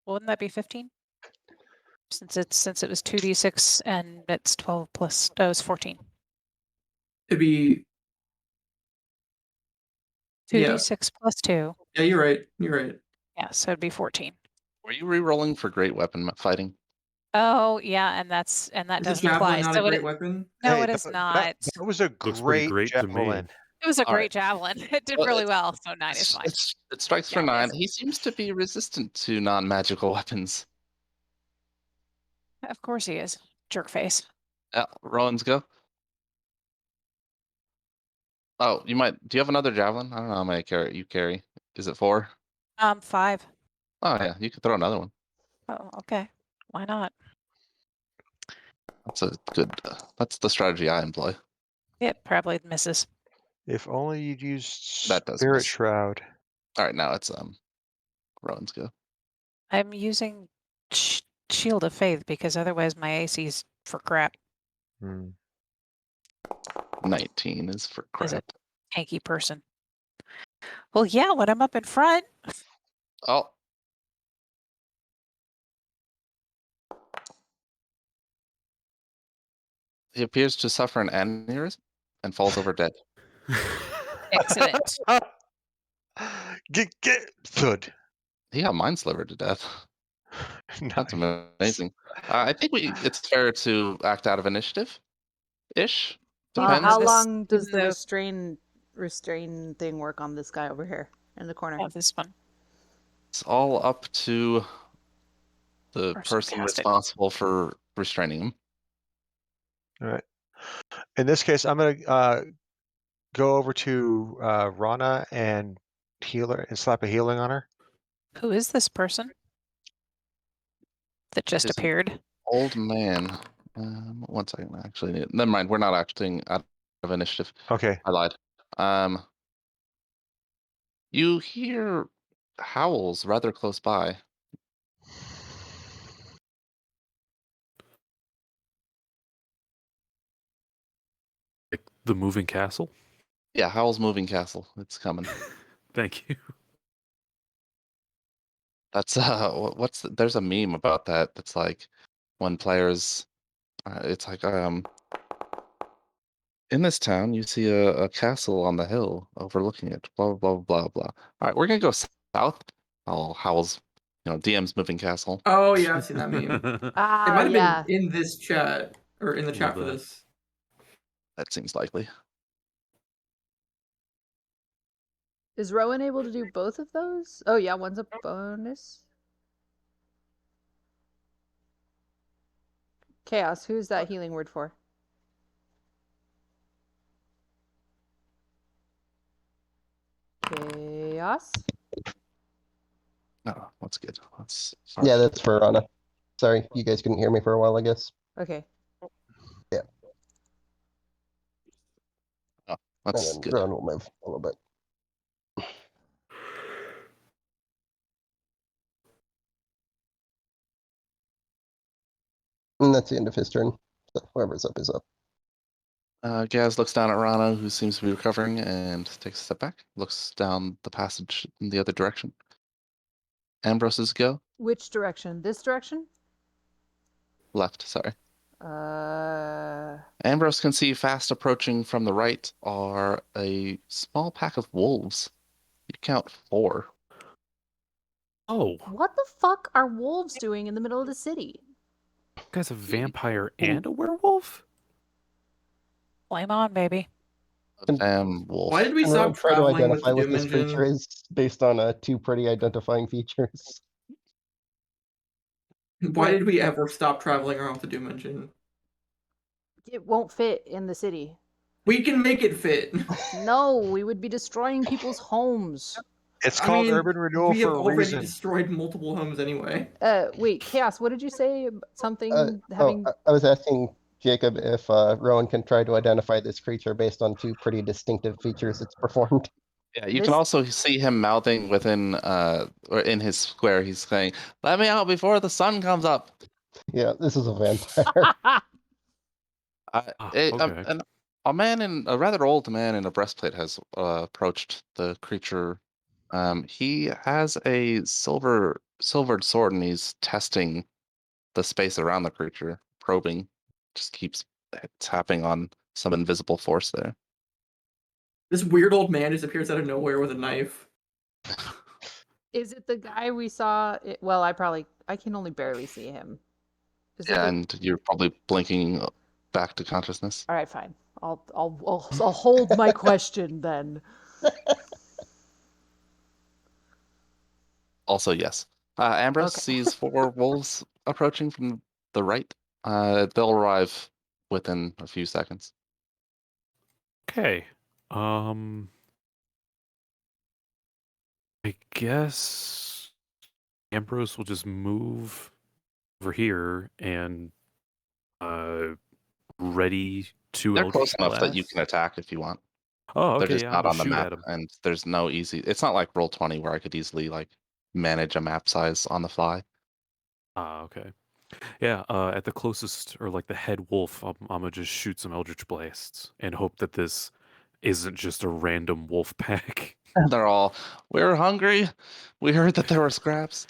Wouldn't that be 15? Since it was 2d6 and it's 12 plus. Oh, it's 14. It'd be 2d6 plus 2. Yeah, you're right. You're right. Yeah, so it'd be 14. Were you re-rolling for great weapon fighting? Oh yeah, and that Is doesn't this apply. javelin not So a great weapon? no, Hey, it is not. That was a Looks pretty great great to me. javelin. It was a All great right. javelin. It did Well, really well. So 9 is fine. It strikes for Yeah, 9. yes. He seems to be resistant to non-magical weapons. Of course he is. Jerk face. Yeah, Rowan's go. Oh, you might. Do you have another javelin? I don't know how many you carry. Is it 4? 5. Oh yeah, you could throw another one. Oh, okay. Why not? That's a good. That's the strategy I employ. It probably misses. If only you'd used That does Spirit miss. Shroud. All right, now it's Rowan's go. I'm using Shield of Faith because otherwise my AC's for crap. Hmm. 19 is for Is crap. it tanky person? Well, yeah. When I'm up in front. Oh. He appears to suffer an aneurysm and falls over dead. Excellent. Get thud. He got mind slivered to death. That's Nice. amazing. I think it's fair to act out of initiative, ish. Well, Depends. How this- long does even the though- restrain thing work on this guy over here in the corner? Oh, this one. It's all up to the Person person cast it. responsible for restraining him. All right. In this case, I'm gonna go over to Rana and healer and slap a healing on her. Who is this person that just Is it- appeared? Old man. 1 second. Actually, never mind. We're not acting out of initiative. Okay. I lied. You hear howls rather close by. Like the moving castle. Yeah, Howl's Moving Castle. It's coming. Thank you. That's there's a meme about that. That's like when players, it's like in this town you see a castle on the hill overlooking it. Blah blah blah blah blah. All right, we're gonna go south. Oh, Howl's, DM's Moving Castle. Oh yeah, I've seen that meme. It Ah, might have yeah. been in this chat or in the chat for Love that. this. That seems likely. Is Rowan able to do both of those? Oh yeah, one's a bonus. Chaos, who's that healing word for? Chaos? Oh, that's good. That's Yeah, that's for Rana. Sorry, you guys couldn't hear me for a while, I guess. Okay. that's And good. then Rowan will move a little bit. And that's the end of his turn. So whoever's up is up. Gaz looks down at Rana, who seems to be recovering, and takes a step back. Looks down the passage in the other direction. Ambrose's go. Which direction? This direction? Left, sorry. Uh, Ambrose can see fast approaching from the right are a small pack of wolves. You count 4. Oh, what the fuck are wolves doing in the middle of the city? guy's a vampire and a werewolf? Flame on, baby. Wolf. Why did we And stop try to traveling with identify the what Doom this Engine? creature is based on two pretty identifying features. Why did we ever stop traveling around with the Doom Engine? It won't fit in the city. We can make it fit. No, we would be destroying people's homes. It's I called mean, urban renewal we have for a already reason. destroyed multiple homes anyway. Wait, Chaos, what did you say? Something having... I was asking Jacob if Rowan can try to identify this creature based on 2 pretty distinctive features it's performed. Yeah, you This- can also see him mouthing within or in his square. He's saying, "Let me out before the sun comes up." Yeah, this is a vampire. Okay. A rather old man in a breastplate has approached the creature. He has a silvered sword, and he's testing the space around the creature, probing. Just keeps tapping on some invisible force there. This weird old man just appears out of nowhere with a knife. Is it the guy we saw? Well, I can only barely see him. Is it Yeah, the- and you're probably blinking back to consciousness. All right, fine. I'll hold my question then. Also, yes. Ambrose Okay. sees 4 wolves approaching from the right. They'll arrive within a few seconds. Okay. I guess Ambrose will just move over here and ready to They're Eldritch close enough that you Blast. can attack if you want. Oh, okay, They're just yeah, not I'm on the gonna shoot map, at him. and there's no easy. It's not like Roll20 where I could easily like manage a map size on the fly. Ah, okay. Yeah, at the closest, or like the head wolf, I'm gonna just shoot some Eldritch Blasts and hope that this isn't just a random wolf pack. They're all, "We're hungry. We heard that there were scraps."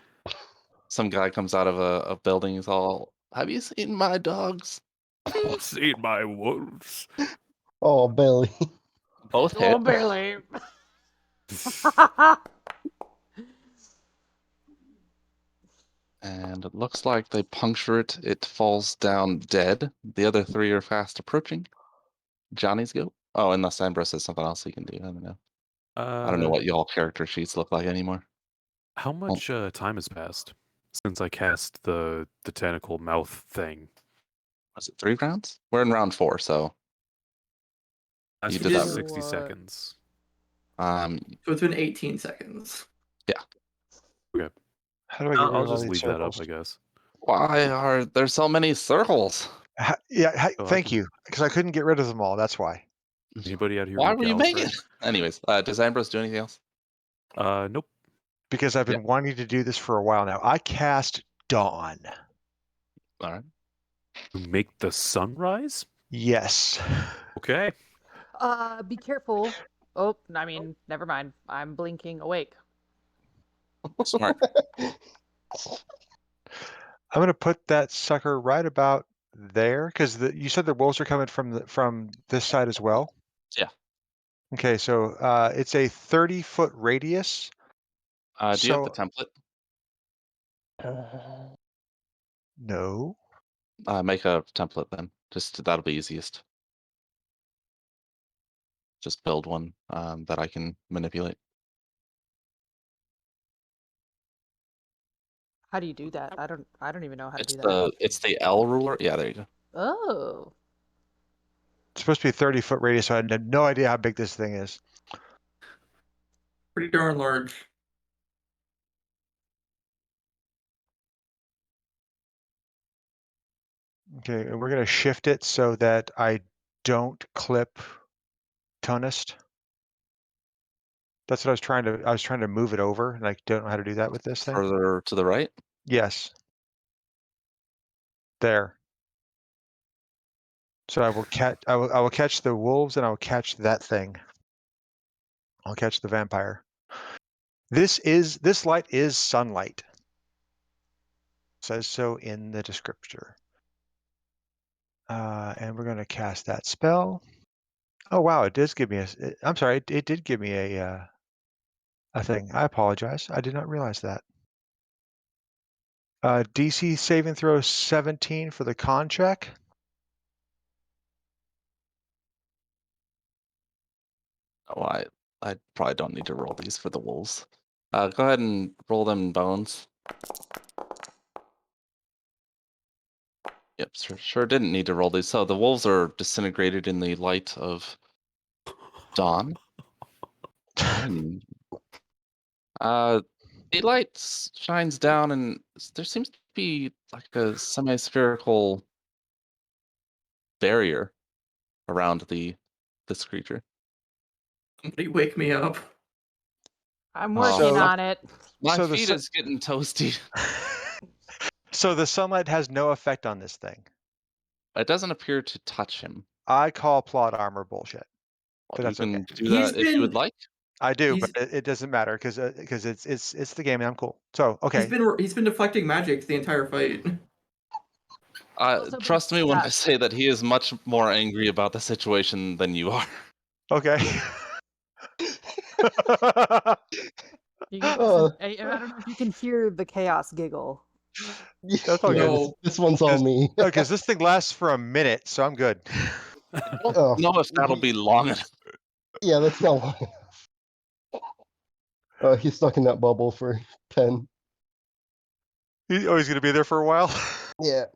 Some guy comes out of a building. He's all, "Have you seen my dogs?" Seen my wolves. Oh, Billy. Both hit. Oh, barely. And it looks like they puncture it. It falls down dead. The other 3 are fast approaching. Johnny's go. Oh, unless Ambrose has something else he can do. I don't know. I don't know what y'all character sheets look like anymore. How much time has passed since I cast the tentacle mouth thing? Was it 3 rounds? We're in round 4, so I You did did that. 60 What? seconds. So it's been 18 seconds. How do I get rid I'll of all just these leave that up, circles? I guess. why are there so many circles? Oh, I Thank can- you, because I couldn't get rid of them all. That's why. Anybody out here? Why read were you making? Gallifrey? Anyways, does Ambrose do anything else? Nope. Because I've been wanting to do this for a while now. I cast Dawn. All right. To make the sunrise? Yes. Okay. Be careful. Oh, I mean, never mind. I'm blinking awake. Smart. I'm gonna put that sucker right about there because you said the wolves are coming from this side as well. Yeah. Okay, so it's a 30-foot radius. Do you have the So- template? No. Make a template then. That'll be easiest. Just build one that I can manipulate. How do you do that? I don't even know how to It's do that. the L ruler. Yeah, there you go. Oh. It's supposed to be a 30-foot radius, so I had no idea how big this thing is. Pretty darn large. Okay, and we're gonna shift it so that I don't clip Tunist. That's what I was trying to move it over, and I don't know how to do that with this thing. Further to the right. Yes. There. So I will catch. I will catch the wolves, and I will catch that thing. I'll catch the vampire. This light is sunlight. Says so in the descriptor. And we're going to cast that spell. Oh wow! It does give me a. I'm sorry. It did give me a thing. I apologize. I did not realize that. DC saving throw 17 for the con check. Oh, I probably don't need to roll these for the wolves. Go ahead and roll them bones. Yep, sure didn't need to roll these. So the wolves are disintegrated in the light of dawn. And, the light shines down, and there seems to be like a semi-spherical barrier around this creature. Somebody wake me up. I'm Oh, working So- on it. My So the feet su- is getting toasty. So the sunlight has no effect on this thing. It doesn't appear to touch him. I call plot armor bullshit. Well, But you that's okay. can do He's that if you would been- like. I do, He's- but it doesn't matter because it's the game and I'm cool. So okay. He's been deflecting magic the entire fight. Also, but- Trust me when yeah. I say that he is much more angry about the situation than you are. Okay. You can Oh. listen. I don't know if you can hear the chaos giggle. That's all Yeah, good. No. this one's all me. Because this thing lasts for a minute, so I'm good. I don't Oh, know if that'll be long enough. Yeah, that's not long enough. He's stuck in that bubble for 10. He's gonna be there for a while. Yeah.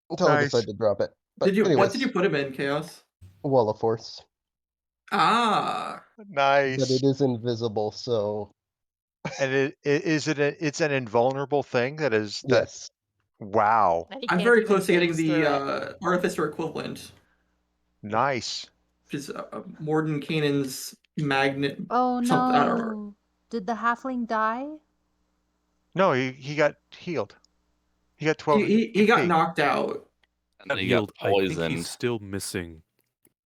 Until I Nice. decide to drop it. But What anyways, did you put him in, Chaos? Wall of Force. Ah. Nice. But it is invisible, so And it's an invulnerable thing that is that. yes. Wow. And he I'm can't very even close to getting phase through it. the Artificer equivalent, Nice. which is Morden Kanan's magnet. Oh something, I don't remember. no! Did the halfling die? No, he got healed. He got 12. He got HP. knocked out. And then he Healed. got I think poisoned. he's still missing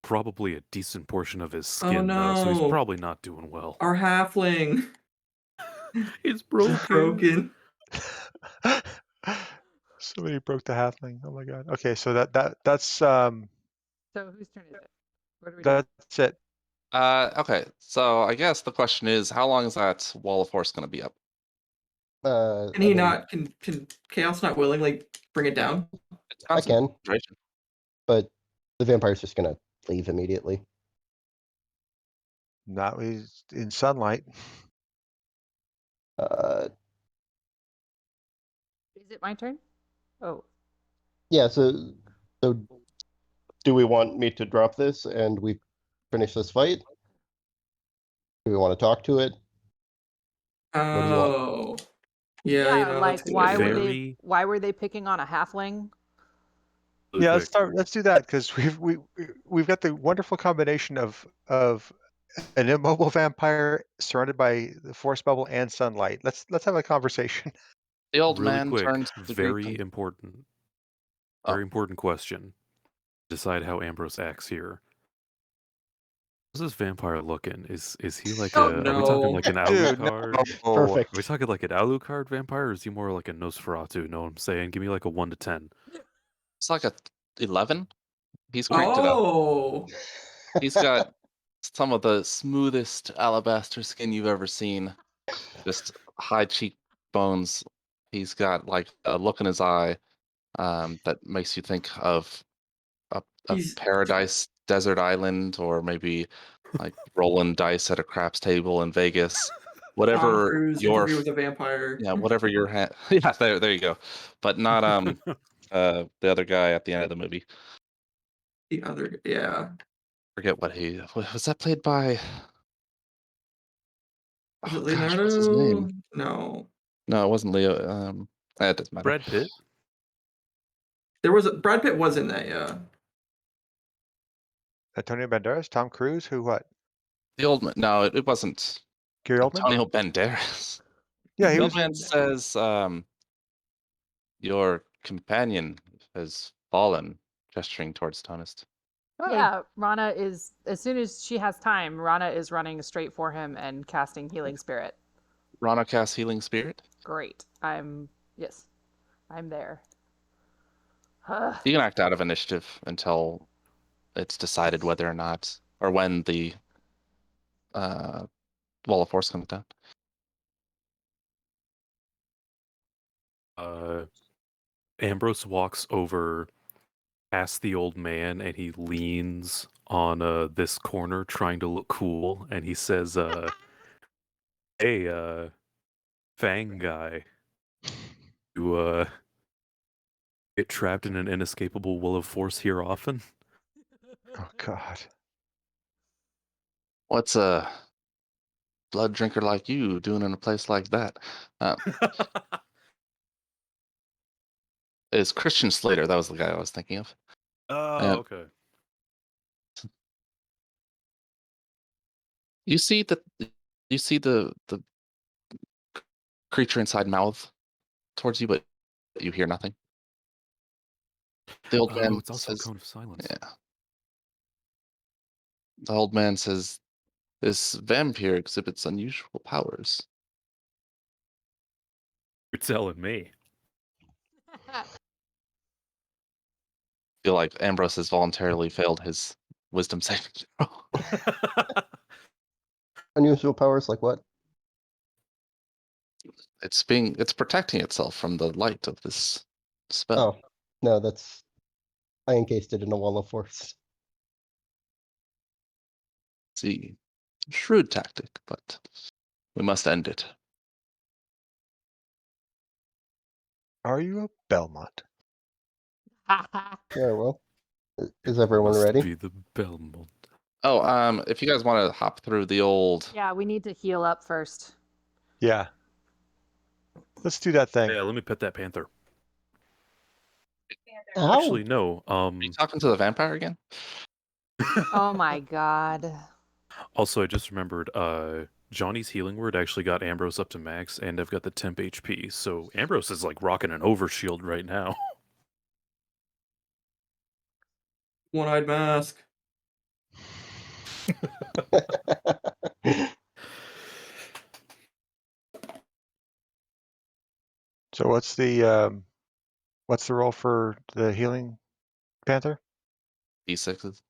probably a decent portion of his Oh, skin, though, so he's no. probably not doing well. Our halfling. It's broken. Broken. Somebody broke the halfling. Oh my god. Okay, so that's So whose turn is it? What are we doing? that's it. Okay, so I guess the question is, how long is that wall of force going to be up? Can he not? Can Chaos not willingly bring it down? It's I can, concentration. but the vampire's just gonna leave immediately. Not he's in sunlight. Is it my turn? Oh, Yeah, so do we want me to drop this and we finish this fight? Do we want to talk to it? do you want? Oh. Yeah, you know, like that's a good why idea. were they Very- why were they picking on a halfling? Really Yeah, quick. let's do that because we've got the wonderful combination of an immobile vampire surrounded by the force bubble and sunlight. Let's have a conversation. The old Really man quick, turns to the group very and- important. Oh. Very important question. Decide how Ambrose acts here. How's this vampire looking? Is he like Oh, are we no. talking like an Dude, Alucard? no. Perfect. Are we talking like an Alucard vampire, or is he more like a Nosferatu? Know what I'm saying? Give me like a 1 to 10. It's like a 11. He's cranked it up. Oh. He's got some of the smoothest alabaster skin you've ever seen. Just high cheekbones. He's got like a look in his eye that makes you think of a He's- paradise desert island, or maybe like rolling dice at a craps table in Vegas. Tom Whatever Cruise your interview with a vampire. yeah, whatever your yeah, there you go. But not the other guy at the end of the movie. The other, yeah. Forget was that played by. Was Oh, it gosh, what's his Leonardo? name? No. No, it wasn't Leo. It doesn't matter. Brad Pitt. Brad Pitt was in that, yeah. Antonio Banderas, Tom Cruise, who what? The old man. No, it wasn't Gary Oldman? Antonio Banderas. Yeah, he The was. old man in- says, your companion has fallen, gesturing towards Tonist. Yeah, Rana is, as soon as she has time, Rana is running straight for him and casting Healing Spirit. Rana casts Healing Spirit. Great. Yes, I'm there. You can act out of initiative until it's decided whether or not, or when the Wall of Force comes down. Ambrose walks over past the old man and he leans on this corner trying to look cool and he says, hey, Fang guy, you get trapped in an inescapable will of force here often? Oh God. What's a blood drinker like you doing in a place like that? Is Christian Slater. That was the guy I was thinking of. Oh, okay. You see the creature inside mouth towards you, but you hear nothing. The old man It's also a says, cone of silence. yeah. The old man says, this vampire exhibits unusual powers. You're telling me. Feel like Ambrose has voluntarily failed his wisdom saving throw. Unusual powers like what? It's protecting itself from the light of this spell. Oh, no, I encased it in a wall of force. See, shrewd tactic, but we must end it. Are you a Belmont? Yeah, well, is everyone Must ready? be the Belmont. Oh, if you guys want to hop through the old, Yeah, we need to heal up first. Yeah. Let's do that thing. Yeah, let me pet that panther. Ow! Actually, no. are you talking to the vampire again? Oh my god. Also, I just remembered, Johnny's healing word actually got Ambrose up to max, and I've got the temp HP, so Ambrose is like rocking an overshield right now. One-eyed mask. So what's the roll for the healing panther? D6s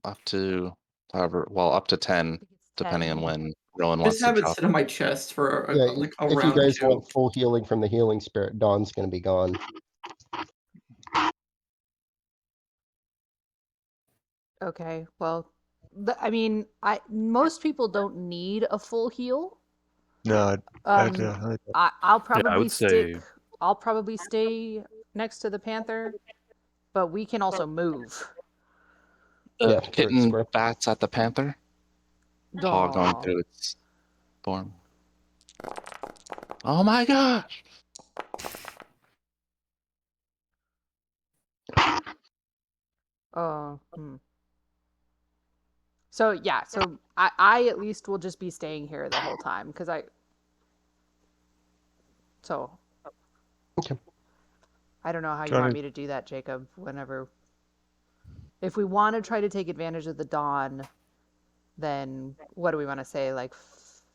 up to up to 10, depending on when Rowan Just wants to have it drop. sit on my chest for Yeah, like a if you round or guys two. want full healing from the healing spirit, Dawn's going to be gone. Okay, well, I mean, most people don't need a full heal. No, I'll probably would say- I'll probably stay next to the panther, but we can also move. Yeah, Kitten square. bats at the panther. Paw going Aw. through its form. Oh my gosh! Oh. So yeah, so I at least will just be staying here the whole time because So. Okay. I don't know how you Johnny- want me to do that, Jacob. If we want to try to take advantage of the dawn, then what do we want to say? Like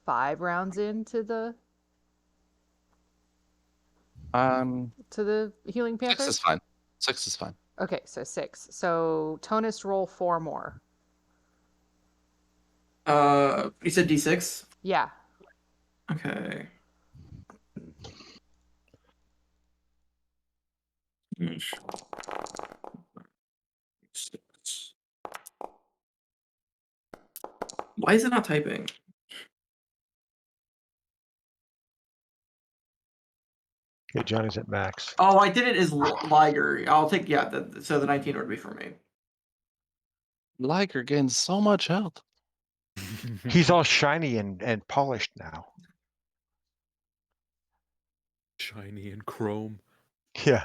5 rounds into the healing panther? 6 is fine. 6 is fine. Okay, so 6. So Tonus, roll 4 more. You said D6? Yeah. Okay. Why is it not typing? Okay, Johnny's at max. Oh, I did it as Liger. I'll take, so the 19 would be for me. Liger gains so much health. He's all shiny and polished now. Shiny and chrome. Yeah.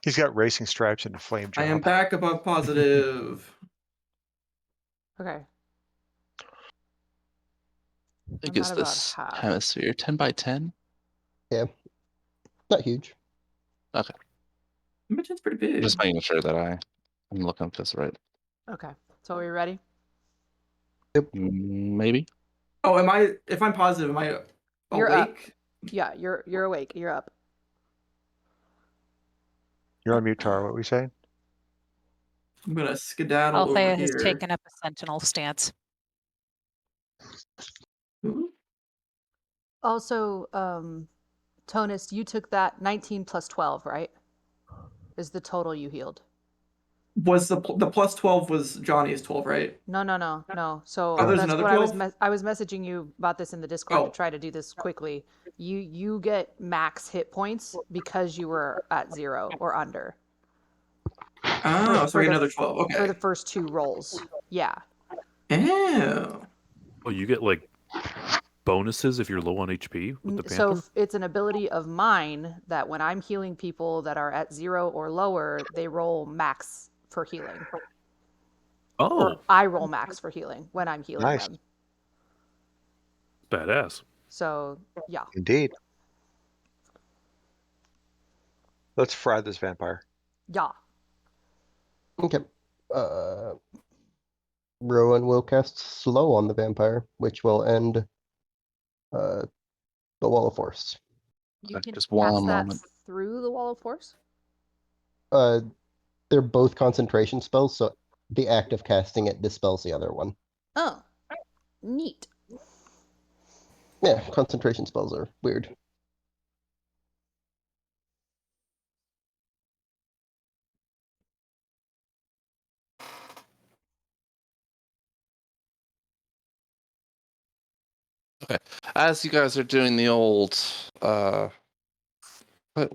He's got racing stripes and a flame I am job. back above positive. Okay. How big I'm is at about this half. hemisphere? 10 by 10? Yeah. Not huge. Okay. It's pretty big. Just making sure that I'm looking at this right. Okay. So are we ready? Maybe. Oh, if I'm positive, am I You're up. awake? Yeah, you're awake. You're up. You're on mute, Tara. What were we saying? I'm gonna skedaddle Althea over has here. taken up a sentinel stance. Ooh. Also, Tonus, you took that 19 plus 12, right? Is the total you healed? Was the plus 12 was Johnny's 12, right? No. So Oh, there's that's another what 12? I was messaging you about this in the Discord Oh. to try to do this quickly. You get max hit points because you were at 0 or under. Oh, so I get another 12. Okay. For the first 2 rolls. Yeah. Oh. Oh, you get like bonuses if you're low on HP with the So Panther? it's an ability of mine that when I'm healing people that are at 0 or lower, they roll max for healing. Oh, Or I roll max for healing when I'm healing Nice. them. badass. So yeah. Indeed. Let's fry this vampire. Yeah. Okay. Rowan will cast Slow on the vampire, which will end the Wall of Force. You can Just cast one that moment. through the Wall of Force? They're both concentration spells, so the act of casting it dispels the other one. Oh. Neat. Yeah, concentration spells are weird. Okay. As you guys are doing the old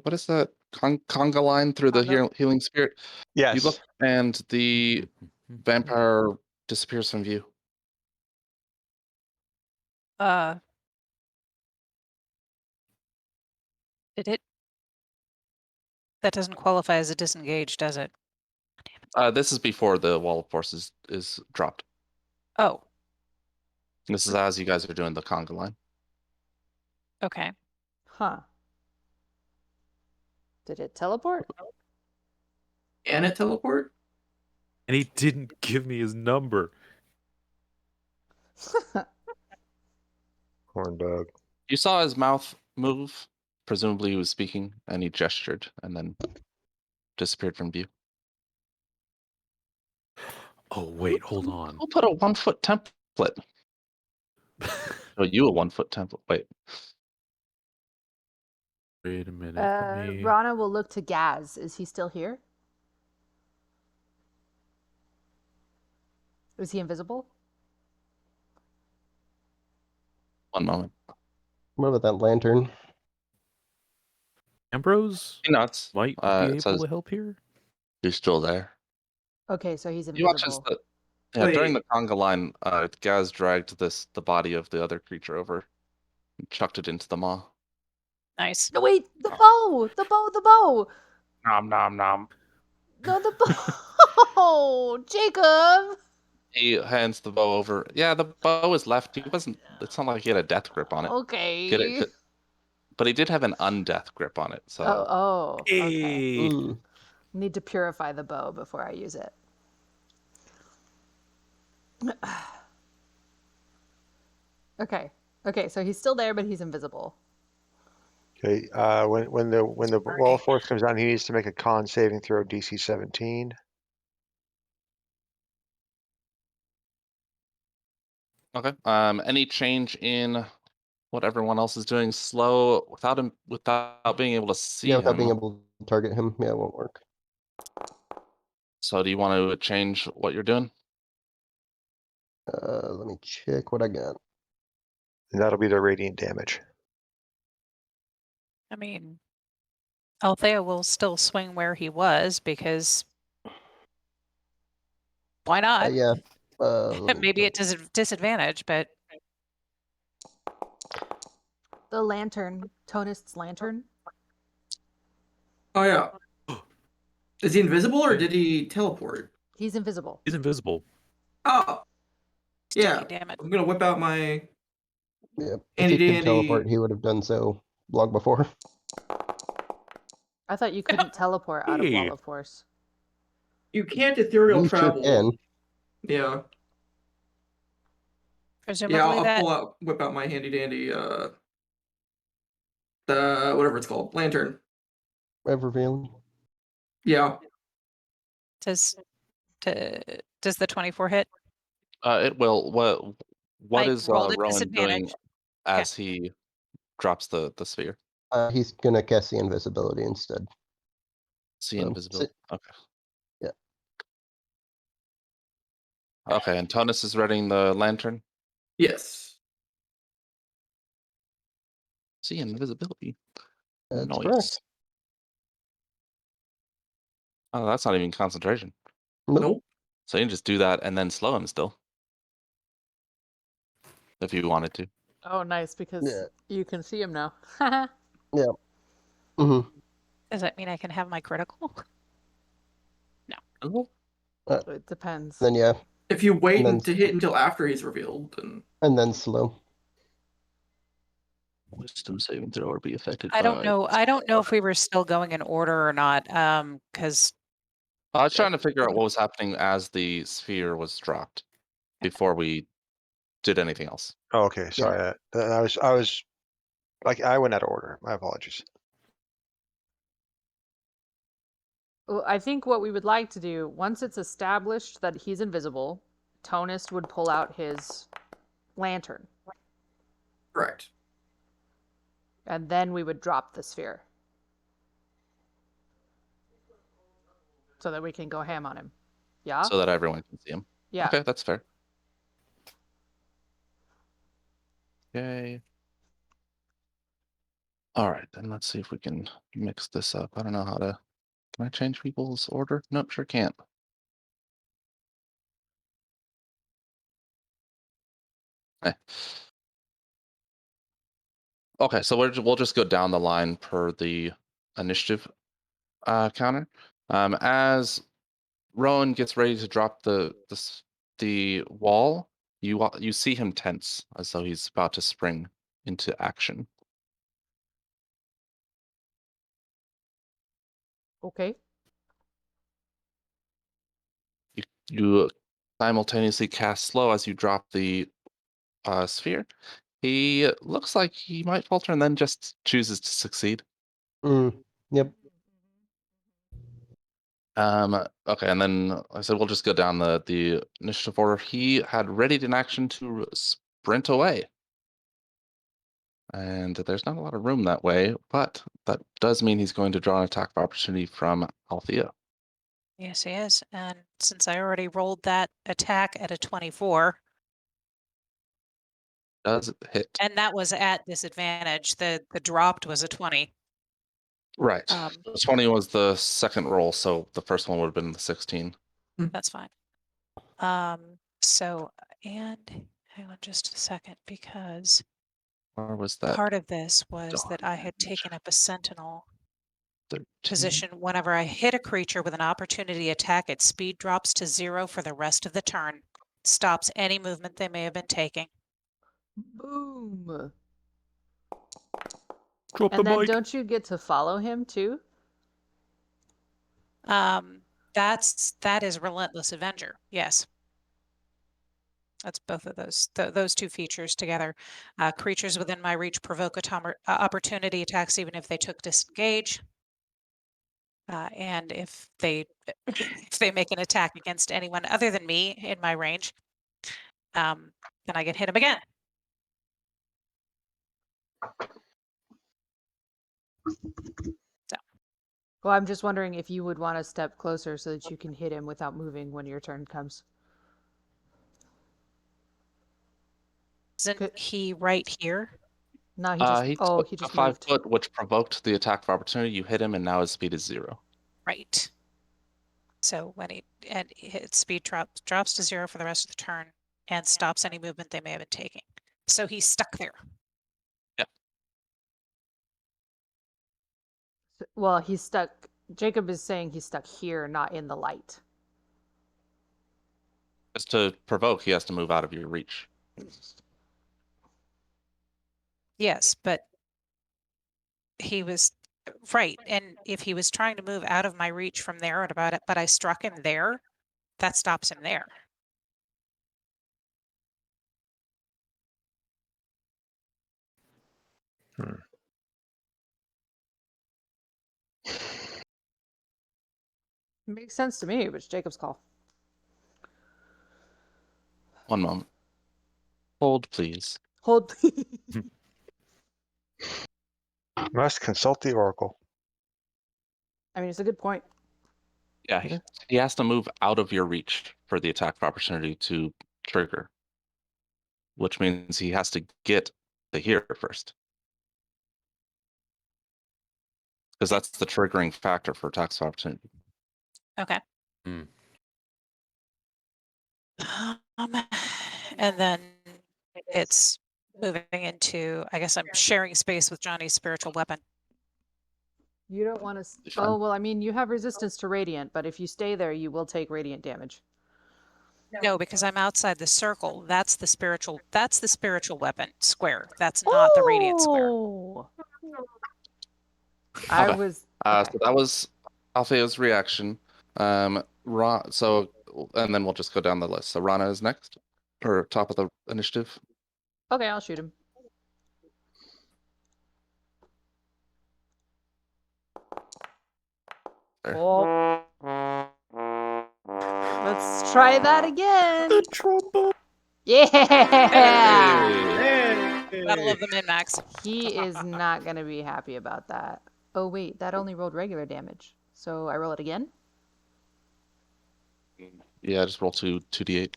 what is that? Conga line through the Conga? healing spirit. Yes. You look and the vampire disappears from view. Did it? That doesn't qualify as a disengage, does it? This is before the wall of force is dropped. Oh, This is as you guys are doing the conga line. okay. Huh. Did it teleport? Can it teleport? And he didn't give me his number. Corn dog. You saw his mouth move. Presumably he was speaking, and he gestured, and then disappeared from view. Oh, wait, hold on. We'll put a 1 foot template. Oh, you a 1 foot template. Wait. Wait a minute. let me- Rana will look to Gaz. Is he still here? Is he invisible? One moment. What about that lantern? Ambrose Hey, nuts. might be It able says to help here. he's still there. Okay, so he's You watch as invisible. during the Wait. conga line, Gaz dragged the body of the other creature over and chucked it into the maw. Nice. No, wait, the bow! The bow! Nom nom nom. No, the bow! Jacob! He hands the bow over. Yeah, the bow is left. It's not like he had a death grip on it. Okay. Get it? But he did have an undeath grip on it. So Okay. Hey. Mm. Need to purify the bow before I use it. Okay, so he's still there, but he's invisible. Okay. When the wall of force comes down, he needs to make a con saving throw DC 17. okay. Any change in what everyone else is doing? Slow without being able to see Yeah, without him. being able to target him, yeah, it won't work. So do you want to change what you're doing? Let me check what I got. And that'll be the radiant damage. I mean, Althea will still swing where he was because why not? Yeah. let me Maybe double- it does a disadvantage, but The lantern, Tonist's lantern. Oh yeah. Is he invisible or did he teleport? He's invisible. He's invisible. Oh. taking Yeah. damage. I'm gonna whip out my Yeah. If Andy he could Dandy. teleport, he would have done so long before. I thought you couldn't teleport out of Hey. Wall of Force. You can't ethereal You sure travel. can. Yeah. Presumably Yeah, I'll that whip out my handy dandy the whatever it's called, lantern. Web revealing. Yeah. does does the 24 hit? It will. What I is rolled at Rowan doing disadvantage. as he drops the sphere? He's gonna cast the invisibility instead. See So, invisibility. Okay. yeah. Okay, and Tonus is readying the lantern. Yes. See invisibility. That's Nice. correct. Oh, that's not even concentration. Nope. So you can just do that and then slow him still. If you wanted to. Oh, nice, because Yeah. you can see him now. Yeah. hmm Does that mean I can have my critical? Oh, It depends. Then yeah, If you wait And then- to hit until after he's revealed, then and then slow. wisdom saving throw or be affected I don't by- know. I don't know if we were still going in order or not. Because I was trying to figure out what was happening as the sphere was dropped before we did anything else. Oh, okay, sorry. I was like, I went out of order. My apologies. Well, I think what we would like to do, once it's established that he's invisible, Tonus would pull out his lantern, correct. and then we would drop the sphere. So that we can go ham on him. Yeah? So that everyone can see him. Yeah. Okay, that's fair. Okay. All right, then let's see if we can mix this up. I don't know how to. Can I change people's order? Nope, sure can't. Eh. Okay, so we'll just go down the line per the initiative counter. As Rowan gets ready to drop the wall, you see him tense as though he's about to spring into action. Okay. You simultaneously cast slow as you drop the sphere. He looks like he might falter and then just chooses to succeed. Yep. Okay, and then I said we'll just go down the initiative order. He had readied an action to sprint away. And there's not a lot of room that way, but that does mean he's going to draw an attack of opportunity from Althea. yes, he is. And since I already rolled that attack at a 24, Does it hit? and that was at disadvantage, the dropped was a 20. Right. Um, The 20 was the second roll, so the first one would have been the 16. That's fine. So, and hang on just a second, because Or was that part of this was darn that I had damage? taken up a sentinel 13? position. Whenever I hit a creature with an opportunity attack, its speed drops to 0 for the rest of the turn. Stops any movement they may have been taking. Boom. Drop And the then mic. don't you get to follow him too? That is Relentless Avenger. Yes. That's both of those two features together. Creatures within my reach provoke opportunity attacks even if they took disengage. And if they make an attack against anyone other than me in my range, then I can hit him again. Well, I'm just wondering if you would want to step closer so that you can hit him without moving when your turn comes. Isn't Good. he right here? No, he just. He Oh, took he a just 5 moved. foot, which provoked the attack of opportunity. You hit him, and now his speed is 0. Right. So when his speed drops to 0 for the rest of the turn and stops any movement they may have been taking. So he's stuck there. Well, he's stuck. Jacob is saying he's stuck here, not in the light. Just to provoke, he has to move out of your reach. Yes, but he was right. And if he was trying to move out of my reach from there, but I struck him there, that stops him there. Makes sense to me, but it's Jacob's call. One moment. Hold, please. Hold. Must consult the oracle. I mean, it's a good point. Yeah, he has to move out of your reach for the attack of opportunity to trigger, which means he has to get to here first. Because that's the triggering factor for attacks of opportunity. Okay. Hmm. And then it's moving into, I guess I'm sharing space with Johnny's spiritual weapon. You don't want to. Be fine. Oh well, I mean, you have resistance to radiant, but if you stay there, you will take radiant damage. No, because I'm outside the circle. That's the spiritual weapon square. That's not the radiant square. Oh. I Okay. was. So that was Althea's reaction. And then we'll just go down the list. So Rana is next, or top of the initiative. Okay, I'll shoot him. There. Oh. Let's try that again. The trombone. Yeah. Gotta love the min-max. He is not gonna be happy about that. Oh wait, that only rolled regular damage. So I roll it again. Yeah, just roll 2d8.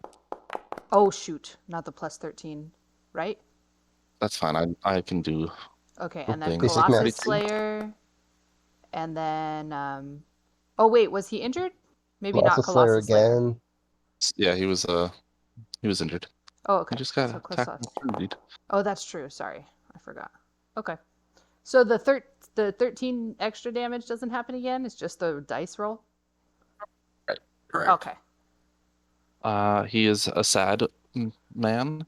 Oh shoot, not the plus 13, right? That's fine. I can do. Okay, Cool and then thing. Basic Colossus math. Slayer, and then oh wait, was he injured? Maybe not Colossus Slayer Colossus Slayer. again. Yeah, he was injured. Oh He okay. just got So attacked. Colossus. Indeed. Oh, that's true. Sorry, I forgot. Okay, so the 13 extra damage doesn't happen again. It's just the dice roll. Correct. Okay. He is a sad man.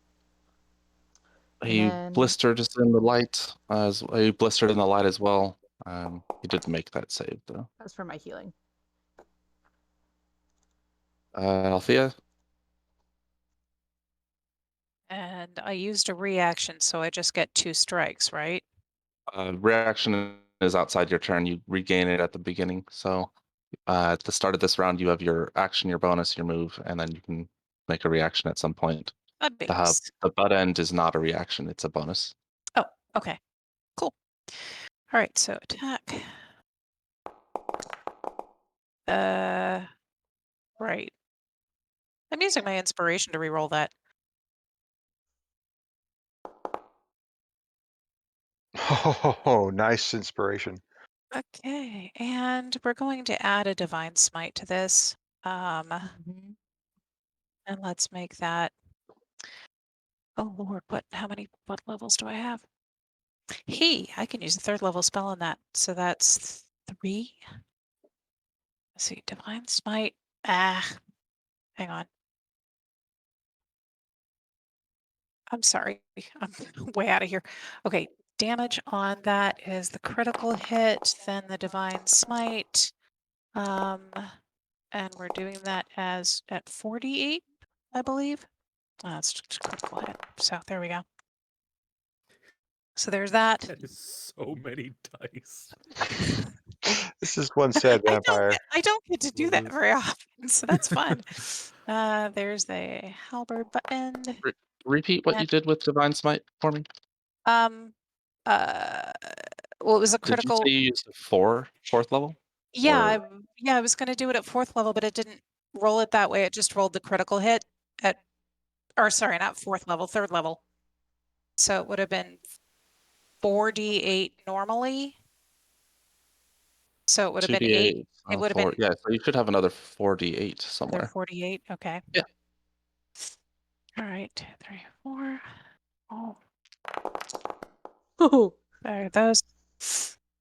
He then- blistered in the light as he blistered in the light as well. He didn't make that save though. That's for my healing. Althea, And I used a reaction, so I just get 2 strikes, right? reaction is outside your turn. You regain it at the beginning. So at the start of this round, you have your action, your bonus, your move, and then you can make a reaction at some point. A base. The butt end is not a reaction; it's a bonus. Oh, okay. Cool. All right, so attack. Right. I'm using my inspiration to reroll that. Oh, nice inspiration. Okay, and we're going to add a divine smite to this. Mm-hmm. And let's make that. Oh Lord, what levels do I have? I can use a 3rd level spell on that. So that's 3. Let's see, divine smite. Hang on. I'm sorry. I'm way out of here. Okay, damage on that is the critical hit, then the divine smite. And we're doing that at 48, I believe. That's just critical hit. So there we go. So there's that. That is so many dice. This is one sad vampire. I don't get to do that Mhm. very often, so that's fun. There's the halberd button. Repeat what you did with divine smite for me. Well, it was a Did you critical. say you used a fourth level? Yeah, or- I was going to do it at 4th level, but it didn't roll it that way. It just rolled the critical hit or sorry, not 4th level, 3rd level. So it would have been 4d8 normally. So it would have been 8. 2d8. It would have been Yeah, so you should have another 4d8 another somewhere. 48. Okay. Yeah. All right, 2, 3, 4. Oh, Oh, there are those.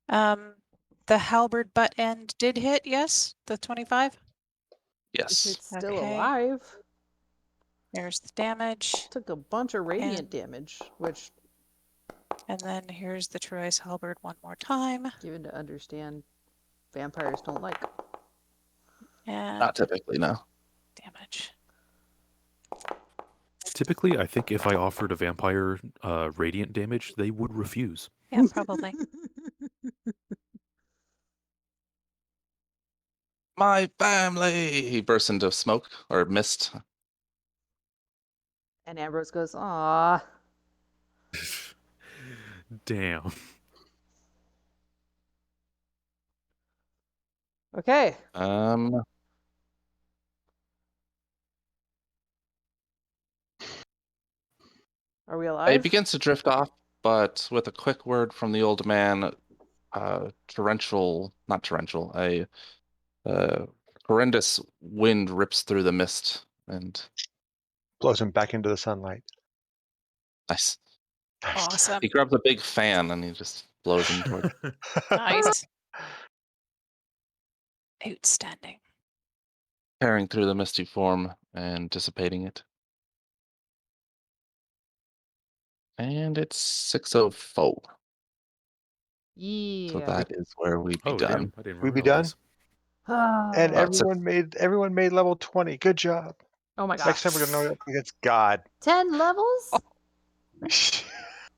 The halberd butt end did hit, yes? The 25? if Yes. it's still Okay. alive. There's the damage. Took a bunch of radiant damage, which, And then here's the True Ice halberd one more time. given to understand, vampires don't like. And Not typically, no. damage. Typically, I think if I offered a vampire radiant damage, they would refuse. Yeah, probably. My family! He bursts into smoke or mist. And Ambrose goes, "Aw." Damn. Okay. Are we alive? It begins to drift off, but with a quick word from the old man, not torrential, a horrendous wind rips through the mist and Blows him back into the sunlight. nice. Awesome. He grabs a big fan and he just blows him toward. Nice. Outstanding. Tearing through the misty form and dissipating it. And it's 6:04. Yeah. So that is where we'd be Oh, done. damn. I didn't We be realize. And About six- everyone made level 20. Good job. Oh my Next gosh. time we're gonna know it's God. 10 levels?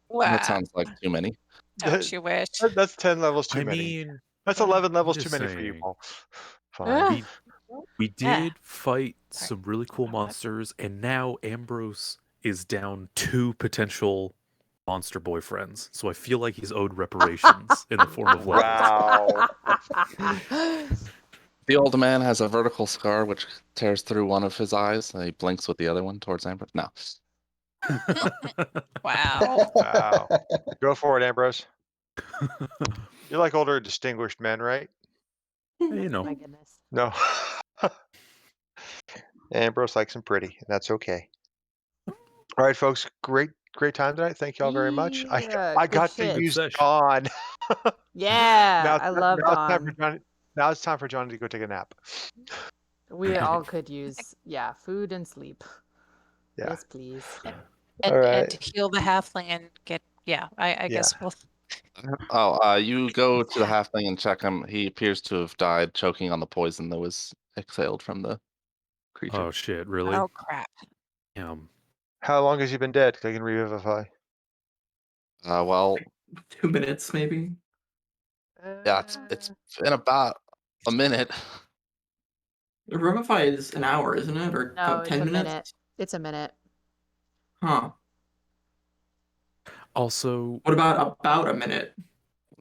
Wow. That sounds like too many. Don't you wish? That's 10 levels too I many. mean, That's 11 levels too just many for you, saying. Paul. Ah. Fine. we Yeah. did fight Sorry. some really cool Wrong one. monsters, and now Ambrose is down 2 potential monster boyfriends. So I feel like he's owed reparations in the form of levels. Wow. The old man has a vertical scar which tears through one of his eyes, and he blinks with the other one towards Ambrose. No. Wow. Wow. Go for it, Ambrose. You're like older, distinguished men, right? You know. My goodness. No. Ambrose likes him pretty, and that's okay. All right, folks. Great time tonight. Thank you all very much. Yeah, I good got shit. to use Good sesh. Dawn. Yeah, I love now it's time for Dawn. Johnny. Now it's time for Johnny to go take a nap. We all could use, yeah, food and sleep. Yeah. Yes, please. And, All right. and to heal the halfling and get, I guess we'll. You go to the halfling and check him. He appears to have died choking on the poison that was exhaled from the creature. Oh shit! Really? Oh crap. How long has he been dead? 'Cause I can revivify. Well, 2 minutes, maybe. yeah, it's been about a minute. The Revivify is an hour, isn't it? Or No, it's 10 a minutes? minute. It's a minute. Huh. Also, What about a minute?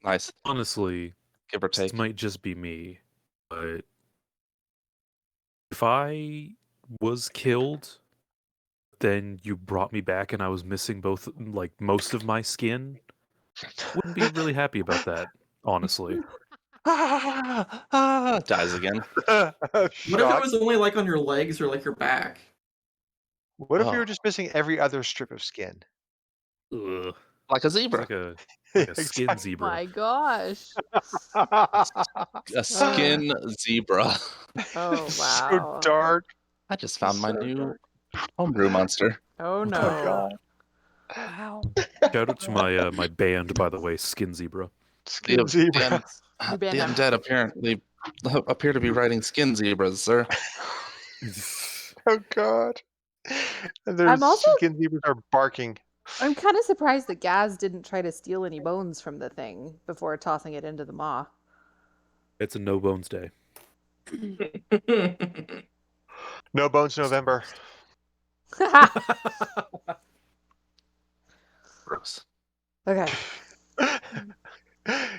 Nice, honestly, give or this take. might just be me, but if I was killed, then you brought me back and I was missing both, like, most of my skin, wouldn't be really happy about that, honestly. Dies again. What if it was only like on your legs or like your back? What if you Oh. were just missing every other strip of skin? Ugh. Like a It's zebra. like a skin Exactly. zebra. My gosh. A skin zebra. Oh, So wow. dark. I just found my So new dark. homebrew monster. Oh, Oh no. god. Wow. Shout out to my my band, by the way, Skin Zebra. Skin zebra. You The banned them. undead apparently appear to be riding skin zebras, sir. Oh god. And their I'm also- skin zebras are barking. I'm kind of surprised that Gaz didn't try to steal any bones from the thing before tossing it into the maw. It's a no bones day. No bones November. Gross. Okay.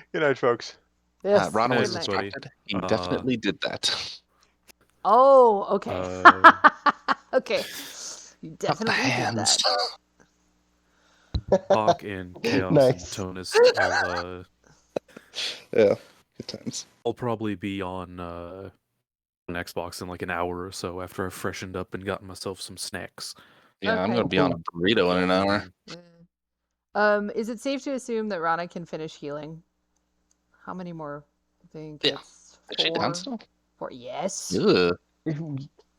Good night, folks. Yes. Rana was good night. buddy. distracted. He definitely did that. Oh, okay. Okay. You Tuck the definitely did hands. that. Hawk and Chaos Nice. and Tonus. Yeah, good times. I'll probably be on Xbox in like an hour or so after I've freshened up and gotten myself some snacks. Yeah, I'm Okay. gonna be on a burrito in an hour. Is it safe to assume that Rana can finish healing? How many more? I think Yeah. it's Is she down still? 4. Yes. Ugh.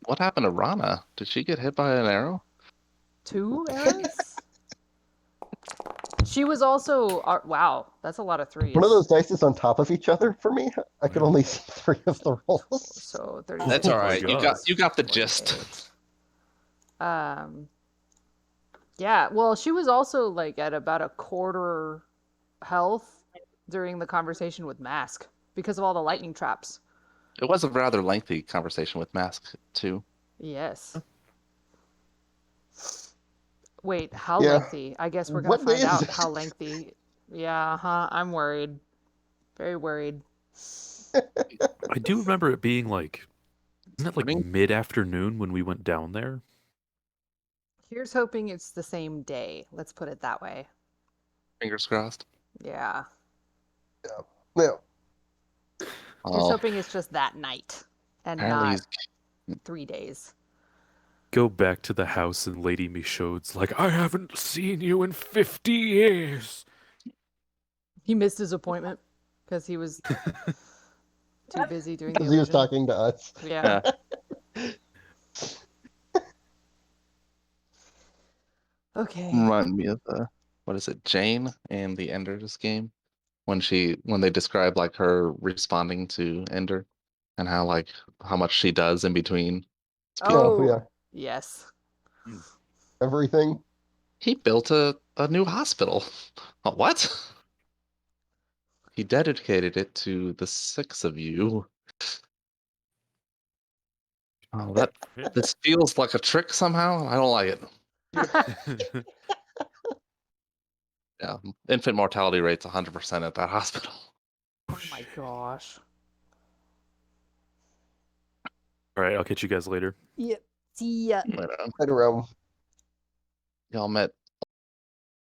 What happened to Rana? Did she get hit by an arrow? 2 arrows? She was also wow, that's a lot of 3s. One of those dice is on top of each other for me. I could only see 3 of the rolls. So 30. That's Oh all my right. God. You got the gist. Yeah, well, she was also like at about a quarter health during the conversation with Mask because of all the lightning traps. It was a rather lengthy conversation with Mask, too. Yes. Wait, how Yeah. lengthy? I guess we're gonna What day find is out it? how lengthy. Yeah, I'm worried. Very worried. I do remember it being like, isn't it like Morning? mid-afternoon when we went down there? Here's hoping it's the same day. Let's put it that way. Fingers crossed. Yeah. Now, Here's Oh, hoping it's just that night and apparently not he's 3 days. Go back to the house and Lady Michaud's like, I haven't seen you in 50 years. He missed his appointment because he was too busy doing the because he was illusion. talking to us. Yeah. Okay. remind me of what is it, Jane in the Ender's game, when they describe like her responding to Ender, and how much she does in between. Oh, yeah. Yes. Everything. He built a new hospital. What? He dedicated it to the 6 of you. Oh, this feels like a trick somehow. I don't like it. Yeah, infant mortality rate's 100% at that hospital. Oh my gosh. All right, I'll catch you guys later. Yep. See ya. But, Right around. y'all met